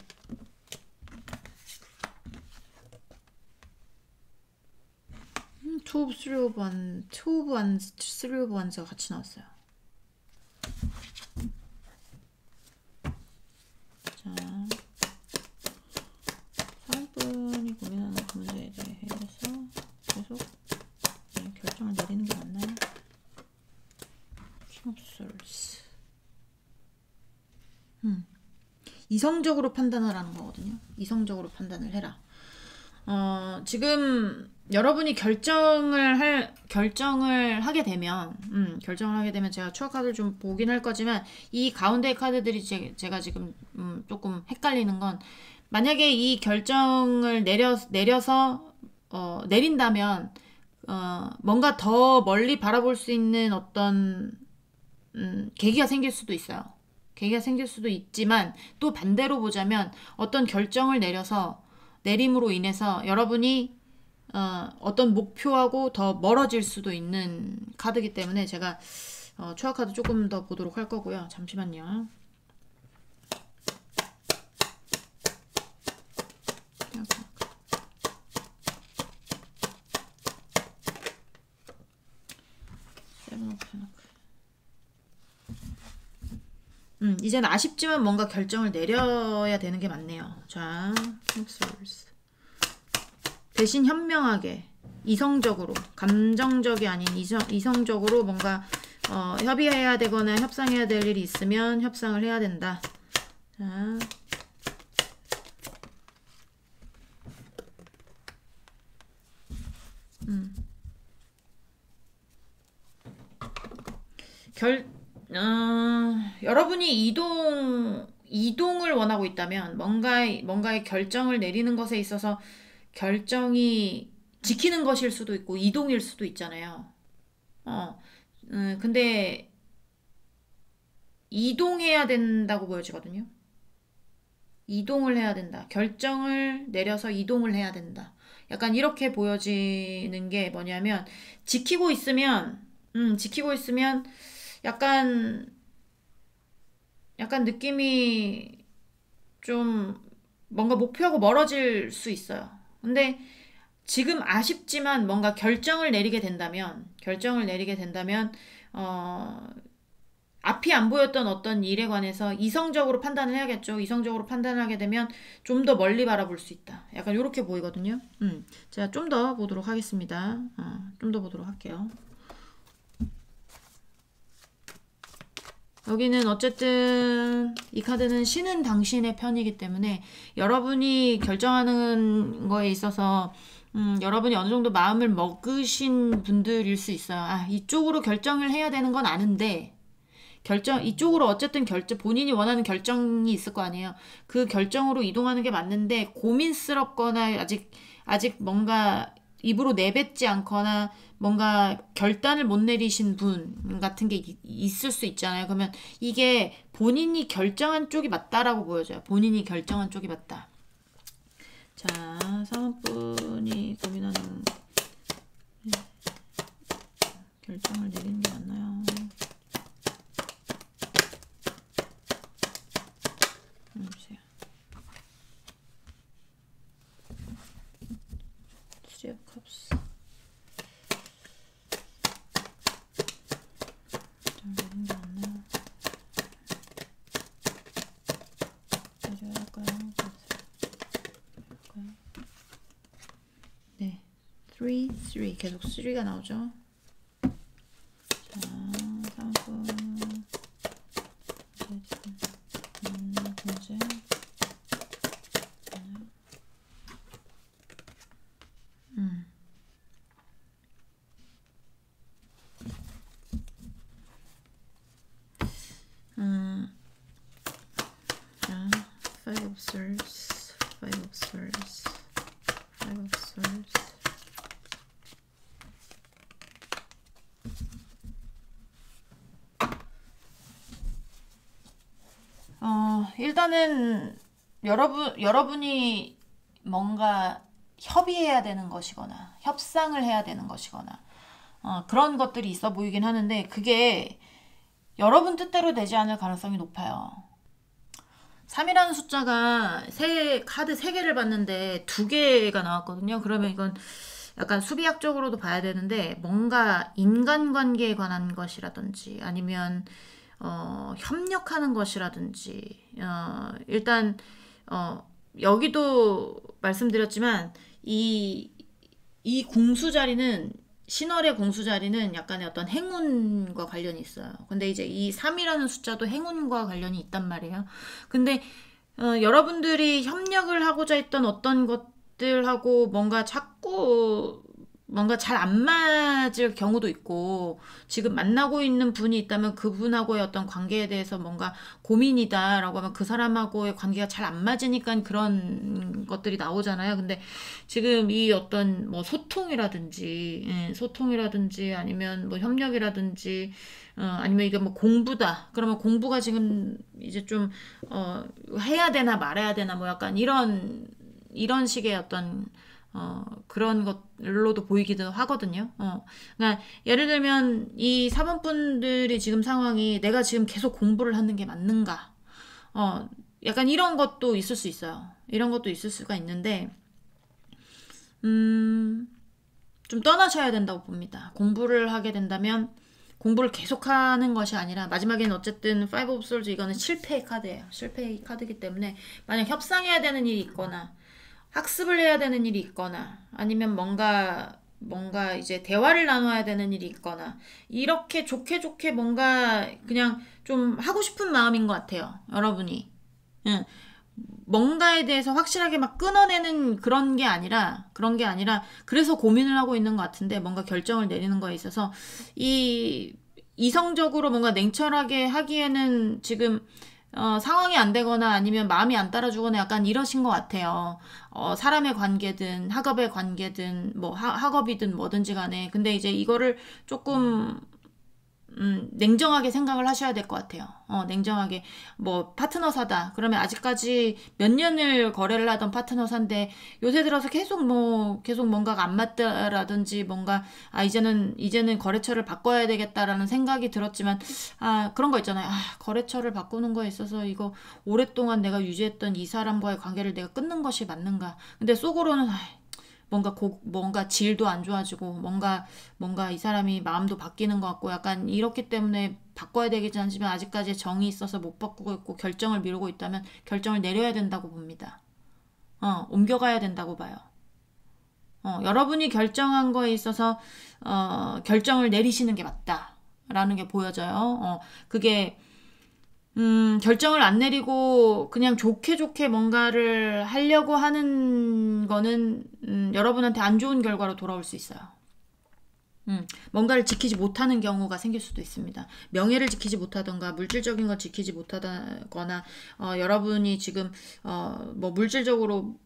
S1: 투 오브 쓰리 오브 원, 쓰리 오브 원즈가 같이 나왔어요. 자, 4분이 고민하는 그 문제에 대해서 계속 결정을 내리는 게 맞나요? 킹 오브 솔스. 이성적으로 판단하라는 거거든요. 이성적으로 판단을 해라. 지금 여러분이 결정을 하게 되면 제가 추억 카드를 좀 보긴 할 거지만 이 가운데 카드들이 제가 지금 조금 헷갈리는 건, 만약에 이 결정을 내려서 내린다면 뭔가 더 멀리 바라볼 수 있는 어떤 계기가 생길 수도 있어요. 계기가 생길 수도 있지만 또 반대로 보자면 어떤 결정을 내림으로 인해서 여러분이 어떤 목표하고 더 멀어질 수도 있는 카드이기 때문에 제가 추억 카드 조금 더 보도록 할 거고요. 잠시만요. 이제는 아쉽지만 뭔가 결정을 내려야 되는 게 맞네요. 자, 대신 현명하게, 이성적으로, 감정적이 아닌 이성적으로 뭔가 협의해야 되거나 협상해야 될 일이 있으면 협상을 해야 된다. 자, 여러분이 이동을 원하고 있다면 뭔가의 결정을 내리는 것에 있어서 결정이 지키는 것일 수도 있고 이동일 수도 있잖아요. 근데 이동해야 된다고 보여지거든요. 이동을 해야 된다. 결정을 내려서 이동을 해야 된다. 약간 이렇게 보여지는 게 뭐냐면, 지키고 있으면 약간 느낌이 좀 뭔가 목표하고 멀어질 수 있어요. 근데 지금 아쉽지만 뭔가 결정을 내리게 된다면 앞이 안 보였던 어떤 일에 관해서 이성적으로 판단을 해야겠죠. 이성적으로 판단을 하게 되면 좀 더 멀리 바라볼 수 있다. 약간 이렇게 보이거든요. 제가 좀 더 보도록 하겠습니다. 좀 더 보도록 할게요. 여기는 어쨌든 이 카드는 신은 당신의 편이기 때문에 여러분이 결정하는 거에 있어서 여러분이 어느 정도 마음을 먹으신 분들일 수 있어요. 이쪽으로 결정을 해야 되는 건 아는데 이쪽으로 어쨌든 본인이 원하는 결정이 있을 거 아니에요. 그 결정으로 이동하는 게 맞는데 고민스럽거나 아직 뭔가 입으로 내뱉지 않거나 뭔가 결단을 못 내리신 분 같은 게 있을 수 있잖아요. 그러면 이게 본인이 결정한 쪽이 맞다라고 보여져요. 본인이 결정한 쪽이 맞다. 자, 사원분이 고민하는 결정을 내리는 게 맞나요? 보세요. Three of Cups. 결정 내리는 게 맞나요? 내려야 할까요? 네, 3 계속 3가 나오죠. 자, 사원분 문제 자, Five of Swords, Five of Swords, Five of Swords. 일단은 여러분이 뭔가 협의해야 되는 것이거나 협상을 해야 되는 것이거나 그런 것들이 있어 보이긴 하는데 그게 여러분 뜻대로 되지 않을 가능성이 높아요. 3이라는 숫자가 카드 3개를 봤는데 2개가 나왔거든요. 그러면 이건 약간 수비학적으로도 봐야 되는데 뭔가 인간관계에 관한 것이라든지 아니면 협력하는 것이라든지 일단 여기도 말씀드렸지만 이 궁수 자리는 신월의 궁수 자리는 약간의 어떤 행운과 관련이 있어요. 근데 이제 이 3이라는 숫자도 행운과 관련이 있단 말이에요. 근데 여러분들이 협력을 하고자 했던 어떤 것들하고 뭔가 자꾸 뭔가 잘 안 맞을 경우도 있고 지금 만나고 있는 분이 있다면 그분하고의 어떤 관계에 대해서 뭔가 고민이다라고 하면 그 사람하고의 관계가 잘 안 맞으니까 그런 것들이 나오잖아요. 근데 지금 이 어떤 뭐 소통이라든지 아니면 뭐 협력이라든지 아니면 이게 뭐 공부다. 그러면 공부가 지금 이제 좀 해야 되나 말아야 되나 뭐 약간 이런 식의 어떤 그런 것로도 보이기도 하거든요. 그러니까 예를 들면 이 사범분들이 지금 상황이 내가 지금 계속 공부를 하는 게 맞는가? 약간 이런 것도 있을 수 있어요. 이런 것도 있을 수가 있는데 좀 떠나셔야 된다고 봅니다. 공부를 하게 된다면 공부를 계속하는 것이 아니라 마지막에는 어쨌든 Five of Swords 이거는 실패의 카드예요. 실패의 카드이기 때문에 만약 협상해야 되는 일이 있거나 학습을 해야 되는 일이 있거나 아니면 뭔가 이제 대화를 나눠야 되는 일이 있거나 이렇게 좋게 뭔가 그냥 좀 하고 싶은 마음인 것 같아요. 여러분이. 응. 뭔가에 대해서 확실하게 막 끊어내는 그런 게 아니라 그래서 고민을 하고 있는 것 같은데 뭔가 결정을 내리는 거에 있어서 이성적으로 뭔가 냉철하게 하기에는 지금 상황이 안 되거나 아니면 마음이 안 따라주거나 약간 이러신 것 같아요. 사람의 관계든 학업의 관계든 뭐 학업이든 뭐든지 간에. 근데 이제 이거를 조금 냉정하게 생각을 하셔야 될 것 같아요. 냉정하게 뭐 파트너사다. 그러면 아직까지 몇 년을 거래를 하던 파트너사인데 요새 들어서 계속 뭔가가 안 맞다라든지 뭔가 이제는 거래처를 바꿔야 되겠다라는 생각이 들었지만 그런 거 있잖아요. 거래처를 바꾸는 거에 있어서 이거 오랫동안 내가 유지했던 이 사람과의 관계를 내가 끊는 것이 맞는가? 근데 속으로는 뭔가 질도 안 좋아지고 뭔가 이 사람이 마음도 바뀌는 것 같고 약간 이렇기 때문에 바꿔야 되겠지 않지만 아직까지 정이 있어서 못 바꾸고 있고 결정을 미루고 있다면 결정을 내려야 된다고 봅니다. 옮겨가야 된다고 봐요. 여러분이 결정한 거에 있어서 결정을 내리시는 게 맞다라는 게 보여져요. 그게 결정을 안 내리고 그냥 좋게 뭔가를 하려고 하는 거는 여러분한테 안 좋은 결과로 돌아올 수 있어요. 뭔가를 지키지 못하는 경우가 생길 수도 있습니다. 명예를 지키지 못하던가 물질적인 걸 지키지 못하거나 여러분이 지금 뭐 물질적으로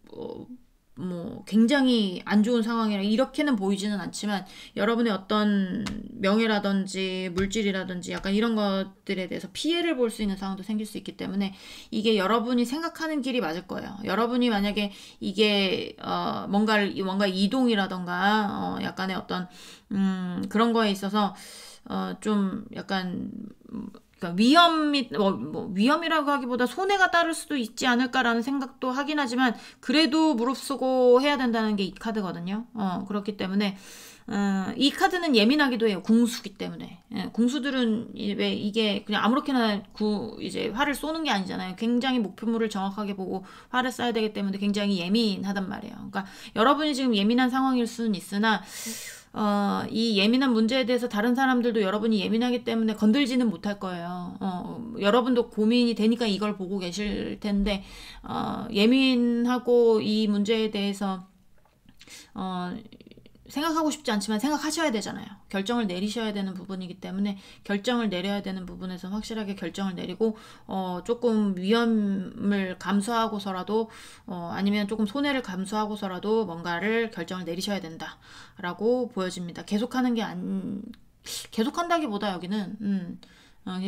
S1: 뭐 굉장히 안 좋은 상황이라 이렇게는 보이지는 않지만 여러분의 어떤 명예라든지 물질이라든지 약간 이런 것들에 대해서 피해를 볼 수 있는 상황도 생길 수 있기 때문에 이게 여러분이 생각하는 길이 맞을 거예요. 여러분이 만약에 이게 뭔가 이동이라던가 약간의 어떤 그런 거에 있어서 좀 약간 그러니까 위험이라고 하기보다 손해가 따를 수도 있지 않을까라는 생각도 하긴 하지만 그래도 무릅쓰고 해야 된다는 게 이 카드거든요. 그렇기 때문에 이 카드는 예민하기도 해요. 궁수기 때문에. 궁수들은 왜 이게 그냥 아무렇게나 이제 활을 쏘는 게 아니잖아요. 굉장히 목표물을 정확하게 보고 활을 쏴야 되기 때문에 굉장히 예민하단 말이에요. 그러니까 여러분이 지금 예민한 상황일 수는 있으나 이 예민한 문제에 대해서 다른 사람들도 여러분이 예민하기 때문에 건들지는 못할 거예요. 여러분도 고민이 되니까 이걸 보고 계실 텐데, 예민하고 이 문제에 대해서, 생각하고 싶지 않지만 생각하셔야 되잖아요. 결정을 내리셔야 되는 부분이기 때문에 결정을 내려야 되는 부분에서 확실하게 결정을 내리고 조금 위험을 감수하고서라도 아니면 조금 손해를 감수하고서라도 뭔가를 결정을 내리셔야 된다라고 보여집니다. 계속한다기보다 여기는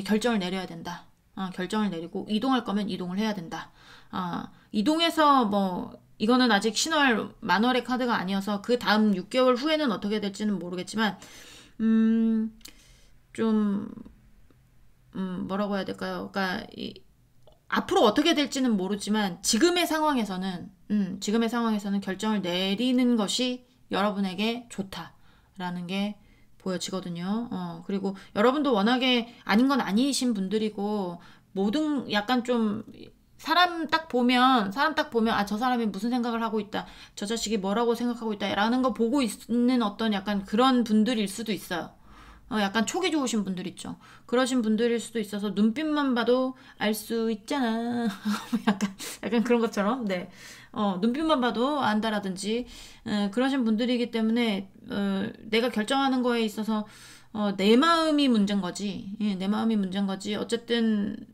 S1: 결정을 내려야 된다. 결정을 내리고 이동할 거면 이동을 해야 된다. 이동해서 뭐 이거는 아직 신월 만월의 카드가 아니어서 그 다음 6개월 후에는 어떻게 될지는 모르겠지만 좀 뭐라고 해야 될까요? 그러니까 앞으로 어떻게 될지는 모르지만 지금의 상황에서는 결정을 내리는 것이 여러분에게 좋다라는 게 보여지거든요. 그리고 여러분도 워낙에 아닌 건 아니신 분들이고 모든 약간 좀 사람 딱 보면 저 사람이 무슨 생각을 하고 있다, 저 자식이 뭐라고 생각하고 있다 라는 거 보고 있는 어떤 약간 그런 분들일 수도 있어요. 약간 촉이 좋으신 분들 있죠. 그러신 분들일 수도 있어서 눈빛만 봐도 알 수 있잖아. 약간 그런 것처럼, 네. 눈빛만 봐도 안다라든지, 그러신 분들이기 때문에, 내가 결정하는 거에 있어서, 내 마음이 문제인 거지. 예, 내 마음이 문제인 거지. 어쨌든,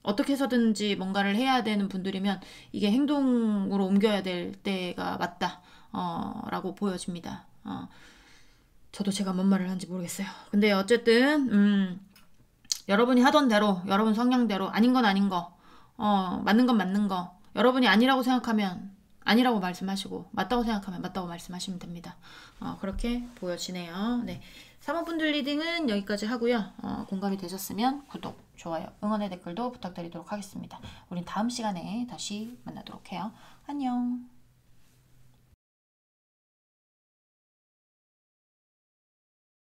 S1: 어떻게 해서든지 뭔가를 해야 되는 분들이면 이게 행동으로 옮겨야 될 때가 맞다. 라고 보여집니다. 저도 제가 뭔 말을 하는지 모르겠어요. 근데 어쨌든 여러분이 하던 대로 여러분 성향대로 아닌 건 아닌 거 맞는 건 맞는 거 여러분이 아니라고 생각하면 아니라고 말씀하시고 맞다고 생각하면 맞다고 말씀하시면 됩니다. 그렇게 보여지네요. 네. 사모분들 리딩은 여기까지 하고요. 공감이 되셨으면 구독, 좋아요, 응원의 댓글도 부탁드리도록 하겠습니다. 우린 다음 시간에 다시 만나도록 해요. 안녕.